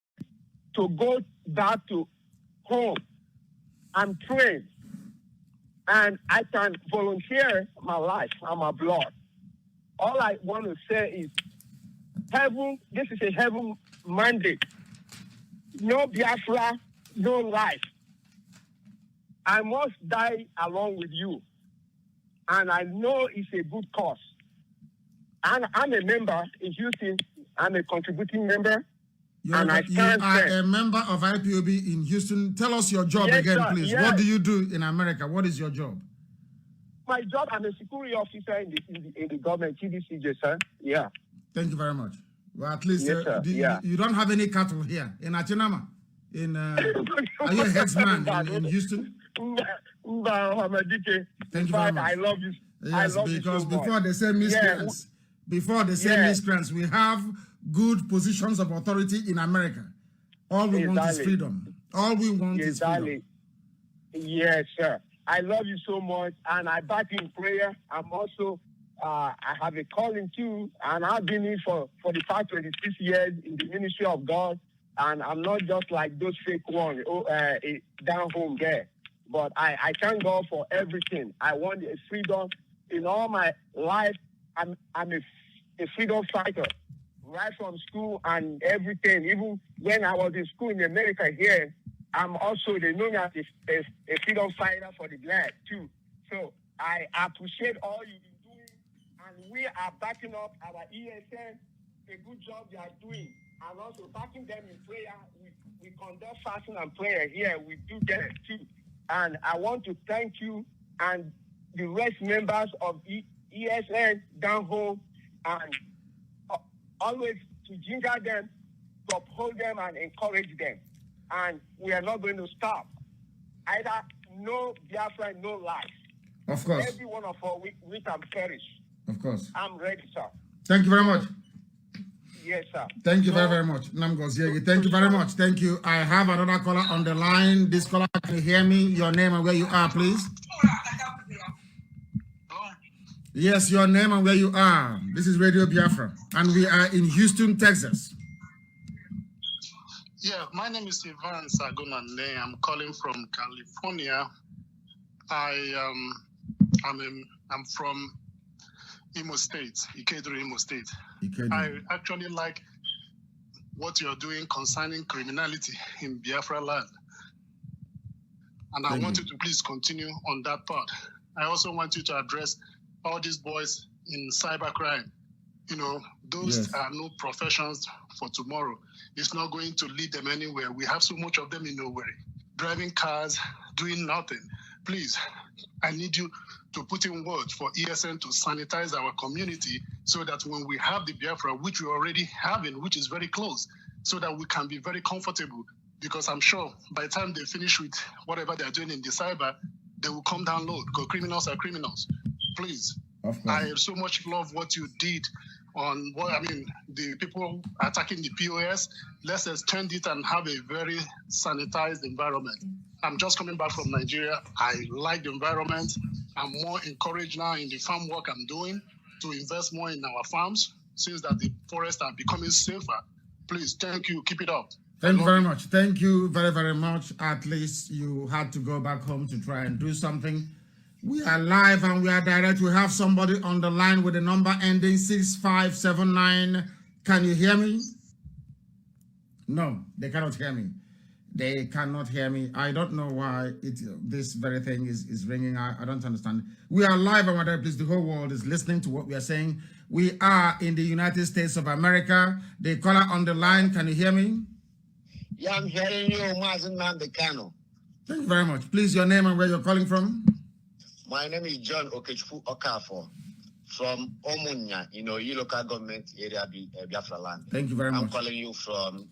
to go back to home, I'm trained, and I can volunteer my life and my blood. All I want to say is, heaven, this is a heaven mandate. No Biafra, no life. I must die along with you. And I know it's a good cause. And I'm a member in Houston. I'm a contributing member. You are a member of IPOB in Houston. Tell us your job again, sir, please. Yes. What do you do in America? What is your job? My job, I'm a security officer in the government, TDCJ, sir. Yeah. Thank you very much. Well, at least yes, you don't have any cattle here in Achinama. Are you a headsman in Houston? Thank you very much. I love you. Yes, I love because you so before they say miscreants, we have good positions of authority in America. All we want is freedom. All we want is freedom. Yes, sir. I love you so much, and I back you in prayer. I'm also, I have a calling too, and I've been in for the past 26 years in the ministry of God, and I'm not just like those fake ones down home there. But I thank God for everything. I want a freedom in all my life. I'm a freedom fighter, right from school and everything. Even when I was in school in America here, I'm also, they know me as a freedom fighter for the black too. So I appreciate all you've been doing, and we are backing up our ESN, a good job they are doing, and also backing them in prayer. We conduct fasting and prayer here. We do that too. And I want to thank you and the rest members of ESN down home, and always to ginger them, to uphold them and encourage them. And we are not going to stop. Either no Biafra, no life. Of course. Every one of us, we can perish. Of course. I'm ready, sir. Thank you very much. Yes, sir. Thank you very, very much. Thank you very much. Thank you. I have another caller on the line. This caller, can you hear me? Your name and where you are, please. Yes, your name and where you are. This is Radio Biafra, and we are in Houston, Texas. Yeah, my name is Ivan Sagunande. I'm calling from California. I'm from Imo State, Ikeduru, Imo State. I actually like what you're doing concerning criminality in Biafra land. And I want you to please continue on that part. I also want you to address all these boys in cybercrime. You know, those are no professions for tomorrow. It's not going to lead them anywhere. We have so much of them in nowhere, driving cars, doing nothing. Please, I need you to put in words for ESN to sanitize our community so that when we have the Biafra, which we already having, which is very close, so that we can be very comfortable. Because I'm sure by the time they finish with whatever they're doing in the cyber, they will come down low, because criminals are criminals. Please, I so much love what you did on the people attacking the POS. Let's extend it and have a very sanitized environment. I'm just coming back from Nigeria. I like the environment. I'm more encouraged now in the farm work I'm doing to invest more in our farms since that the forests are becoming safer. Please, thank you. Keep it up. Thank you very much. Thank you very, very much. At least you had to go back home to try and do something. We are live and we are direct. We have somebody on the line with a number ending 6579. Can you hear me? No, they cannot hear me. They cannot hear me. I don't know why this very thing is ringing. I don't understand. We are live on my please. The whole world is listening to what we are saying. We are in the United States of America. The caller on the line, can you hear me? Yeah, I'm hearing you, Mazi Nnamdi Kanu. Thank you very much. Please, your name and where you're calling from? My name is John Okechukwu Okafor from Omunya, your local government area, Biafra land. Thank you very much. I'm calling you from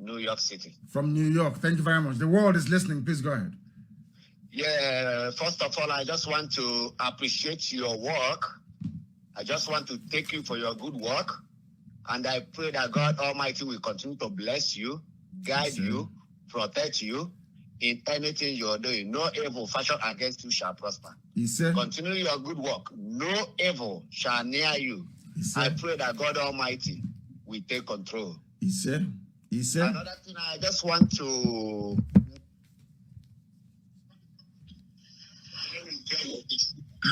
New York City. From New York. Thank you very much. The world is listening. Please go ahead. Yeah, first of all, I just want to appreciate your work. I just want to thank you for your good work. And I pray that God Almighty will continue to bless you, guide you, protect you in anything you're doing. No evil fashion against you shall prosper. Continue your good work. No evil shall near you. I pray that God Almighty will take control. Another thing I just want to...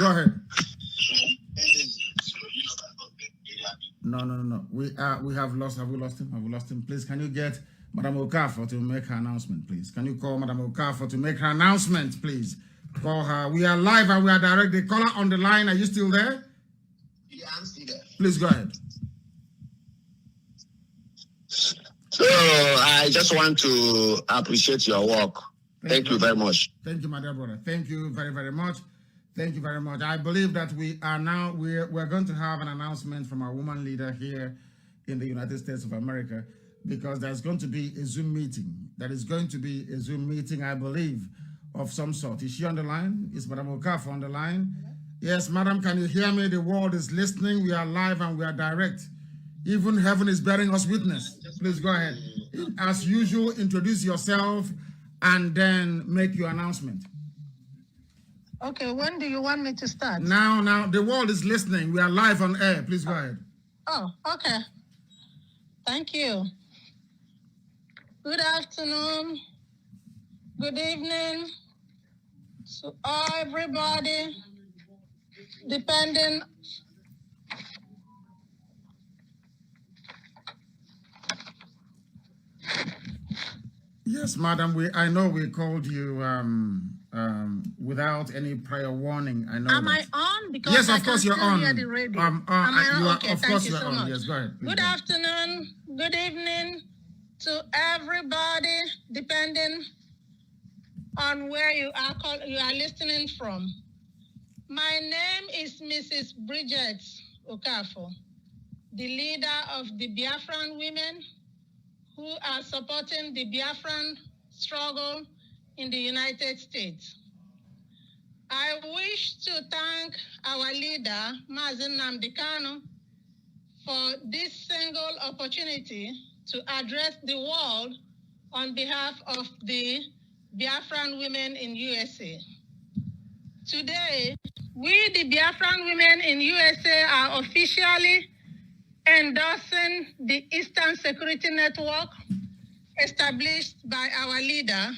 Go ahead. No. We have lost. Have we lost him? Have we lost him? Please, can you get Madam Okafor to make her announcement, please? Can you call Madam Okafor to make her announcement, please? Call her. We are live and we are direct. The caller on the line, are you still there? Yeah, I'm still there. Please go ahead. So I just want to appreciate your work. Thank you very much. Thank you, my dear brother. Thank you very, very much. Thank you very much. I believe that we are now, we're going to have an announcement from our woman leader here in the United States of America, because there's going to be a Zoom meeting. There is going to be a Zoom meeting, I believe, of some sort. Is she on the line? Is Madam Okafor on the line? Yes, madam, can you hear me? The world is listening. We are live and we are direct. Even heaven is bearing us witness. Please go ahead. As usual, introduce yourself and then make your announcement. Okay, when do you want me to start? Now, the world is listening. We are live on air. Please go ahead. Oh, okay. Thank you. Good afternoon. Good evening to everybody, depending. Yes, madam, I know we called you without any prior warning. I know. Am I on? Because yes, I of course you're on. Am I on? Okay, of course you're on. much. Yes, go ahead. Good afternoon, good evening to everybody, depending on where you are listening from. My name is Mrs. Bridget Okafor, the leader of the Biafran women who are supporting the Biafran struggle in the United States. I wish to thank our leader, Mazi Nnamdi Kanu, for this single opportunity to address the world on behalf of the Biafran women in USA. Today, we, the Biafran women in USA, are officially endorsing the Eastern Security Network established by our leader,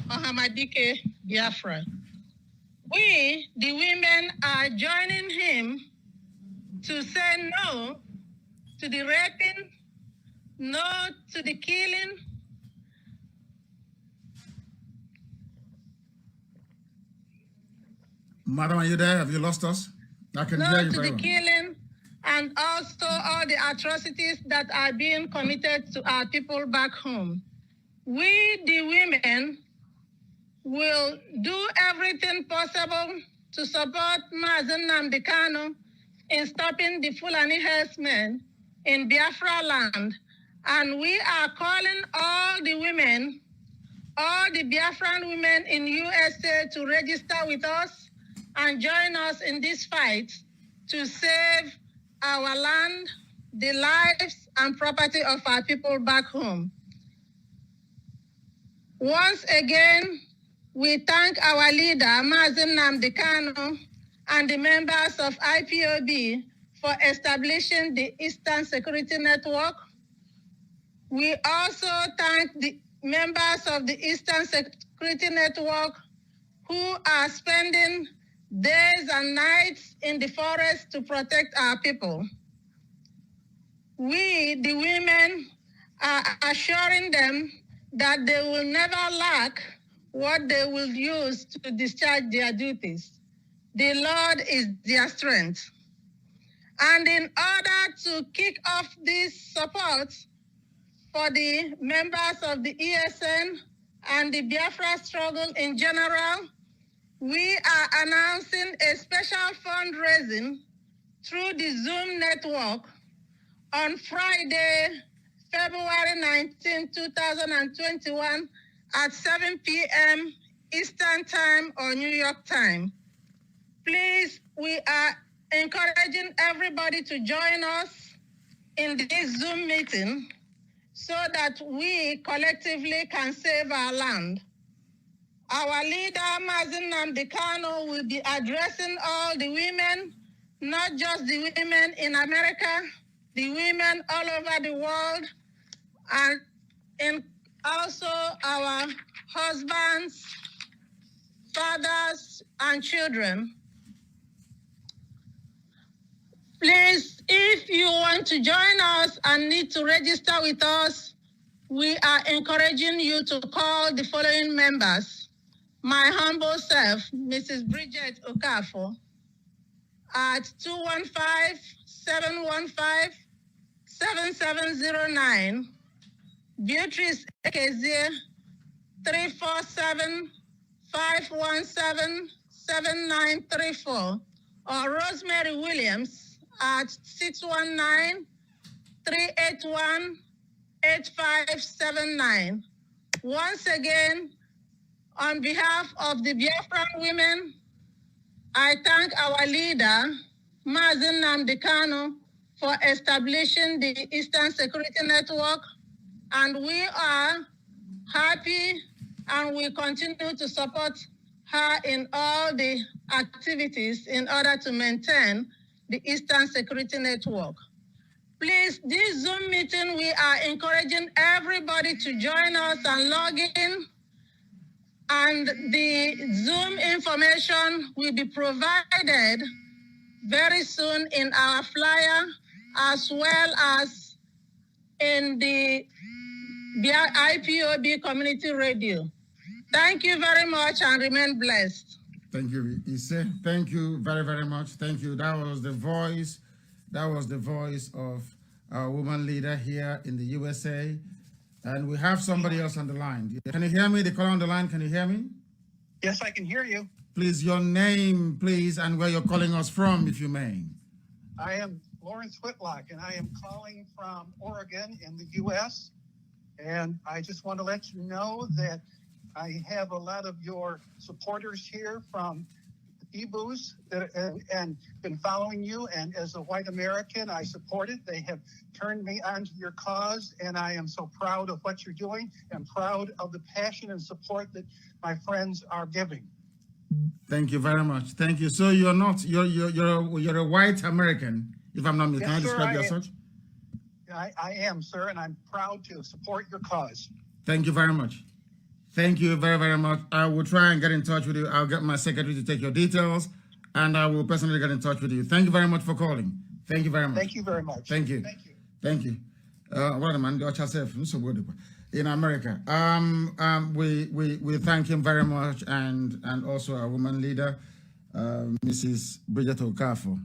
Ohamadike Biafra. We, the women, are joining him to say no to the raping, no to the killing, madam, are you there? Have you lost us? I can hear you very well. Killing, and also all the atrocities that are being committed to our people back home. We, the women, will do everything possible to support Mazi Nnamdi Kanu in stopping the Fulani herdsmen in Biafra land. And we are calling all the women, all the Biafran women in USA to register with us and join us in this fight to save our land, the lives and property of our people back home. Once again, we thank our leader, Mazi Nnamdi Kanu, and the members of IPOB for establishing the Eastern Security Network. We also thank the members of the Eastern Security Network who are spending days and nights in the forest to protect our people. We, the women, are assuring them that they will never lack what they will use to discharge their duties. The Lord is their strength. And in order to kick off this support for the members of the ESN and the Biafra struggle in general, we are announcing a special fundraising through the Zoom network on Friday, February 19, 2021 at 7 p.m. Eastern Time or New York time. Please, we are encouraging everybody to join us in this Zoom meeting so that we collectively can save our land. Our leader, Mazi Nnamdi Kanu, will be addressing all the women, not just the women in America, the women all over the world, and also our husbands, fathers, and children. Please, if you want to join us and need to register with us, we are encouraging you to call the following members. My humble self, Mrs. Bridget Okafor, at 215-715-7709. Beatrice Ekezie, 347-517-7934. Or Rosemary Williams at 619-381-8579. Once again, on behalf of the Biafran women, I thank our leader, Mazi Nnamdi Kanu, for establishing the Eastern Security Network, and we are happy and we continue to support her in all the activities in order to maintain the Eastern Security Network. Please, this Zoom meeting, we are encouraging everybody to join us and log in. And the Zoom information will be provided very soon in our flyer, as well as in the IPOB community radio. Thank you very much and remain blessed. Thank you, Ise. Thank you very, very much. Thank you. That was the voice of our woman leader here in the USA. And we have somebody else on the line. Can you hear me? The caller on the line, can you hear me? Yes, I can hear you. Please, your name, please, and where you're calling us from, if you may. I am Lawrence Whitlock, and I am calling from Oregon in the U.S. And I just want to let you know that I have a lot of your supporters here from EBOs and been following you. And as a white American, I support it. They have turned me onto your cause, and I am so proud of what you're doing and proud of the passion and support that my friends are giving. Thank you very much. Thank you. So you're a white American, if I'm not mistaken. Can I describe you as such? I am, sir, and I'm proud to support your cause. Thank you very much. Thank you very, very much. I will try and get in touch with you. I'll get my secretary to take your details, and I will personally get in touch with you. Thank you very much for calling. Thank you very much. Thank you very much. Thank you. Thank you. Thank you. In America, we thank him very much, and also our woman leader, Mrs. Bridget Okafor.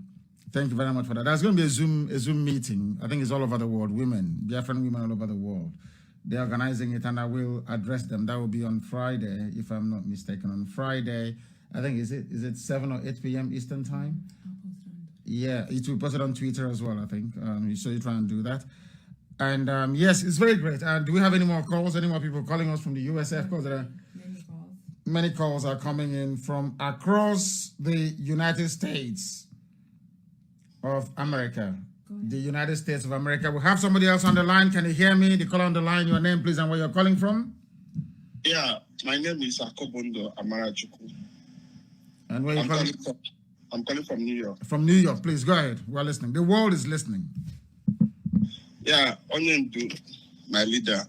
Thank you very much for that. There's going to be a Zoom meeting. I think it's all over the world. Biafran women all over the world. They're organizing it, and I will address them. That will be on Friday, if I'm not mistaken. On Friday, I think is it 7 or 8 p.m. Eastern time? Yeah, it will be posted on Twitter as well, I think. So you try and do that. And yes, it's very great. Do we have any more calls? Any more people calling us from the USA? Of course, there are many calls are coming in from across the United States of America. The United States of America. We have somebody else on the line. Can you hear me? The caller on the line, your name, please, and where you're calling from? Yeah, my name is Akobondo Amarachuku. And where you calling from? I'm calling from New York. From New York, please, go ahead. We're listening. The world is listening. Yeah, Onyendu, my leader.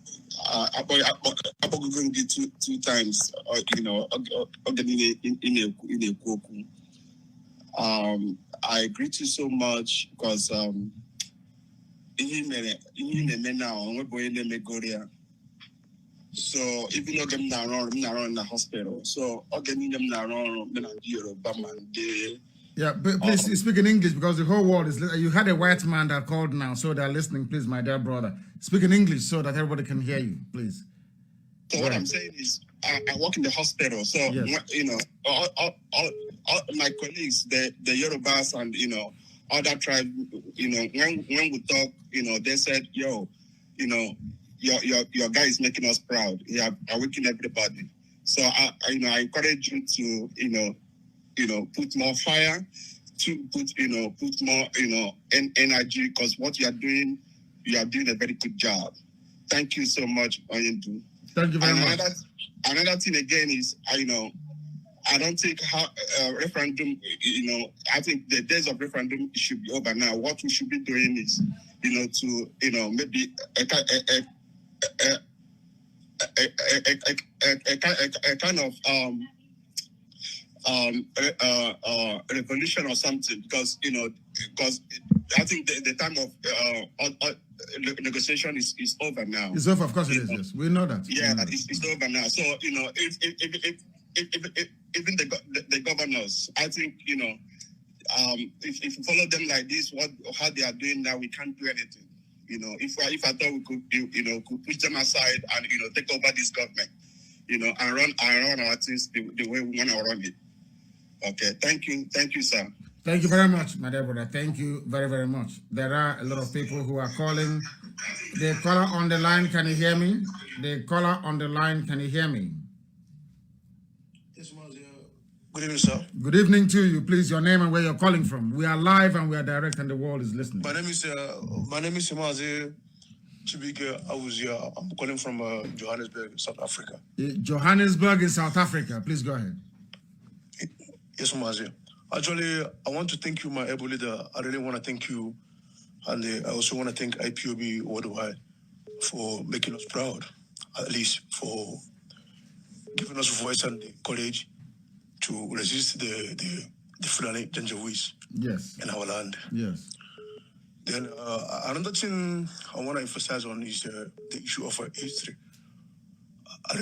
I'm going to two times, I greet you so much because So even though I'm not around in the hospital, so again, I'm not around Yoruba man. Yeah, but please speak in English because the whole world is. You had a white man that called now, so they're listening. Please, my dear brother, speak in English so that everybody can hear you, please. So what I'm saying is, I work in the hospital, so yes. You know, all my colleagues, the Yorubas and other tribes, when we talk, they said, yo, your guy is making us proud. Yeah, awakening everybody. So I encourage you to put more fire, to put more energy, because what you are doing a very good job. Thank you so much, Oyendu. Thank you very much. Another thing again is, I don't think referendum, I think the days of referendum should be over now. What we should be doing is, to, maybe a kind of revolution or something, because I think the time of negotiation is over now. It's over, of course it is. Yes, we know that. Yeah, it's over now. So if even the governors, I think if you follow them like this, how they are doing now, we can't do anything. If I thought we could could push them aside and take over this government, and run our things the way we want to run it. Okay, thank you, sir. Thank you very much, my dear brother. Thank you very, very much. There are a lot of people who are calling. The caller on the line, can you hear me? The caller on the line, can you hear me? Yes, Mazi. Good evening, sir. Good evening to you. Please, your name and where you're calling from. We are live and we are direct, and the world is listening. My name is Mazi. I'm calling from Johannesburg, South Africa. Johannesburg in South Africa. Please go ahead. Yes, Mazi. Actually, I want to thank you, my able leader. I really want to thank you. And I also want to thank IPOB worldwide for making us proud, at least for giving us voice and the courage to resist the Fulani Janjaweeds in our land. Yes. Then another thing I want to emphasize on is the issue of history. I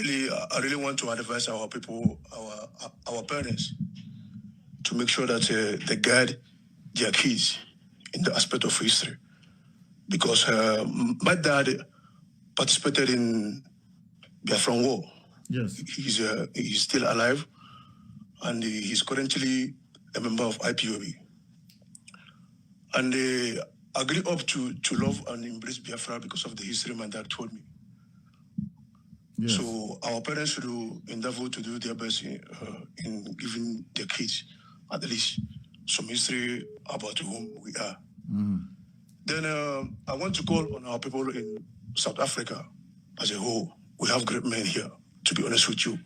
really want to advise our people, our parents, to make sure that they guide their kids in the aspect of history. Because my dad participated in Biafra war. Yes. He's still alive, and he's currently a member of IPOB. And I grew up to love and embrace Biafra because of the history my dad told me. Yes. So our parents should endeavor to do their best in giving their kids at least some history about whom we are. Then I want to call on our people in South Africa as a whole. We have great men here, to be honest with you.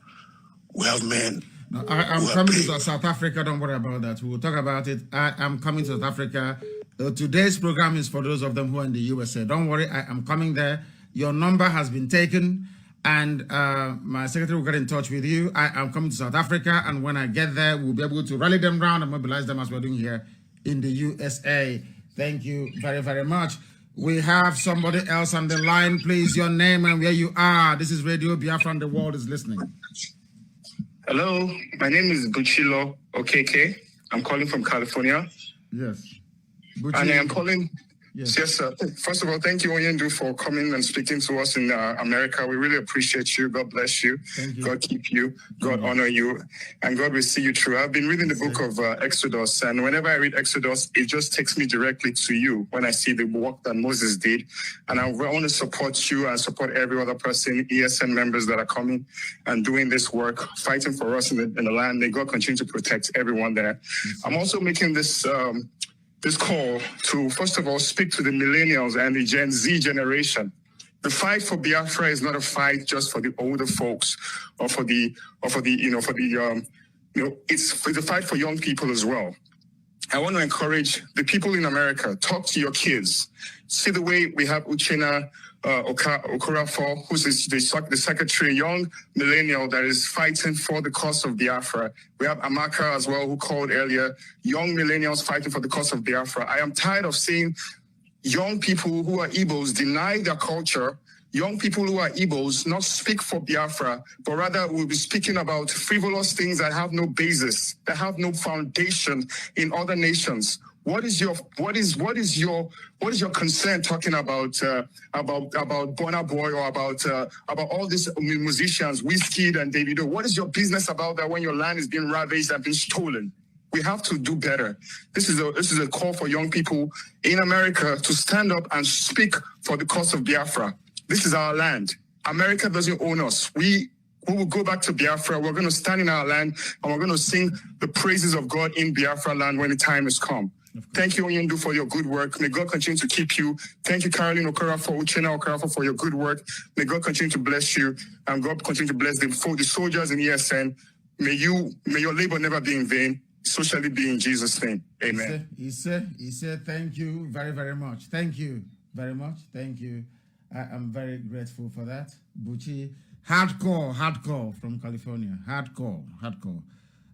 We have men. No, I'm coming to South Africa, don't worry about that. We will talk about it. I am coming to South Africa. Today's program is for those of them who are in the USA. Don't worry, I am coming there. Your number has been taken, and my secretary will get in touch with you. I am coming to South Africa, and when I get there, we'll be able to rally them around and mobilize them as we're doing here in the USA. Thank you very, very much. We have somebody else on the line. Please, your name and where you are. This is Radio Biafra and the world is listening. Hello, my name is Buchilo Okeke. I'm calling from California. Yes. And I am calling. Yes, sir. First of all, thank you, Oyendu, for coming and speaking to us in America. We really appreciate you. God bless you. Thank you. God keep you. God honor you. And God will see you through. I've been reading the book of Exodus, and whenever I read Exodus, it just takes me directly to you when I see the work that Moses did. And I want to support you and support every other person, ESN members that are coming and doing this work, fighting for us in the land. May God continue to protect everyone there. I'm also making this call to, first of all, speak to the millennials and the Gen Z generation. The fight for Biafra is not a fight just for the older folks it's a fight for young people as well. I want to encourage the people in America, talk to your kids. See the way we have Uchenna Okorafor, who's the secretary, young millennial that is fighting for the cause of Biafra. We have Amaka as well, who called earlier, young millennials fighting for the cause of Biafra. I am tired of seeing young people who are Igbos deny their culture, young people who are Igbos not speak for Biafra, but rather we'll be speaking about frivolous things that have no basis, that have no foundation in other nations. What is your concern talking about Burna Boy or about all these musicians, Wizkid and Davido? What is your business about that when your land is being ravaged and being stolen? We have to do better. This is a call for young people in America to stand up and speak for the cause of Biafra. This is our land. America doesn't own us. We will go back to Biafra. We're going to stand in our land and we're going to sing the praises of God in Biafra land when the time has come. Thank you, Onyendu, for your good work. May God continue to keep you. Thank you, Caroline Okarafor, Uchenna Okarafor, for your good work. May God continue to bless you, and God continue to bless the soldiers in ESN. May your labor never be in vain. So shall it be in Jesus' name. Amen. He said, thank you very, very much. Thank you very much. Thank you. I am very grateful for that. Buchi, hardcore from California. Hardcore.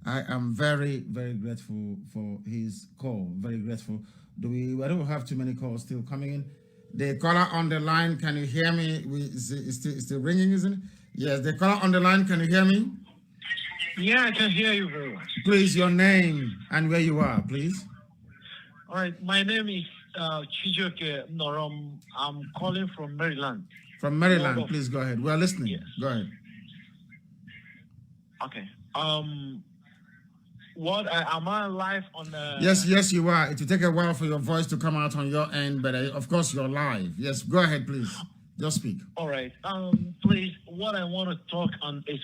I am very, very grateful for his call. Very grateful. I don't have too many calls still coming in. The caller on the line, can you hear me? It's still ringing, isn't it? Yes, the caller on the line, can you hear me? Yeah, I can hear you very well. Please, your name and where you are, please. All right, my name is Chijoke Norom. I'm calling from Maryland. From Maryland, please go ahead. We're listening. Yes. Go ahead. Okay. Am I live on the... Yes, you are. It will take a while for your voice to come out on your end, but of course you're live. Yes, go ahead, please. Just speak. All right. Please, what I want to talk on is...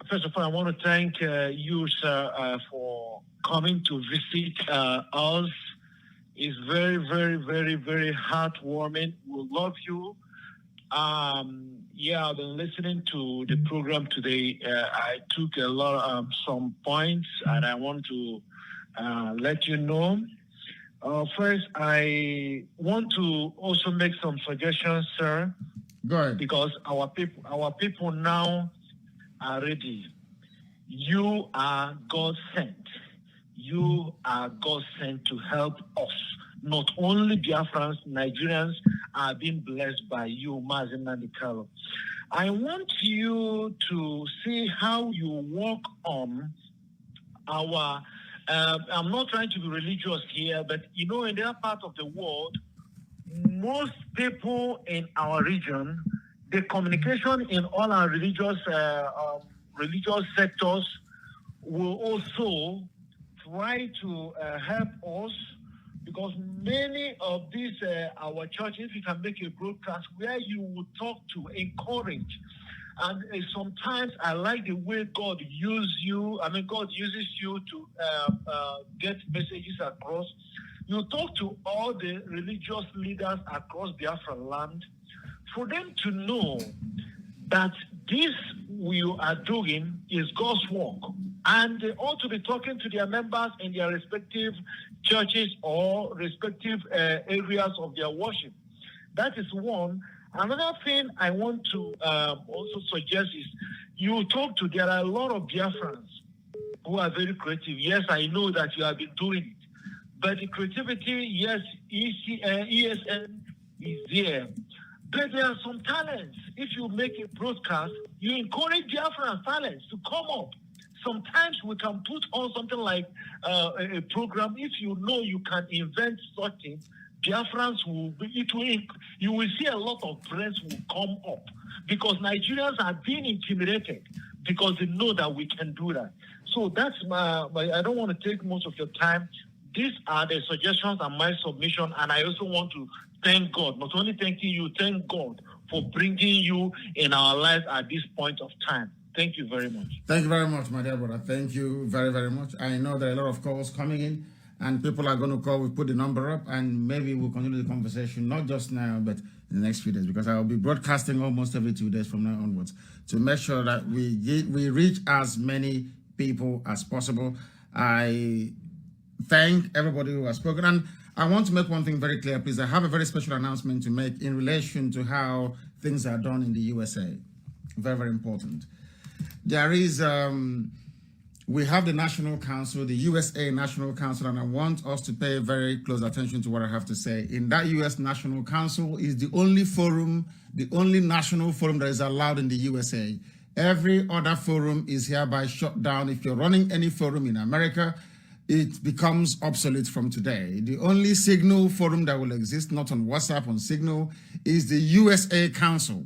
first of all, I want to thank you, sir, for coming to visit us. It's very, very, very, very heartwarming. We love you. Yeah, I've been listening to the program today. I took a lot of some points, and I want to let you know. First, I want to also make some suggestions, sir. Go ahead. Because our people now are ready. You are God sent. You are God sent to help us. Not only Biafrans, Nigerians are being blessed by you, Mazi Nnamdi. I want you to see how you work on our, I'm not trying to be religious here, but in that part of the world, most people in our region, the communication in all our religious sectors will also try to help us, because many of these our churches, we can make a broadcast where you will talk to, encourage. And sometimes I like the way God uses you. I mean, God uses you to get messages across. You talk to all the religious leaders across Biafra land for them to know that this we are doing is God's work. And they ought to be talking to their members in their respective churches or respective areas of their worship. That is one. Another thing I want to also suggest is you talk to, there are a lot of Biafrans who are very creative. Yes, I know that you have been doing it. But the creativity, yes, ESN is there. But there are some talents. If you make a broadcast, you encourage Biafran talents to come up. Sometimes we can put on something like a program. If you know you can invent something, Biafrans you will see a lot of brains will come up, because Nigerians are being intimidated because they know that we can do that. So that's I don't want to take most of your time. These are the suggestions and my submission, and I also want to thank God, not only thanking you, thank God for bringing you in our lives at this point of time. Thank you very much. Thank you very much, my dear brother. Thank you very, very much. I know there are a lot of calls coming in, and people are going to call. We put the number up, and maybe we'll continue the conversation, not just now, but in the next few days, because I will be broadcasting almost every 2 days from now onwards to make sure that we reach as many people as possible. I thank everybody who has spoken, and I want to make one thing very clear, please. I have a very special announcement to make in relation to how things are done in the USA. Very, very important. There is we have the National Council, the USA National Council, and I want us to pay very close attention to what I have to say. In that US National Council is the only forum, the only national forum that is allowed in the USA. Every other forum is hereby shut down. If you're running any forum in America, it becomes obsolete from today. The only Signal forum that will exist, not on WhatsApp, on Signal, is the USA Council.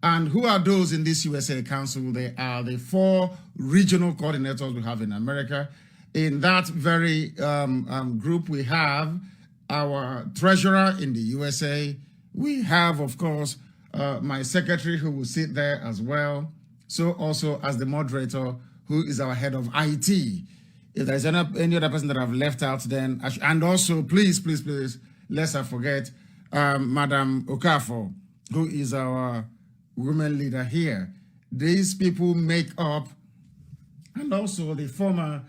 And who are those in this USA Council? They are the 4 regional coordinators we have in America. In that very group, we have our treasurer in the USA. We have, of course, my secretary who will sit there as well. So also as the moderator, who is our head of IT. If there's any other person that I've left out, then, and also, please, lest I forget, Madam Okafor, who is our women leader here. These people make up, and also the former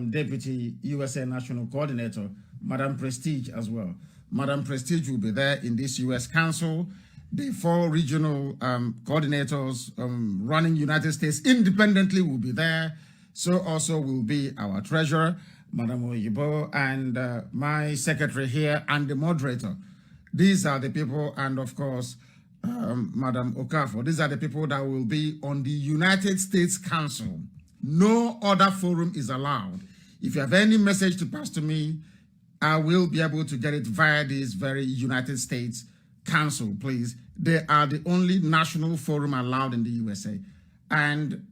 deputy USA National Coordinator, Madam Prestige as well. Madam Prestige will be there in this US Council. The 4 regional coordinators running United States independently will be there. So also will be our treasurer, Madam Oyibo, and my secretary here, and the moderator. These are the people, and of course, Madam Okafor. These are the people that will be on the United States Council. No other forum is allowed. If you have any message to pass to me, I will be able to get it via this very United States Council, please. They are the only national forum allowed in the USA. And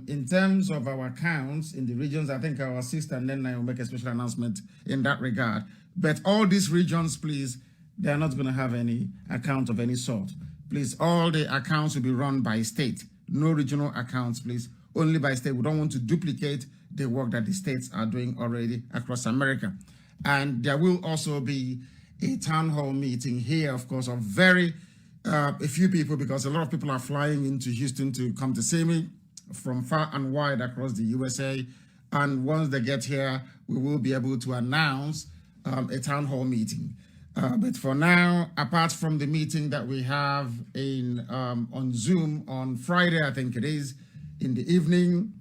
in terms of our accounts in the regions, I think our sister Nnamdi will make a special announcement in that regard. But all these regions, please, they are not going to have any account of any sort. Please, all the accounts will be run by state. No regional accounts, please. Only by state. We don't want to duplicate the work that the states are doing already across America. And there will also be a town hall meeting here, of course, of a few people, because a lot of people are flying into Houston to come to see me from far and wide across the USA. And once they get here, we will be able to announce a town hall meeting. But for now, apart from the meeting that we have on Zoom on Friday, I think it is, in the evening,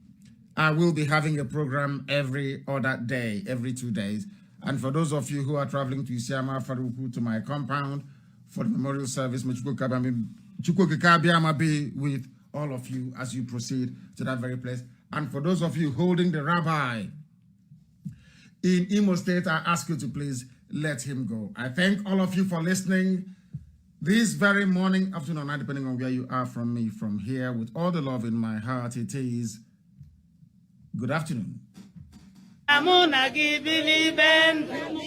I will be having a program every other day, every 2 days. And for those of you who are traveling to Isiama Faruku, to my compound, for the memorial service, may Chukwukabiyama be with all of you as you proceed to that very place. And for those of you holding the rabbi in Imo State, I ask you to please let him go. I thank all of you for listening this very morning, afternoon, or night, depending on where you are from me, from here, with all the love in my heart. It is good afternoon. Amuna gibili ben Kanu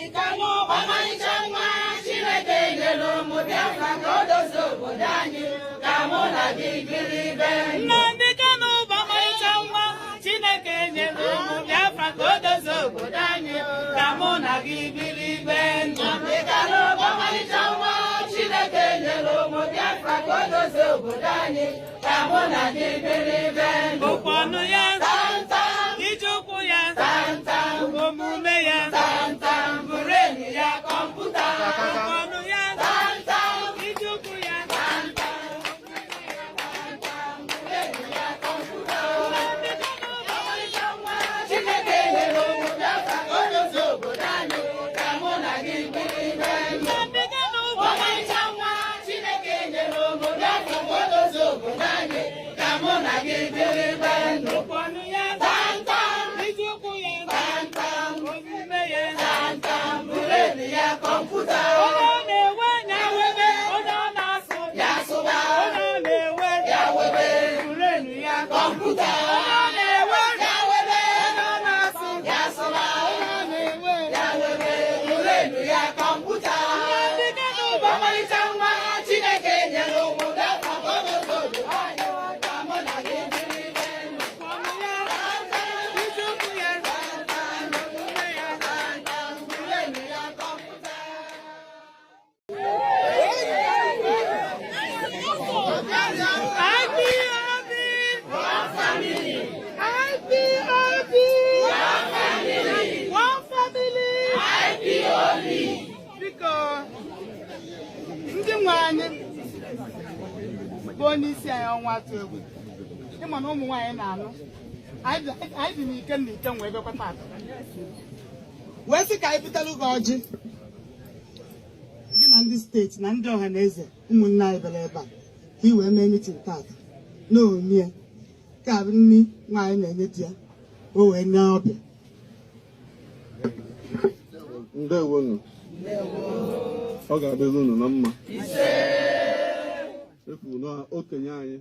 Bamaichangwa Chineke Yelo Biafra Kodozo Bodani Kamuna gibili ben Nnamdi Kanu Bamaichangwa Chineke Yelo Biafra Kodozo Bodani Kamuna gibili ben Nnamdi Kanu Bamaichangwa Chineke Yelo Biafra Kodozo Bodani Kamuna gibili ben Ukonu ya Ijuku ya Omume ya Bureni ya Komputa Ukonu ya Ijuku ya Bureni ya Komputa Chineke Yelo Biafra Kodozo Bodani Kamuna gibili ben Nnamdi Kanu Bamaichangwa Chineke Yelo Biafra Kodozo Bodani Kamuna gibili ben Ukonu ya Bonisi ayonwa to egwu ịma na ụmụ nwaanyị na-anụ anyị dị n'ike na ike wee bịakwa tata wee sị ka anyị butere gị ọjị gị na ndị steeti na ndị ọha na eze ụmụnne anyị bịara ebe a ka ị wee mee mitin tata na onye ka bụ nri nwaanyị na-enye di ya o wee nye ọbịa. Ndewonu. Ọ ga-adịrị unu na mma. Efu na okenye anyị